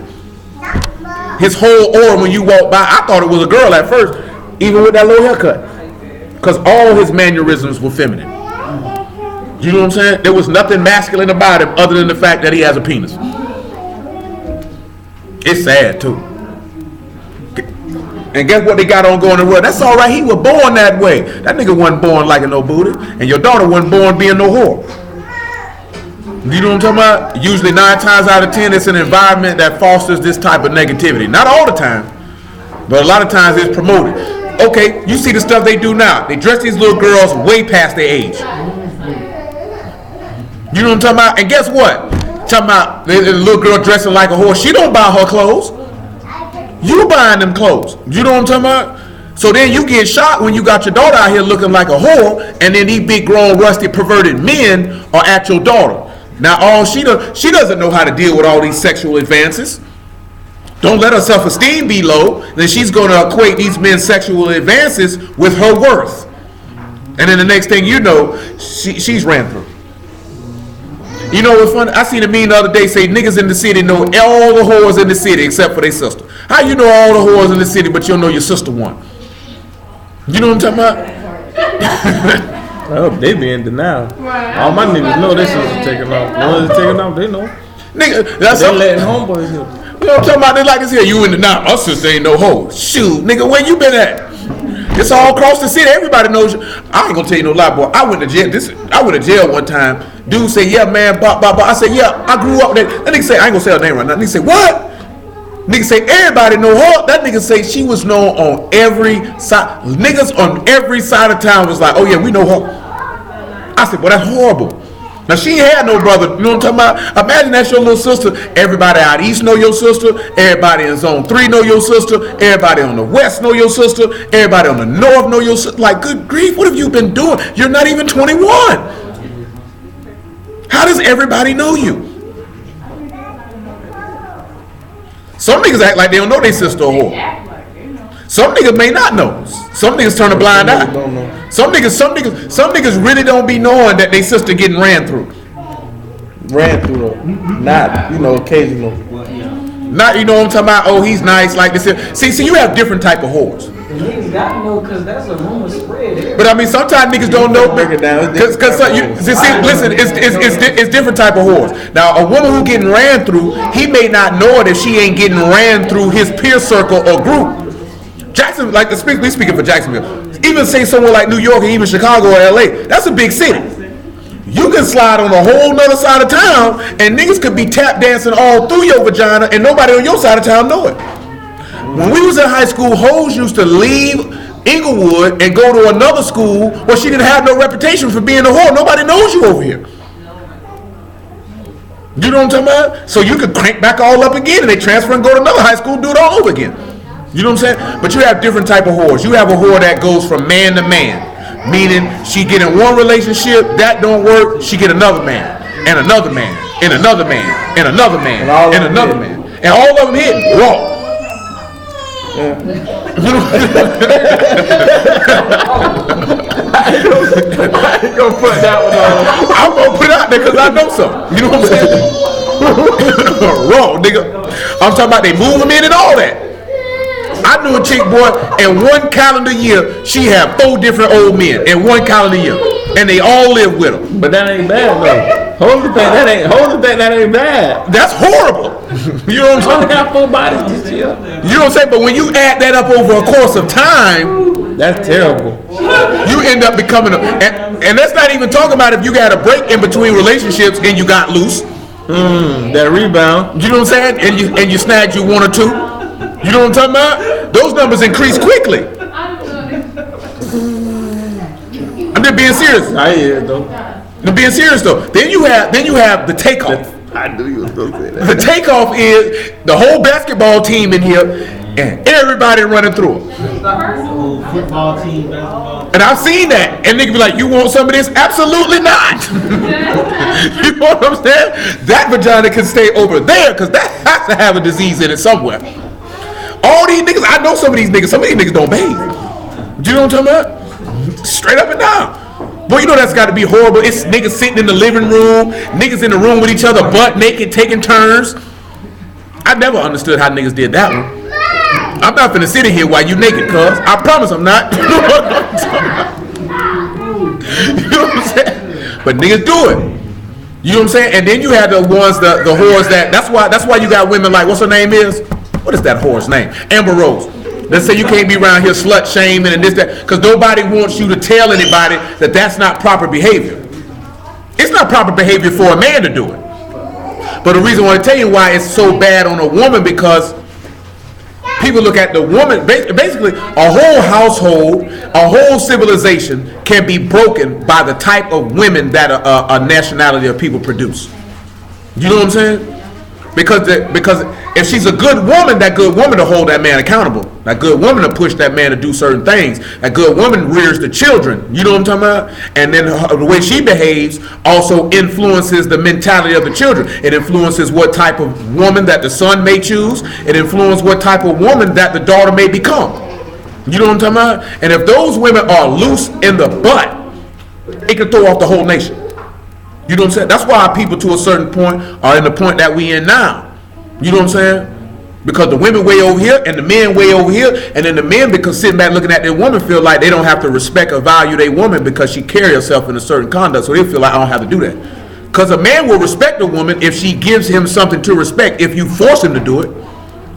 His whole aura when you walk by, I thought it was a girl at first, even with that little haircut. Because all his mannerisms were feminine. You know what I'm saying? There was nothing masculine about him other than the fact that he has a penis. It's sad too. And guess what they got on going in the world? That's all right. He was born that way. That nigga wasn't born like a no booty. And your daughter wasn't born being no whore. You know what I'm talking about? Usually 9 times out of 10, it's an environment that fosters this type of negativity. Not all the time, but a lot of times it's promoted. Okay, you see the stuff they do now. They dress these little girls way past their age. You know what I'm talking about? And guess what? Talking about the little girl dressing like a whore. She don't buy her clothes. You buying them clothes. You know what I'm talking about? So then you get shot when you got your daughter out here looking like a whore, and then these big grown rusty perverted men are at your daughter. Now all she doesn't know how to deal with all these sexual advances. Don't let her self-esteem be low. Then she's going to equate these men's sexual advances with her worth. And then the next thing you know, she's ran through. You know what's funny? I seen a meme the other day say niggas in the city know all the whores in the city except for their sister. How you know all the whores in the city but you don't know your sister one? You know what I'm talking about? Oh, they be in denial. All my niggas know their sister taking off. The ones that taking off, they know. Nigga, that's they letting homeboys know. You know what I'm talking about? They like this here. You in the nah, my sister ain't no hoe. Shoot, nigga, where you been at? It's all across the city. Everybody knows you. I ain't gonna tell you no lie, boy. I went to jail. I went to jail one time. Dude say, yeah, man, bop. I said, yeah, I grew up with that. That nigga say, I ain't gonna say her name right now. Nigga say, what? Nigga say, everybody know her. That nigga say she was known on every side. Niggas on every side of town was like, oh yeah, we know her. I said, well, that's horrible. Now she ain't had no brother. You know what I'm talking about? Imagine that's your little sister. Everybody out east know your sister. Everybody in zone 3 know your sister. Everybody on the west know your sister. Everybody on the north know your sister. Like, good grief, what have you been doing? You're not even 21. How does everybody know you? Some niggas act like they don't know their sister or whore. Some niggas may not know. Some niggas turn a blind eye. Some niggas really don't be knowing that their sister getting ran through. Ran through though. Not, occasional. Not, what I'm talking about, oh, he's nice, like this. See, you have different type of whores. Niggas gotta know because that's a rumor spread. But I mean, sometimes niggas don't know. Break it down. Listen, it's different type of whores. Now, a woman who getting ran through, he may not know it if she ain't getting ran through his peer circle or group. Jackson, like we speaking for Jacksonville. Even say somewhere like New York or even Chicago or LA, that's a big city. You can slide on a whole nother side of town and niggas could be tap dancing all through your vagina and nobody on your side of town know it. When we was in high school, hoes used to leave Inglewood and go to another school where she didn't have no reputation for being a whore. Nobody knows you over here. You know what I'm talking about? So you could crank back all up again and they transfer and go to another high school and do it all over again. You know what I'm saying? But you have different type of whores. You have a whore that goes from man to man, meaning she get in one relationship, that don't work, she get another man, and another man, and another man, and another man, and another man. And all of them hitting raw. Yeah. I ain't gonna put that one on. I'm gonna put it out there because I know something. You know what I'm saying? Raw, nigga. I'm talking about they move them in and all that. I knew a chick, boy, in one calendar year, she had 4 different old men in one calendar year. And they all live with her. But that ain't bad, though. Hold the thing, that ain't bad. That's horrible. You know what I'm saying? I got 4 bodies this year. You know what I'm saying? But when you add that up over a course of time, that's terrible. You end up becoming and that's not even talking about if you got a break in between relationships and you got loose. That rebound. You know what I'm saying? And you snagged you 1 or 2. You know what I'm talking about? Those numbers increase quickly. I'm just being serious. I hear it though. I'm being serious though. Then you have the takeoff. I knew you was gonna say that. The takeoff is the whole basketball team in here and everybody running through them. Football team, basketball. And I've seen that. And niggas be like, you want some of this? Absolutely not. You know what I'm saying? That vagina can stay over there because that has to have a disease in it somewhere. All these niggas, I know some of these niggas don't bathe. Do you know what I'm talking about? Straight up and down. Boy, you know that's got to be horrible. It's niggas sitting in the living room, niggas in the room with each other, butt naked, taking turns. I never understood how niggas did that one. I'm not finna sit in here while you naked, cuz. I promise I'm not. You know what I'm saying? But niggas do it. You know what I'm saying? And then you have the ones, the whores that's why you got women like, what's her name is? What is that whore's name? Amber Rose. Let's say you can't be around here slut shaming and this, that, because nobody wants you to tell anybody that that's not proper behavior. It's not proper behavior for a man to do it. But the reason I want to tell you why it's so bad on a woman, because people look at the woman, basically a whole household, a whole civilization can be broken by the type of women that a nationality of people produce. You know what I'm saying? Because if she's a good woman, that good woman to hold that man accountable. That good woman to push that man to do certain things. That good woman rears the children. You know what I'm talking about? And then the way she behaves also influences the mentality of the children. It influences what type of woman that the son may choose. It influences what type of woman that the daughter may become. You know what I'm talking about? And if those women are loose in the butt, it can throw off the whole nation. You know what I'm saying? That's why people to a certain point are in the point that we in now. You know what I'm saying? Because the women way over here and the men way over here, and then the men, because sitting back looking at their woman, feel like they don't have to respect or value their woman because she carry herself in a certain conduct, so they feel like I don't have to do that. Because a man will respect a woman if she gives him something to respect, if you force him to do it.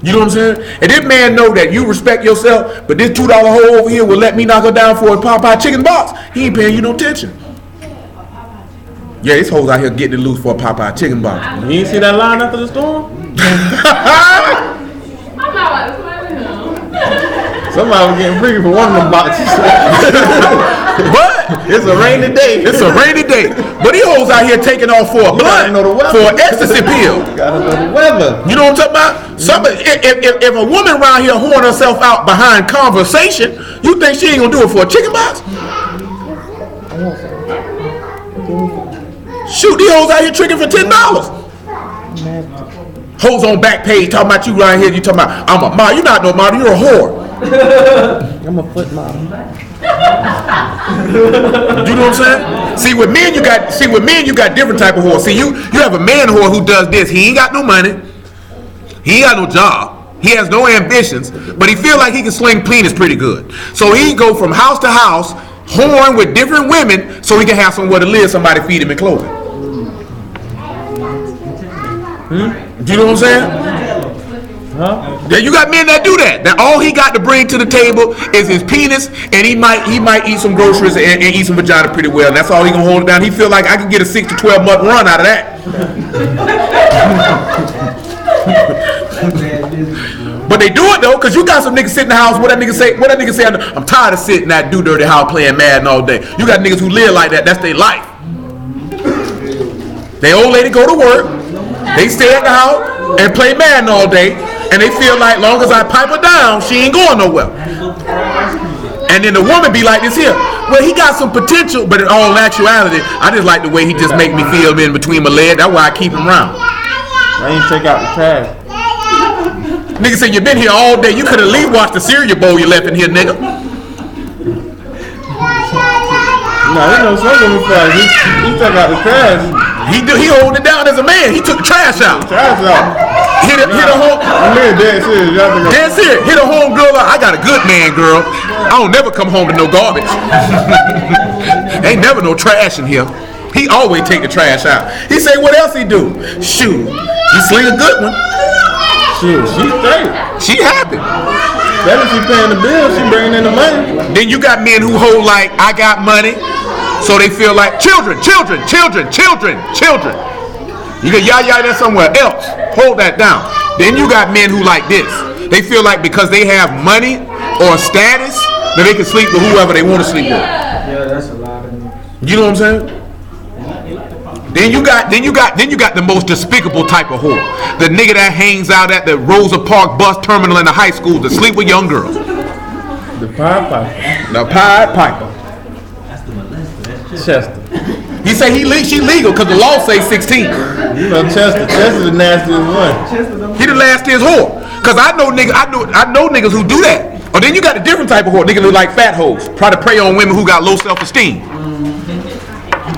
You know what I'm saying? And this man know that you respect yourself, but this $2 hole over here will let me knock her down for a Popeye chicken box. He ain't paying you no attention. Yeah, these hoes out here getting it loose for a Popeye chicken box. You ain't see that line after the storm? I'm not about to play with him. Somebody was getting freaky for one of them boxes. But It's a rainy day. it's a rainy day. But these hoes out here taking off for a blunt, know the weather. for an ecstasy pill. Gotta know the weather. You know what I'm talking about? If a woman around here whoring herself out behind conversation, you think she ain't gonna do it for a chicken box? Shoot, these hoes out here tricking for $10. Hoes on back page talking about you right here. You talking about I'm a model. You're not no model. You're a whore. I'm a foot model. You know what I'm saying? See, with men you got different type of whore. See, you have a man whore who does this. He ain't got no money. He ain't got no job. He has no ambitions, but he feel like he can sling penis pretty good. So he go from house to house, whoring with different women, so he can have somewhere to live. Somebody feed him and clothe him. Do you know what I'm saying? Huh? Yeah, you got men that do that. That all he got to bring to the table is his penis, and he might eat some groceries and eat some vagina pretty well. And that's all he gonna hold it down. He feel like I can get a 6 to 12 month run out of that. But they do it though, cause you got some niggas sit in the house. What that nigga say? I'm tired of sitting at do dirty house playing Madden all day. You got niggas who live like that. That's their life. They old lady go to work. They stay at the house and play Madden all day, and they feel like long as I pipe her down, she ain't going nowhere. And then the woman be like this here. Well, he got some potential, but in all actuality, I just like the way he just make me feel in between my legs. That's why I keep him around. I ain't take out the trash. Nigga said you been here all day. You could at least watch the cereal bowl you left in here, nigga. No, he knows something before he took out the trash. He hold it down as a man. He took the trash out. Trash out. Hit a home. I'm being dead serious. Y'all think That's it. Hit a home girl out. I got a good man, girl. I don't never come home to no garbage. Ain't never no trash in here. He always take the trash out. He say, what else he do? Shoot, he sling a good one. shit, she straight. She happy. Better she paying the bills, she bringing in the money. Then you got men who hold like, I got money, so they feel like children. You can yah that somewhere else. Hold that down. Then you got men who like this. They feel like because they have money or status, that they can sleep with whoever they want to sleep with. Yeah, that's a lot of niggas. You know what I'm saying? Then you got the most despicable type of whore. The nigga that hangs out at the Rosa Parks bus terminal in the high school to sleep with young girls. The Pied Piper. The Pied Piper. Chester. He say she legal because the law say 16. You know Chester's the nastiest one. He the nastiest whore. Cause I know niggas who do that. Or then you got a different type of whore. Niggas look like fat hoes. Try to prey on women who got low self-esteem.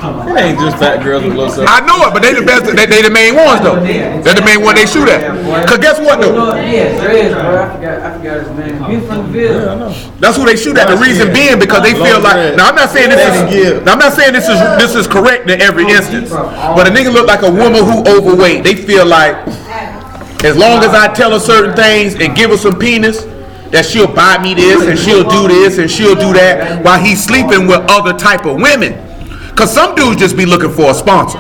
It ain't just fat girls with low self. I know it, but they the best. They the main ones though. They're the main one they shoot at. Cause guess what though? Yeah, there is, bro. I forgot his name. He's from the Ville. Yeah, I know. That's who they shoot at. The reason being because they feel like. Now I'm not saying this is correct in every instance. But a nigga look like a woman who overweight. They feel like as long as I tell her certain things and give her some penis, that she'll buy me this and she'll do this and she'll do that while he's sleeping with other type of women. Cause some dudes just be looking for a sponsor.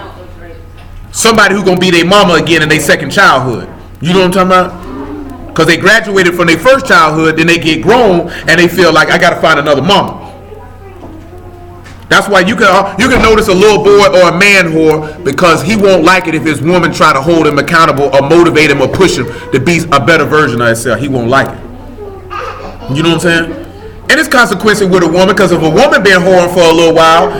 Somebody who gonna be their mama again in their second childhood. You know what I'm talking about? Cause they graduated from their first childhood, then they get grown and they feel like I gotta find another mama. That's why you can notice a little boy or a man whore because he won't like it if his woman try to hold him accountable or motivate him or push him to be a better version of himself. He won't like it. You know what I'm saying? And it's consequences with a woman because if a woman been whoring for a little while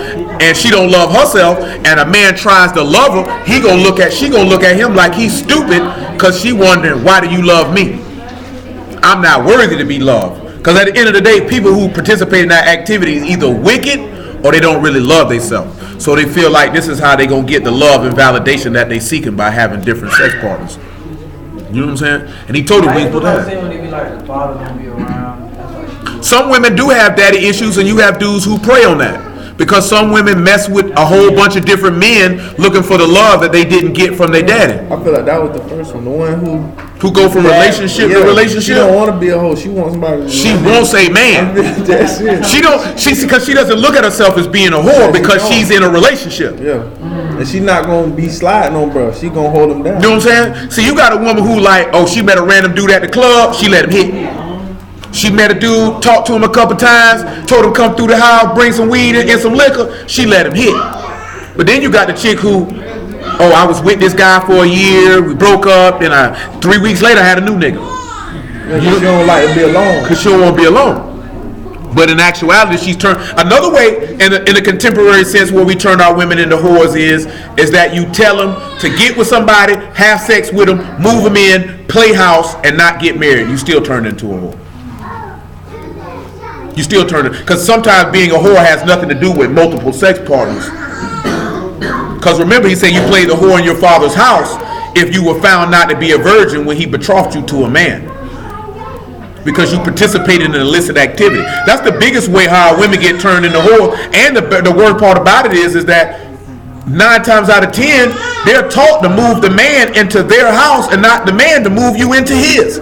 and she don't love herself and a man tries to love her, she gonna look at him like he's stupid because she wondering, why do you love me? I'm not worthy to be loved. Because at the end of the day, people who participate in that activity is either wicked or they don't really love themselves. So they feel like this is how they gonna get the love and validation that they seeking by having different sex partners. You know what I'm saying? And he told her we put that. Some women do have daddy issues, and you have dudes who prey on that because some women mess with a whole bunch of different men looking for the love that they didn't get from their daddy. I feel like that was the first one, the one who go from relationship to relationship. She don't want to be a hoe. She wants somebody. She wants a man. That's it. Because she doesn't look at herself as being a whore because she's in a relationship. Yeah, and she not gonna be sliding on bro. She gonna hold him down. You know what I'm saying? See, you got a woman who like, oh, she met a random dude at the club. She let him hit. She met a dude, talked to him a couple times, told him come through the house, bring some weed and some liquor. She let him hit. But then you got the chick who, oh, I was with this guy for a year, we broke up, and 3 weeks later I had a new nigga. Yeah, she don't like to be alone. Because she don't want to be alone. But in actuality, she's turned. Another way, in a contemporary sense, where we turn our women into whores is that you tell them to get with somebody, have sex with them, move them in, play house, and not get married. You still turn into a whore. You still turn it, because sometimes being a whore has nothing to do with multiple sex partners. Because remember, he said you played the whore in your father's house if you were found not to be a virgin when he betrothed you to a man. Because you participated in an illicit activity. That's the biggest way how women get turned into whores. And the worst part about it is that 9 times out of 10, they're taught to move the man into their house and not the man to move you into his.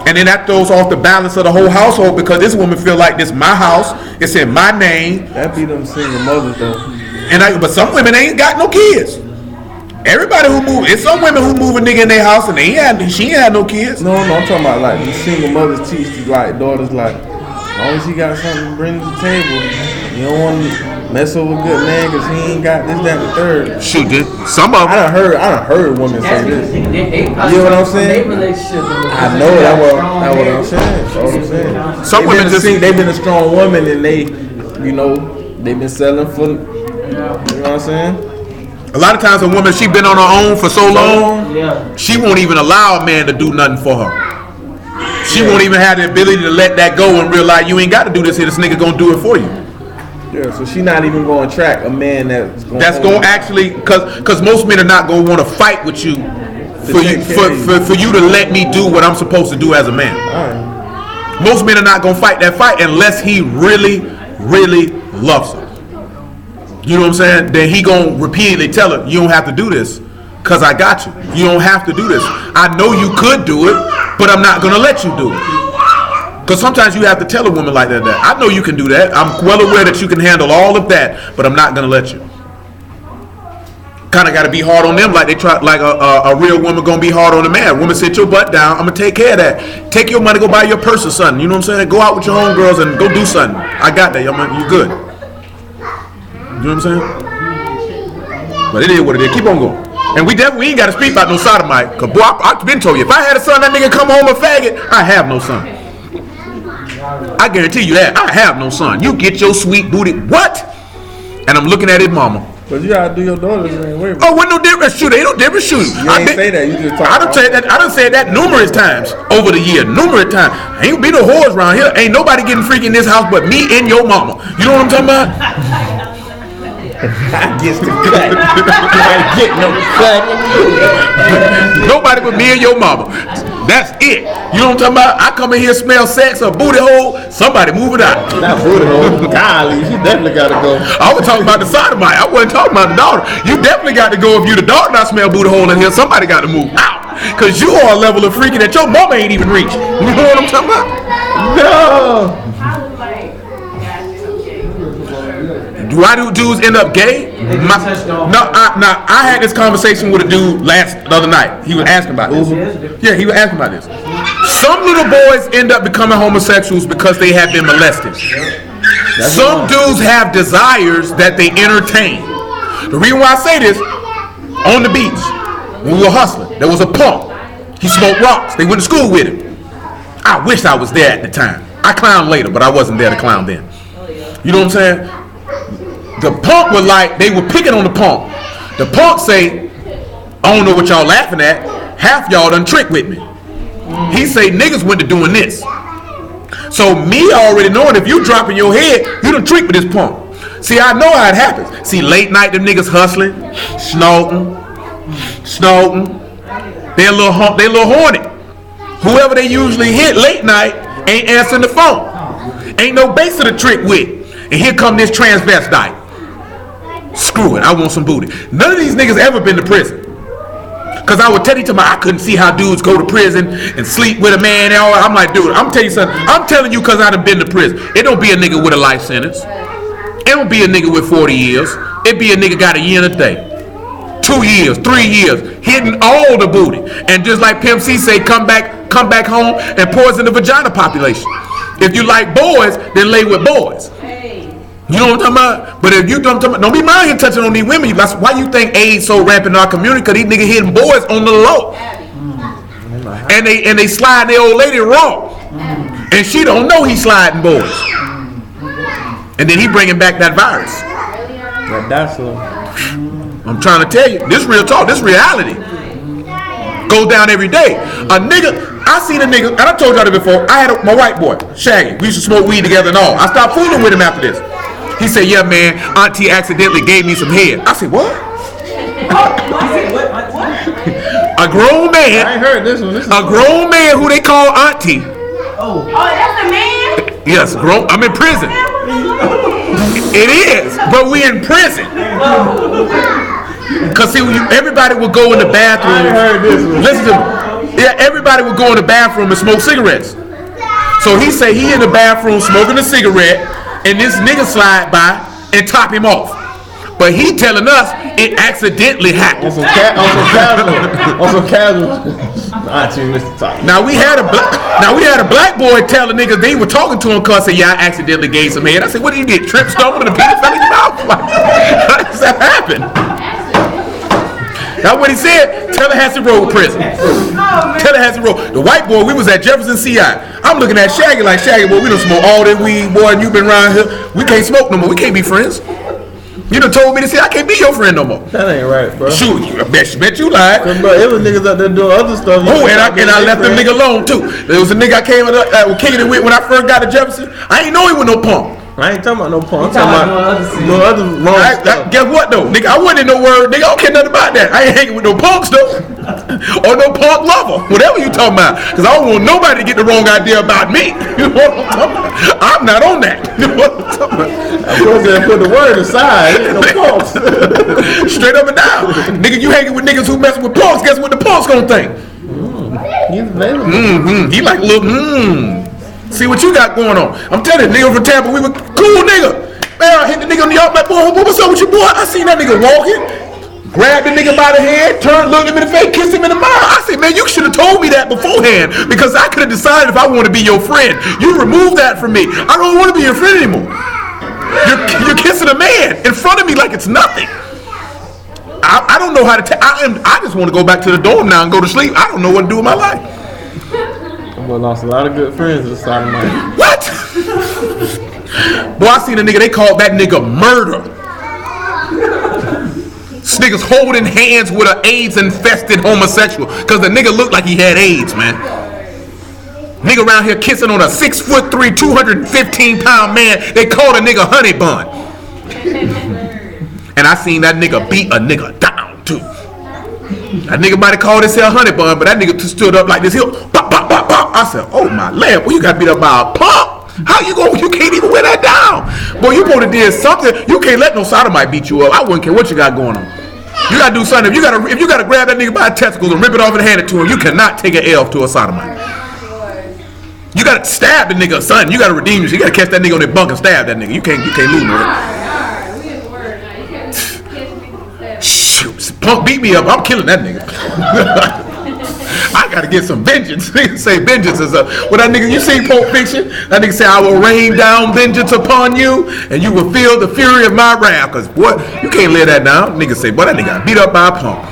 And then that throws off the balance of the whole household because this woman feel like this my house, it's in my name. That be them single mothers though. But some women ain't got no kids. Everybody who move, it's some women who move a nigga in their house and she ain't had no kids. No, I'm talking about like these single mothers teach these like daughters like, as long as you got something to bring to the table, you don't want to mess over a good man because he ain't got this, that, and the third. Shoot, some of them. I done heard women say this. You know what I'm saying? I know that's what I'm saying. That's what I'm saying. Some women just they've been a strong woman and they've been selling for. You know what I'm saying? A lot of times a woman, she been on her own for so long, she won't even allow a man to do nothing for her. She won't even have the ability to let that go and realize you ain't got to do this here. This nigga gonna do it for you. Yeah, so she not even going to track a man that's going to actually, because most men are not going to want to fight with you for you to let me do what I'm supposed to do as a man. Right. Most men are not going to fight that fight unless he really, really loves her. You know what I'm saying? Then he going to repeatedly tell her, you don't have to do this because I got you. You don't have to do this. I know you could do it, but I'm not going to let you do it. Because sometimes you have to tell a woman like that, I know you can do that. I'm well aware that you can handle all of that, but I'm not going to let you. Kind of got to be hard on them like they try, like a real woman going to be hard on a man. Woman, sit your butt down. I'm going to take care of that. Take your money, go buy your purse or something. You know what I'm saying? Go out with your homegirls and go do something. I got that. You good. You know what I'm saying? But it is what it is. Keep on going. And we ain't got to speak about no sodomite. Cause boy, I've been told you, if I had a son, that nigga come home a faggot, I have no son. I guarantee you that. I have no son. You get your sweet booty. What? And I'm looking at his mama. But you gotta do your daughters the same way. Oh, what no difference? Shoot, ain't no difference. Shoot. You ain't say that. You just talk. I done said that numerous times over the year. Numerous times. Ain't be no whores around here. Ain't nobody getting freaky in this house but me and your mama. You know what I'm talking about? I get the cut. I get no cut. Nobody but me and your mama. That's it. You know what I'm talking about? I come in here, smell sex or booty hole. Somebody move it out. Not booty hole. Golly, she definitely gotta go. I was talking about the sodomite. I wasn't talking about the daughter. You definitely got to go. If you the daughter not smell booty hole in here, somebody got to move out. Cause you are a level of freaking that your mama ain't even reached. You know what I'm talking about? No. Why do dudes end up gay? I had this conversation with a dude the other night. He was asking about this. Yeah, he was asking about this. Some little boys end up becoming homosexuals because they have been molested. Some dudes have desires that they entertain. The reason why I say this, on the beach, when we were hustling, there was a punk. He smoked rocks. They went to school with him. I wish I was there at the time. I clowned later, but I wasn't there to clown then. You know what I'm saying? The punk was like, they were picking on the punk. The punk say, I don't know what y'all laughing at. Half y'all done trick with me. He say, niggas went to doing this. So me already knowing if you dropping your head, you done trick with this punk. See, I know how it happens. See, late night, them niggas hustling, snorting. They a little horny. Whoever they usually hit late night ain't answering the phone. Ain't no base of the trick with. And here come this transvestite. Screw it, I want some booty. None of these niggas ever been to prison. Cause I would tell you I couldn't see how dudes go to prison and sleep with a man and all. I'm like, dude, I'm telling you something. I'm telling you cause I done been to prison. It don't be a nigga with a life sentence. It don't be a nigga with 40 years. It be a nigga got a year and a day. 2 years, 3 years, hitting all the booty. And just like Pimp C say, come back home and poison the vagina population. If you like boys, then lay with boys. You know what I'm talking about? But if you don't be mind here touching on these women. That's why you think AIDS so rampant in our community, because these niggas hitting boys on the low. And they slide their old lady wrong. And she don't know he sliding boys. And then he bringing back that virus. That's all. I'm trying to tell you, this real talk, this reality. Goes down every day. A nigga, I seen a nigga, and I told y'all that before, I had my white boy, Shaggy. We used to smoke weed together and all. I stopped fooling with him after this. He said, yeah, man, auntie accidentally gave me some head. I said, what? A grown man. I ain't heard this one. A grown man who they call auntie. Oh, that's a man? Yes, grown. I'm in prison. It is, but we in prison. Cause see, everybody would go in the bathroom. I ain't heard this one. Listen to me. Yeah, everybody would go in the bathroom and smoke cigarettes. So he say he in the bathroom smoking a cigarette, and this nigga slide by and top him off. But he telling us it accidentally happened. On some casual. Auntie, Mr. Top. Now we had a black boy tell the niggas they were talking to him cause say, yeah, I accidentally gave some head. I said, what did you get? Trip stumbled and a penis fell in your mouth? Like, how does that happen? That's what he said. Tallahassee Road prison. Tallahassee Road. The white boy, we was at Jefferson CI. I'm looking at Shaggy like, Shaggy, boy, we done smoke all that weed, boy, and you been around here. We can't smoke no more. We can't be friends. You done told me to say I can't be your friend no more. That ain't right, bro. Shoot, I bet you lied. Bro, it was niggas out there doing other stuff. Oh, and I left them nigga alone too. There was a nigga I came kicking it with when I first got to Jefferson. I ain't know he was no punk. I ain't talking about no punk. I'm talking about no other wrong stuff. Guess what though, nigga? I wasn't in no word. Nigga, I don't care nothing about that. I ain't hanging with no punks though, or no punk lover, whatever you talking about. Cause I don't want nobody to get the wrong idea about me. You know what I'm talking about? I'm not on that. You know what I'm talking about? I'm supposed to put the word aside. Ain't no punks. Straight up and down, nigga. You hanging with niggas who messing with punks? Guess what the punks gonna think? He's available. He like a little See what you got going on. I'm telling you, nigga from Tampa, we were cool nigga. Man, I hit the nigga on the yard like, boy, what's up with your boy? I seen that nigga walking, grabbed the nigga by the head, turned, looked him in the face, kissed him in the mouth. I said, man, you should have told me that beforehand because I could have decided if I want to be your friend. You removed that from me. I don't want to be your friend anymore. You're kissing a man in front of me like it's nothing. I don't know how to I just want to go back to the dorm now and go to sleep. I don't know what to do with my life. Boy, lost a lot of good friends this side of my. What? Boy, I seen a nigga, they called that nigga murder. This nigga's holding hands with an AIDS-infested homosexual because the nigga looked like he had AIDS, man. Nigga around here kissing on a 6'3", 215-pound man. They called a nigga honey bun. And I seen that nigga beat a nigga down, too. That nigga might have called himself honey bun, but that nigga stood up like this. Bop, bop, bop, bop. I said, oh my lamb, well, you got beat up by a pump. How you going? You can't even wear that down. Boy, you supposed to did something. You can't let no sodomite beat you up. I wouldn't care what you got going on. You gotta do something. If you gotta grab that nigga by the testicles and rip it off and hand it to him, you cannot take an L to a sodomite. You gotta stab the nigga, son. You gotta redeem yourself. You gotta catch that nigga on that bunk and stab that nigga. You can't lose no. Shoot, punk beat me up. I'm killing that nigga. I gotta get some vengeance. Nigga say vengeance is up. When that nigga, you seen Pulp Fiction? That nigga say, I will rain down vengeance upon you, and you will feel the fury of my wrath. Cause boy, you can't lay that down. Nigga say, boy, that nigga got beat up by a punk.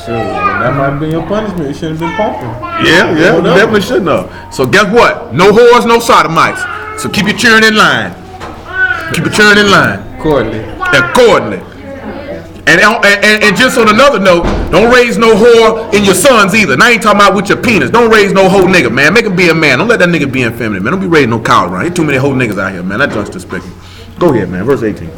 Sure, that might be your punishment. You shouldn't have been pumping. Yeah, definitely shouldn't have. So guess what? No whores, no sodomites. So keep your churn in line. Keep your churn in line. Accordingly. And just on another note, don't raise no whore in your sons either. And I ain't talking about with your penis. Don't raise no whole nigga, man. Make him be a man. Don't let that nigga be effeminate, man. Don't be raising no cow around. There's too many whole niggas out here, man. That's just disrespectful. Go ahead, man. Verse 18.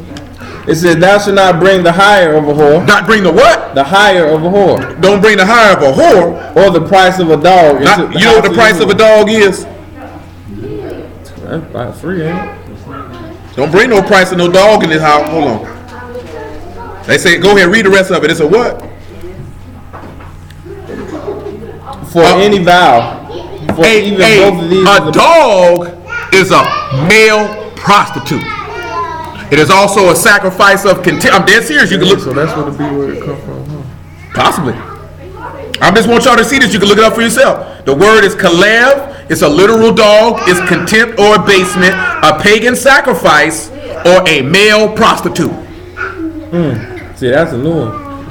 It says, thou shalt not bring the hire of a whore. Not bring the what? The hire of a whore. Don't bring the hire of a whore. Or the price of a dog. You know what the price of a dog is? That's about free, ain't it? Don't bring no price of no dog in this house. Hold on. They say, go ahead, read the rest of it. It's a what? For any vow. For even both of these. A dog is a male prostitute. It is also a sacrifice of contempt. I'm dead serious. You can look. So that's where the B word come from, huh? Possibly. I just want y'all to see this. You can look it up for yourself. The word is kalev. It's a literal dog. It's contempt or abasement, a pagan sacrifice, or a male prostitute. See, that's a new one.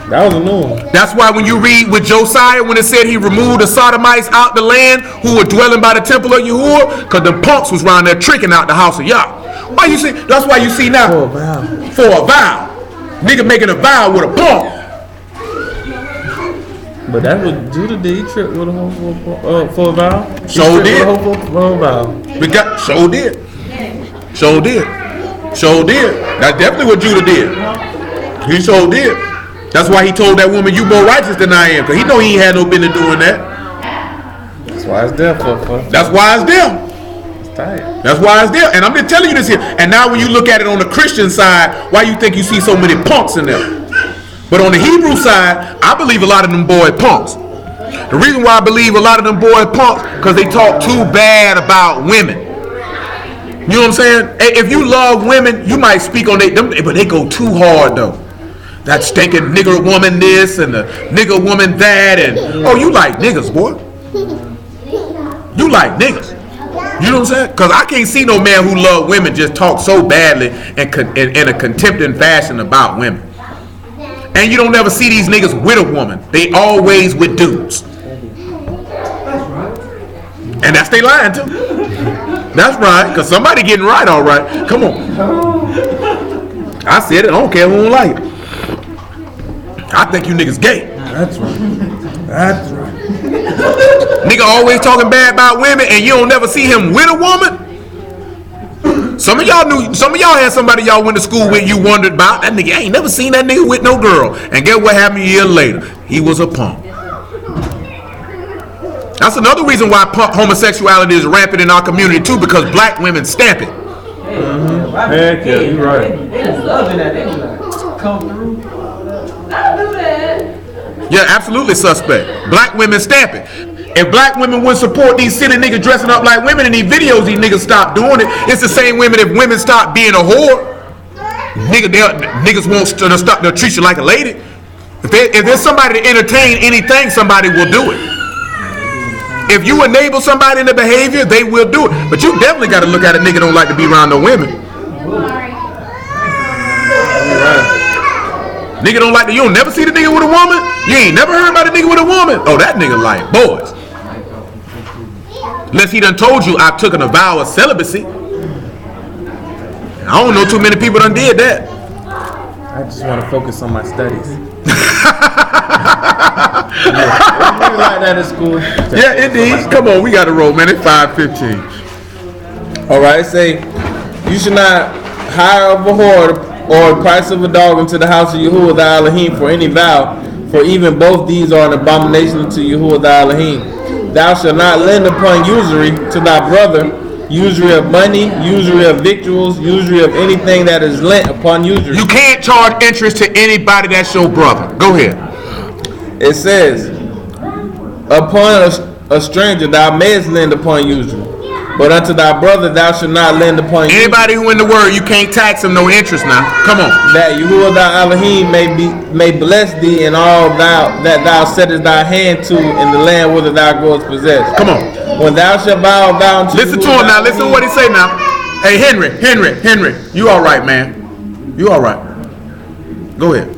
That was a new one. That's why when you read with Josiah, when it said he removed the sodomites out the land who were dwelling by the temple of Yahuwah, because the punks was around there tricking out the house of Yah. Why you see? That's why you see now. For a vow. For a vow. Nigga making a vow with a punk. But that's what Judah did. He tripped with a whole for a vow. Sure did. For a vow. Sure did. Sure did. Sure did. That's definitely what Judah did. He sure did. That's why he told that woman, you more righteous than I am. Because he know he ain't had no business doing that. That's why it's there for. That's why it's there. It's tight. That's why it's there. And I'm just telling you this here. And now when you look at it on the Christian side, why you think you see so many punks in there? But on the Hebrew side, I believe a lot of them boy punks. The reason why I believe a lot of them boy punks, because they talk too bad about women. You know what I'm saying? If you love women, you might speak on them, but they go too hard though. That stinking nigger woman this and the nigger woman that, and oh, you like niggas, boy. You like niggas. You know what I'm saying? Because I can't see no man who love women just talk so badly and in a contempting fashion about women. And you don't ever see these niggas with a woman. They always with dudes. And that's they lying too. That's right, because somebody getting right, all right. Come on. I said it. I don't care who don't like it. I think you niggas gay. That's right. That's right. Nigga always talking bad about women, and you don't never see him with a woman. Some of y'all had somebody y'all went to school with, you wondered about. That nigga, I ain't never seen that nigga with no girl. And guess what happened a year later? He was a punk. That's another reason why homosexuality is rampant in our community too, because black women stamp it. Heck yeah, you right. They just loving that. They be like, come through. I do that. Yeah, absolutely suspect. Black women stamp it. If black women would support these silly niggas dressing up like women in these videos, these niggas stop doing it. It's the same women if women stop being a whore. Niggas won't stop. They'll treat you like a lady. If there's somebody to entertain anything, somebody will do it. If you enable somebody in the behavior, they will do it. But you definitely got to look at a nigga don't like to be around no women. Nigga don't like you don't never see the nigga with a woman? You ain't never heard about a nigga with a woman? Oh, that nigga like boys. Unless he done told you I took a vow of celibacy. I don't know too many people done did that. I just want to focus on my studies. Like that in school. Yeah, indeed. Come on, we got to roll, man. It's 5:15. All right, say you should not hire of a whore or the price of a dog into the house of Yahuwah thy Elohim for any vow, for even both these are an abomination to Yahuwah thy Elohim. Thou shalt not lend upon usury to thy brother, usury of money, usury of victuals, usury of anything that is lent upon usury. You can't charge interest to anybody that's your brother. Go ahead. It says, upon a stranger thou mayest lend upon usury, but unto thy brother thou shalt not lend upon usury. Anybody who in the word, you can't tax him no interest now. Come on. That Yahuwah thy Elohim may bless thee in all that thou settest thy hand to in the land whither thou goest possess. Come on. When thou shalt vow a vow unto listen to him now. Listen to what he say now. Hey, Henry, you all right, man? You all right? Go ahead.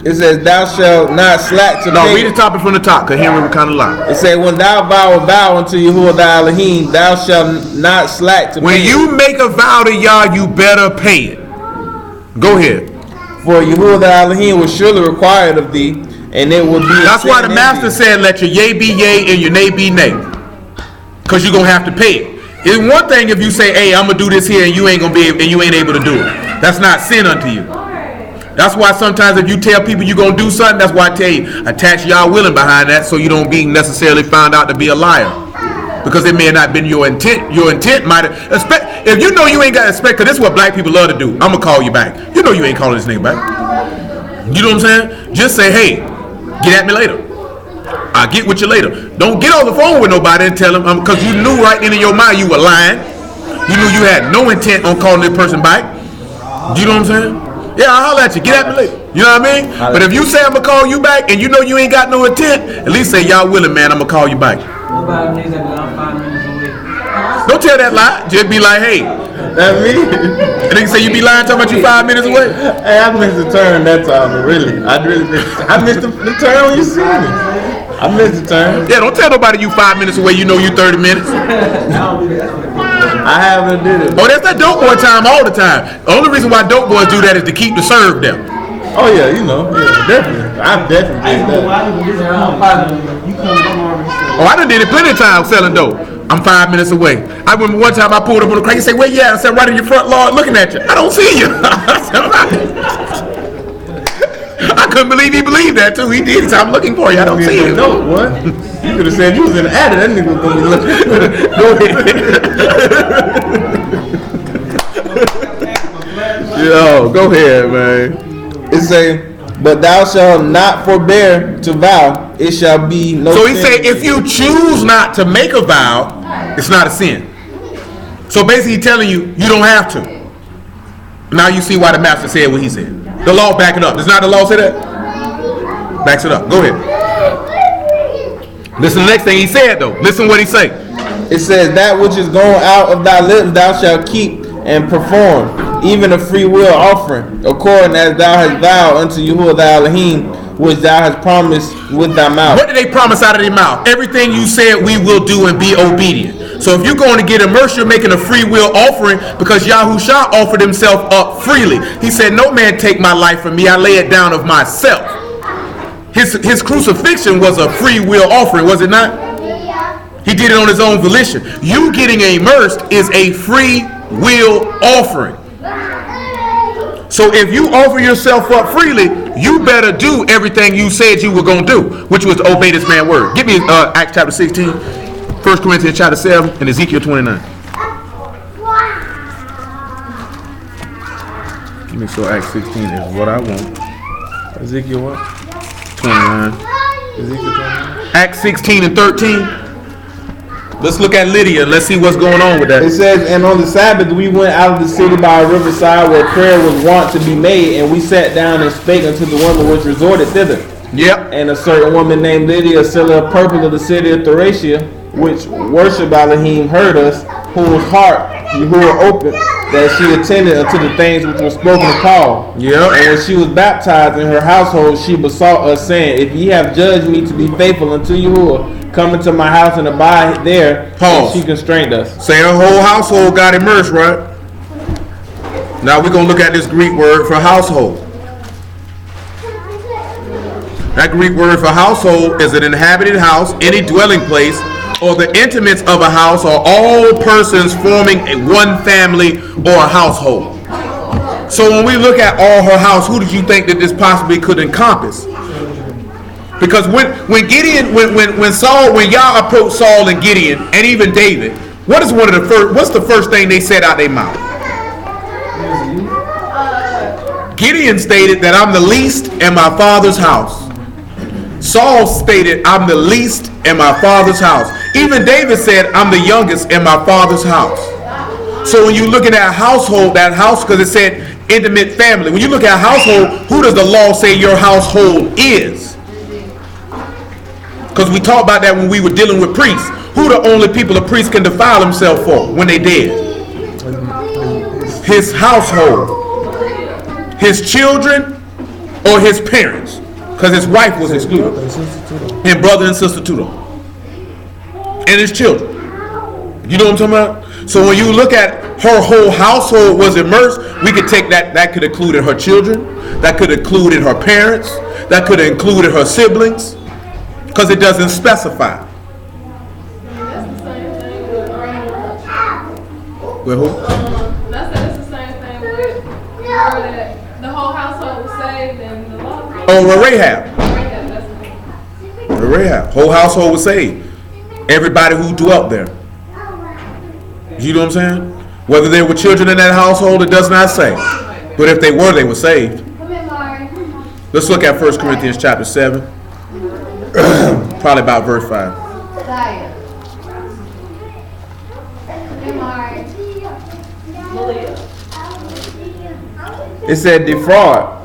It says, thou shalt not slack to No, pay. read the topic from the top, because Henry would kind of lie. It says, when thou vow a vow unto Yahuwah thy Elohim, thou shalt not slack to pay. When you make a vow to Yah, you better pay it. Go ahead. For Yahuwah thy Elohim will surely require it of thee, and it will be. That's why the master said, let your yea be yea and your nay be nay. Because you're going to have to pay it. It's one thing if you say, hey, I'm going to do this here, and you ain't going to be able, and you ain't able to do it. That's not sin unto you. That's why sometimes if you tell people you're going to do something, that's why I tell you, attach y'all willing behind that so you don't be necessarily found out to be a liar. Because it may have not been your intent. Your intent might have, if you know you ain't got to expect, because this is what black people love to do. I'm going to call you back. You know you ain't calling this nigga back. You know what I'm saying? Just say, hey, get at me later. I'll get with you later. Don't get on the phone with nobody and tell them, because you knew right then in your mind you were lying. You knew you had no intent on calling this person back. You know what I'm saying? Yeah, I'll holler at you. Get at me later. You know what I mean? But if you say I'm going to call you back and you know you ain't got no intent, at least say, y'all willing, man, I'm going to call you back. Don't tell that lie. Just be like, hey. That's me. And they say you be lying talking about you 5 minutes away. Hey, I missed the turn that time, really. I missed the turn when you see me. I missed the turn. Yeah, don't tell nobody you 5 minutes away, you know you 30 minutes. I haven't did it. Oh, that's that dope boy time all the time. The only reason why dope boys do that is to keep to serve them. Oh yeah, you know, yeah, definitely. I've definitely did that. Oh, I done did it plenty of times selling dope. I'm 5 minutes away. I remember one time I pulled up on the crack and said, where you at? I said, right in your front lawn looking at you. I don't see you. I couldn't believe he believed that too. He did. He said, I'm looking for you. I don't see you. No, what? You could have said you was in the attic. That nigga was gonna be looking. Go ahead. Yo, go ahead, man. It say, but thou shalt not forbear to vow, it shall be no So he sin. said, if you choose not to make a vow, it's not a sin. So basically telling you, you don't have to. Now you see why the master said what he said. The law back it up. Does not the law say that? Backs it up. Go ahead. Listen to the next thing he said though. Listen what he say. It says, that which is going out of thy lips thou shalt keep and perform, even a free will offering, according as thou hast vowed unto Yahuwah thy Elohim, which thou hast promised with thy mouth. What did they promise out of their mouth? Everything you said we will do and be obedient. So if you're going to get immersed, you're making a free will offering because Yahushua offered himself up freely. He said, no man take my life from me. I lay it down of myself. His crucifixion was a free will offering, was it not? He did it on his own volition. You getting immersed is a free will offering. So if you offer yourself up freely, you better do everything you said you were going to do, which was to obey this man's word. Give me Acts chapter 16, 1 Corinthians chapter 7, and Ezekiel 29. Let me show Acts 16 is what I want. Ezekiel what? 29. Ezekiel 29. Acts 16 and 13. Let's look at Lydia. Let's see what's going on with that. It says, and on the Sabbath we went out of the city by a riverside where prayer was wont to be made, and we sat down and spake unto the woman which resorted thither. Yep. And a certain woman named Lydia, a seller of purple of the city of Thracia, which worship Elohim, heard us, whose heart Yahuwah opened, that she attended unto the things which were spoken and called. Yeah. And when she was baptized in her household, she besought us, saying, If ye have judged me to be faithful unto Yahuwah, come into my house and abide there. Pause. And she constrained us. Say her whole household got immersed, right? Now we're going to look at this Greek word for household. That Greek word for household is an inhabited house, any dwelling place, or the intimates of a house, or all persons forming one family or a household. So when we look at all her house, who did you think that this possibly could encompass? Because when Yah approached Saul and Gideon and even David, what's the first thing they said out their mouth? Gideon stated that I'm the least in my father's house. Saul stated, I'm the least in my father's house. Even David said, I'm the youngest in my father's house. So when you look at that household, because it said intimate family. When you look at household, who does the law say your household is? Because we talked about that when we were dealing with priests. Who the only people a priest can defile himself for when they dead? His household. His children or his parents. Because his wife was excluded. And brother and sister too, though. And his children. You know what I'm talking about? So when you look at her whole household was immersed, we could take that could include her children, that could include her parents, that could include her siblings, because it doesn't specify. That's the same thing with With who? that's the same thing with that the whole household was saved and the law. Oh, Rahab. That's the thing. Rahab. Whole household was saved. Everybody who dwelt there. You know what I'm saying? Whether there were children in that household, it does not say. But if they were saved. Let's look at 1 Corinthians chapter 7. Probably about verse 5. It said, defraud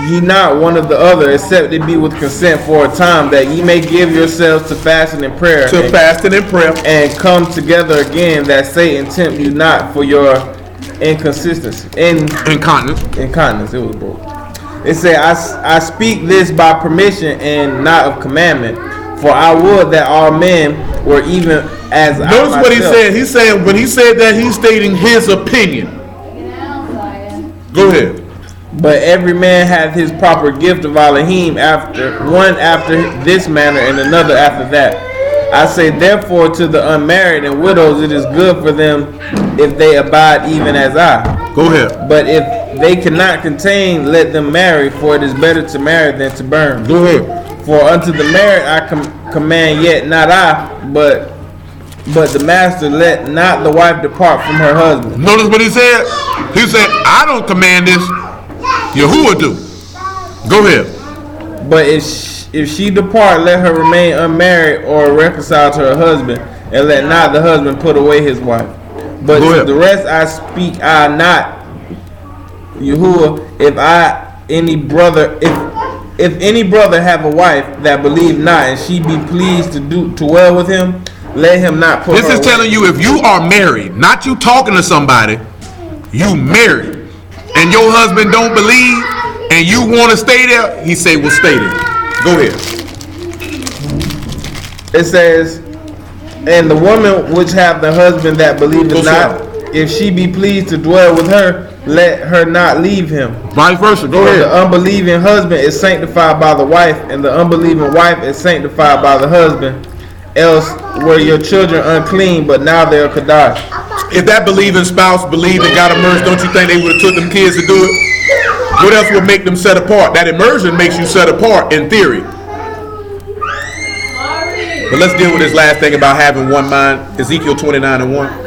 ye not one of the other, except it be with consent for a time, that ye may give yourselves to fasting and prayer. To fasting and prayer. And come together again, that Satan tempt you not for your inconsistency. Incontinence. It was broke. It said, I speak this by permission and not of commandment, for I would that all men were even as I Notice what he myself. said. He's saying, when he said that, he's stating his opinion. Go ahead. But every man hath his proper gift of Elohim, one after this manner and another after that. I say therefore to the unmarried and widows, it is good for them if they abide even as I. Go ahead. But if they cannot contain, let them marry, for it is better to marry than to burn. Go ahead. For unto the married I command, yet not I, but the master, let not the wife depart from her husband. Notice what he said? He said, I don't command this. Yahuwah do. Go ahead. But if she depart, let her remain unmarried or reconciled to her husband, and let not the husband put away his wife. But to the rest I speak I not, Yahuwah, if any brother have a wife that believe not, and she be pleased to dwell with him, let him not put her away. This is telling you, if you are married, not you talking to somebody, you married, and your husband don't believe, and you want to stay there, he say, well, stay there. Go ahead. It says, and the woman which have the husband that believeth not, if she be pleased to dwell with her, let her not leave him. Vice versa. Go ahead. The unbelieving husband is sanctified by the wife, and the unbelieving wife is sanctified by the husband. Else were your children unclean, but now they are kadosh. If that believing spouse believed and got immersed, don't you think they would have took them kids to do it? What else would make them set apart? That immersion makes you set apart in theory. But let's deal with this last thing about having one mind. Ezekiel 29:1.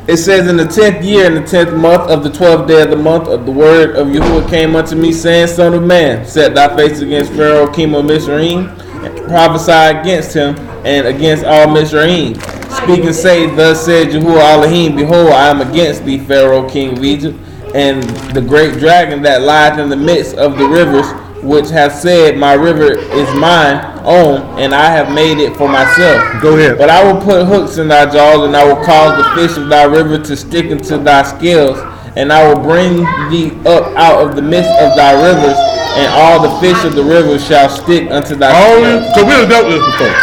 It says, in the 10th year, in the 10th month of the 12th day of the month, of the word of Yahuwah came unto me, saying, Son of man, set thy face against Pharaoh, king of Mizraim, and prophesy against him and against all Mizraim. Speak and say, thus said Yahuwah Elohim, behold, I am against thee, Pharaoh, king of Egypt, and the great dragon that lieth in the midst of the rivers, which hath said, my river is mine, own, and I have made it for myself. Go ahead. But I will put hooks in thy jaws, and I will cause the fish of thy river to stick into thy scales, and I will bring thee up out of the midst of thy rivers, and all the fish of the river shall stick unto thy scales. So we have dealt with this before.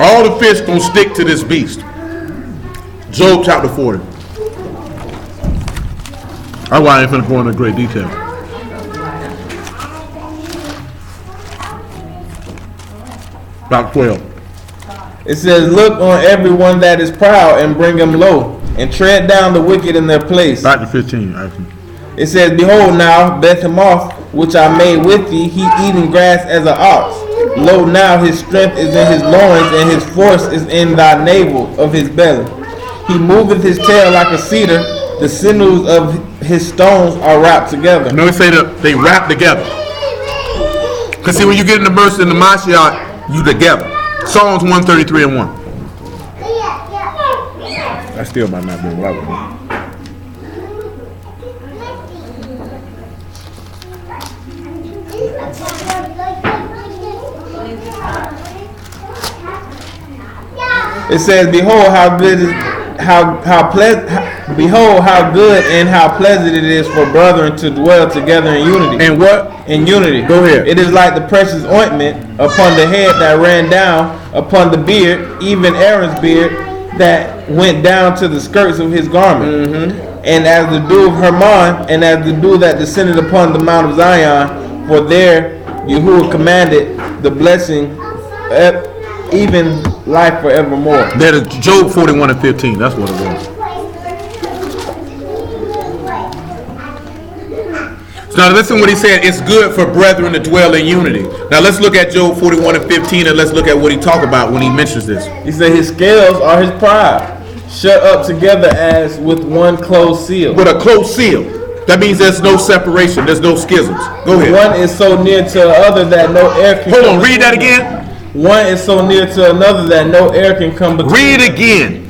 All the fish gonna stick to this beast. Job chapter 40. That's why I ain't finna go into great detail. About 12. It says, look on everyone that is proud, and bring them low, and tread down the wicked in their place. Back to 15, actually. It says, behold now, Bethemoth, which I made with thee, he eating grass as an ox. Lo now, his strength is in his loins, and his force is in thy navel of his belly. He moveth his tail like a cedar, the sinews of his stones are wrapped together. No, we say that they wrap together. Because see, when you get immersed in the Mashiach, you together. Psalms 133 and 1. That still might not be what I would do. It says, behold how good and how pleasant it is for brethren to dwell together in unity. And what? In unity. Go ahead. It is like the precious ointment upon the head that ran down upon the beard, even Aaron's beard that went down to the skirts of his garment. And as the dew of Hermon, and as the dew that descended upon the Mount of Zion, for there Yahuwah commanded the blessing, even life forevermore. That is Job 41 and 15. That's what it was. So now listen what he said. It's good for brethren to dwell in unity. Now let's look at Job 41 and 15 and let's look at what he talked about when he mentions this. He said his scales are his pride, shut up together as with one closed seal. With a closed seal. That means there's no separation. There's no schisms. Go ahead. One is so near to the other that no air can Hold come on. Read that between them. again. One is so near to another that no air can come between Read them. again.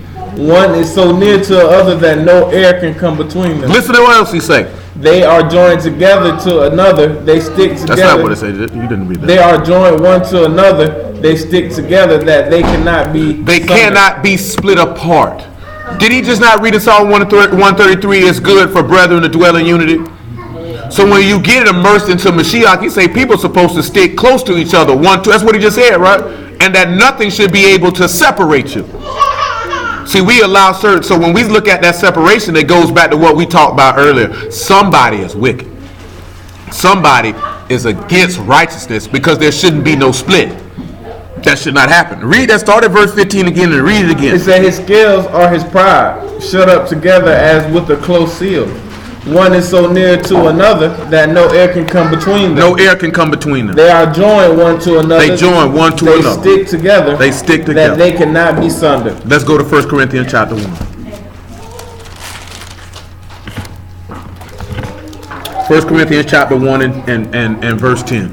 One is so near to the other that no air can come between them. Listen to what else he say. They are joined together to another. They stick together. That's not what it said. You didn't read that. They are joined one to another. They stick together that they cannot be. They sundered. cannot be split apart. Did he just not read in Psalm 133? It's good for brethren to dwell in unity. So when you get immersed into Mashiach, he say people are supposed to stick close to each other. That's what he just said, right? And that nothing should be able to separate you. See, we allow certain. So when we look at that separation, it goes back to what we talked about earlier. Somebody is wicked. Somebody is against righteousness because there shouldn't be no split. That should not happen. Read that. Start at verse 15 again and read it again. It said his scales are his pride, shut up together as with a close seal. One is so near to another that no air can come between them. No air can come between them. They are joined one to another. They join one to another. They stick together. They stick together. That they cannot be sundered. Let's go to 1 Corinthians chapter 1. 1 Corinthians chapter 1 and verse 10.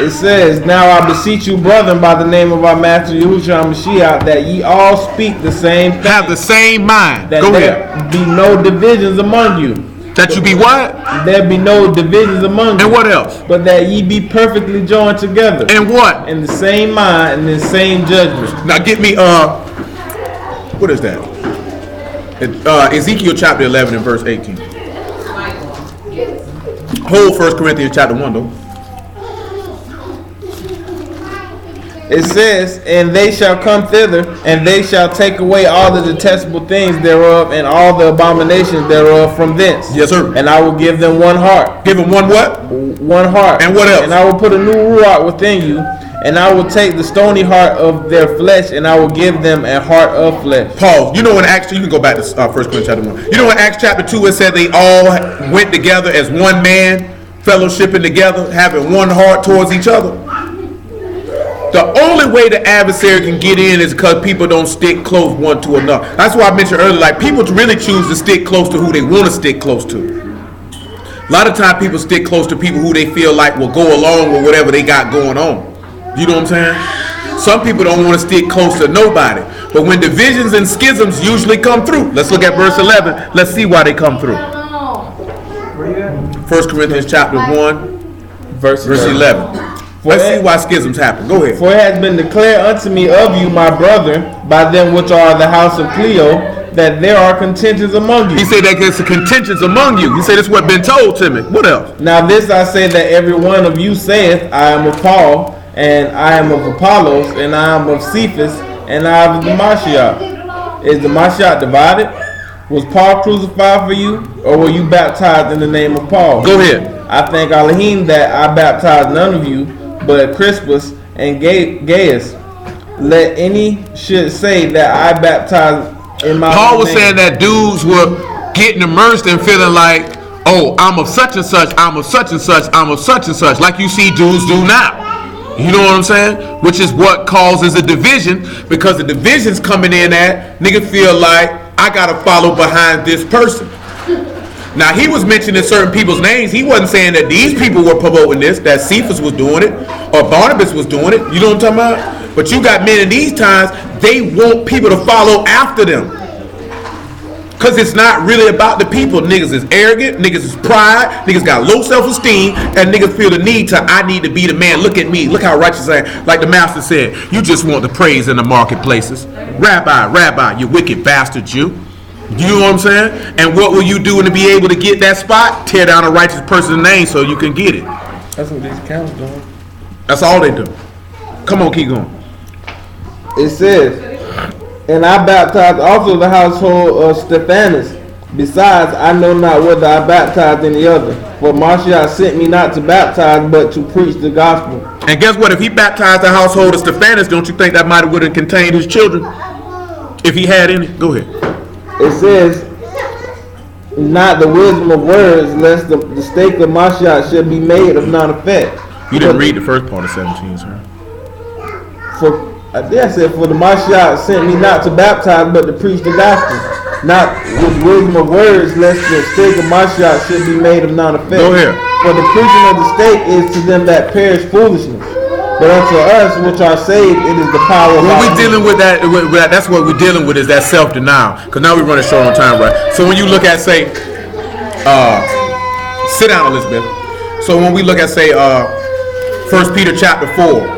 It says, now I beseech you, brethren, by the name of our Master Yahushua Mashiach, that ye all speak the same thing. Have the same mind. That Go there ahead. be no divisions among you. That you be what? There be no divisions among you. And what else? But that ye be perfectly joined together. And what? In the same mind and the same judgment. Now get me, what is that? Ezekiel chapter 11 and verse 18. Hold 1 Corinthians chapter 1 though. It says, and they shall come thither, and they shall take away all the detestable things thereof, and all the abominations thereof from thence. Yes, sir. And I will give them one heart. Give them one what? One heart. And what else? And I will put a new ruach within you, and I will take the stony heart of their flesh, and I will give them a heart of flesh. Paul, you know in Acts, you can go back to 1 Corinthians chapter 1. You know in Acts chapter 2 it said they all went together as one man, fellowshipping together, having one heart towards each other. The only way the adversary can get in is because people don't stick close one to another. That's why I mentioned earlier, like people really choose to stick close to who they want to stick close to. A lot of times people stick close to people who they feel like will go along with whatever they got going on. You know what I'm saying? Some people don't want to stick close to nobody. But when divisions and schisms usually come through, let's look at verse 11. Let's see why they come through. 1 Corinthians chapter 1, verse 11. Let's see why schisms happen. Go ahead. For it has been declared unto me of you, my brethren, by them which are the house of Cleo, that there are contentions among you. He said that there's contentions among you. He said that's what been told to me. What else? Now this I say, that every one of you saith, I am of Paul, and I am of Apollos, and I am of Cephas, and I am of the Mashiach. Is the Mashiach divided? Was Paul crucified for you, or were you baptized in the name of Paul? Go ahead. I thank Elohim that I baptized none of you, but Crispus and Gaius. Let any should say that I baptized in my Paul own was name. saying that dudes were getting immersed and feeling like, oh, I'm of such and such, I'm of such and such, I'm of such and such, like you see dudes do now. You know what I'm saying? Which is what causes a division, because the division's coming in at nigga feel like I gotta follow behind this person. Now he was mentioning certain people's names. He wasn't saying that these people were promoting this, that Cephas was doing it, or Barnabas was doing it. You know what I'm talking about? But you got men in these times, they want people to follow after them. Because it's not really about the people. Niggas is arrogant, niggas is pride, niggas got low self-esteem, and niggas feel the need to, I need to be the man. Look at me, look how righteous I am. Like the master said, you just want the praise in the marketplaces. Rabbi, you wicked bastard Jew. You know what I'm saying? And what will you do to be able to get that spot? Tear down a righteous person's name so you can get it. That's what these counts doing. That's all they do. Come on, keep going. It says, and I baptized also the household of Stephanus. Besides, I know not whether I baptized any other. For Mashiach sent me not to baptize, but to preach the gospel. And guess what? If he baptized the household of Stephanus, don't you think that might have contained his children? If he had any? Go ahead. It says, not the wisdom of words, lest the stake of Mashiach should be made of none effect. You didn't read the first part of 17, sir. I said, for the Mashiach sent me not to baptize, but to preach the gospel. Not with wisdom of words, lest the stake of Mashiach should be made of none effect. Go ahead. For the preaching of the stake is to them that perish foolishness. But unto us which are saved, it is the power of When God. we're dealing with that, that's what we're dealing with, is that self-denial. Because now we're running short on time, right? So when you look at, say, sit down, Elizabeth. So when we look at, say, 1 Peter chapter 4,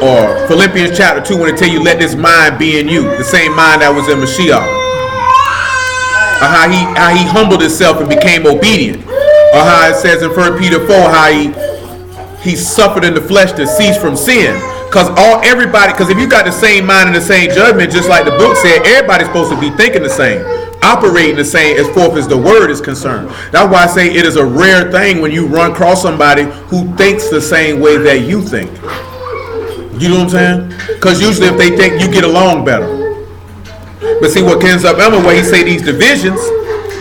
or Philippians chapter 2, when it tell you, let this mind be in you, the same mind that was in Mashiach. How he humbled himself and became obedient. Or how it says in 1 Peter 4, how he suffered in the flesh to cease from sin. Because if you got the same mind and the same judgment, just like the book said, everybody's supposed to be thinking the same, operating the same as forth as the word is concerned. That's why I say it is a rare thing when you run across somebody who thinks the same way that you think. You know what I'm saying? Because usually if they think, you get along better. But see what ends up where he say these divisions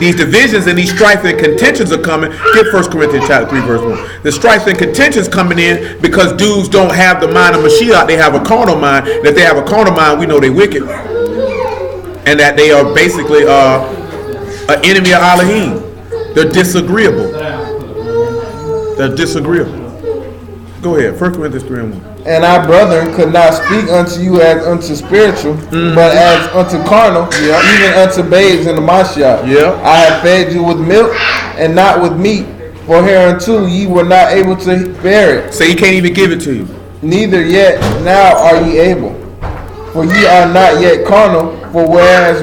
and these strife and contentions are coming. Get 1 Corinthians chapter 3 verse 1. The strife and contentions coming in because dudes don't have the mind of Mashiach. They have a carnal mind. And if they have a carnal mind, we know they wicked. And that they are basically an enemy of Elohim. They're disagreeable. Go ahead, 1 Corinthians 3 and 1. And our brethren could not speak unto you as unto spiritual, but as unto carnal, even unto babes in the Mashiach. I have fed you with milk and not with meat, for hereunto ye were not able to bear it. So he can't even give it to you. Neither yet now are ye able. For ye are not yet carnal, for whereas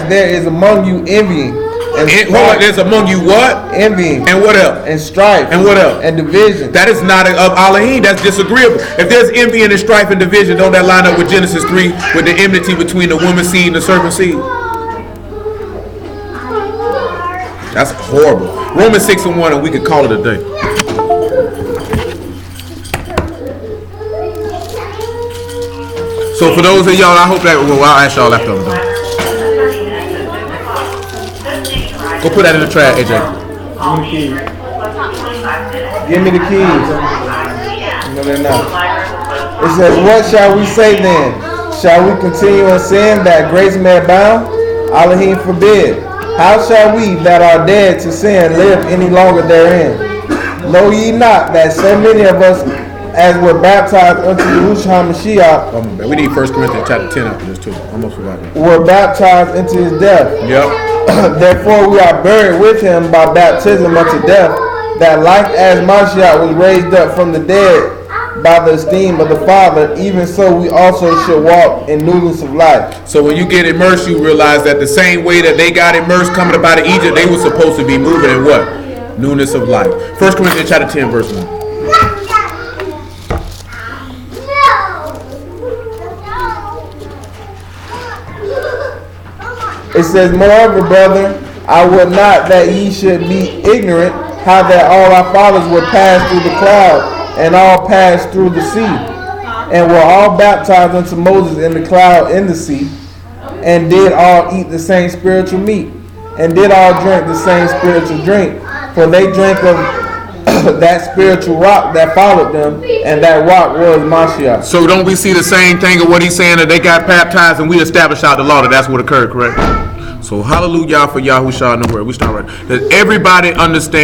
there is among you envying. There's among you what? Envying. And what else? And strife. And what else? And division. That is not of Elohim. That's disagreeable. If there's envy and strife and division, don't that line up with Genesis 3 with the enmity between the woman's seed and the serpent's seed? That's horrible. Romans 6 and 1, and we could call it a day. So for those of y'all, I hope that, well, I'll ask y'all after I'm done. Go put that in the trash, AJ. Give me the keys. No, they're not. It says, what shall we say then? Shall we continue in sin that grace may abound? Elohim forbid. How shall we that are dead to sin live any longer therein? Know ye not that so many of us as were baptized unto Yahushua Mashiach, we need 1 Corinthians chapter 10 after this too. Almost forgot that. Were baptized into his death. Yep. Therefore we are buried with him by baptism unto death, that like as Mashiach was raised up from the dead by the esteem of the Father, even so we also should walk in newness of life. So when you get immersed, you realize that the same way that they got immersed coming up out of Egypt, they were supposed to be moving in what? Newness of life. 1 Corinthians chapter 10, verse 1. It says, moreover, brethren, I would not that ye should be ignorant how that all our fathers were passed through the cloud, and all passed through the sea, and were all baptized unto Moses in the cloud in the sea, and did all eat the same spiritual meat, and did all drink the same spiritual drink, for they drank of that spiritual rock that followed them, and that rock was Mashiach. So don't we see the same thing of what he's saying, that they got baptized and we established out the law, that that's what occurred, correct? So hallelujah for Yahushua in the word. We start right. Does everybody understand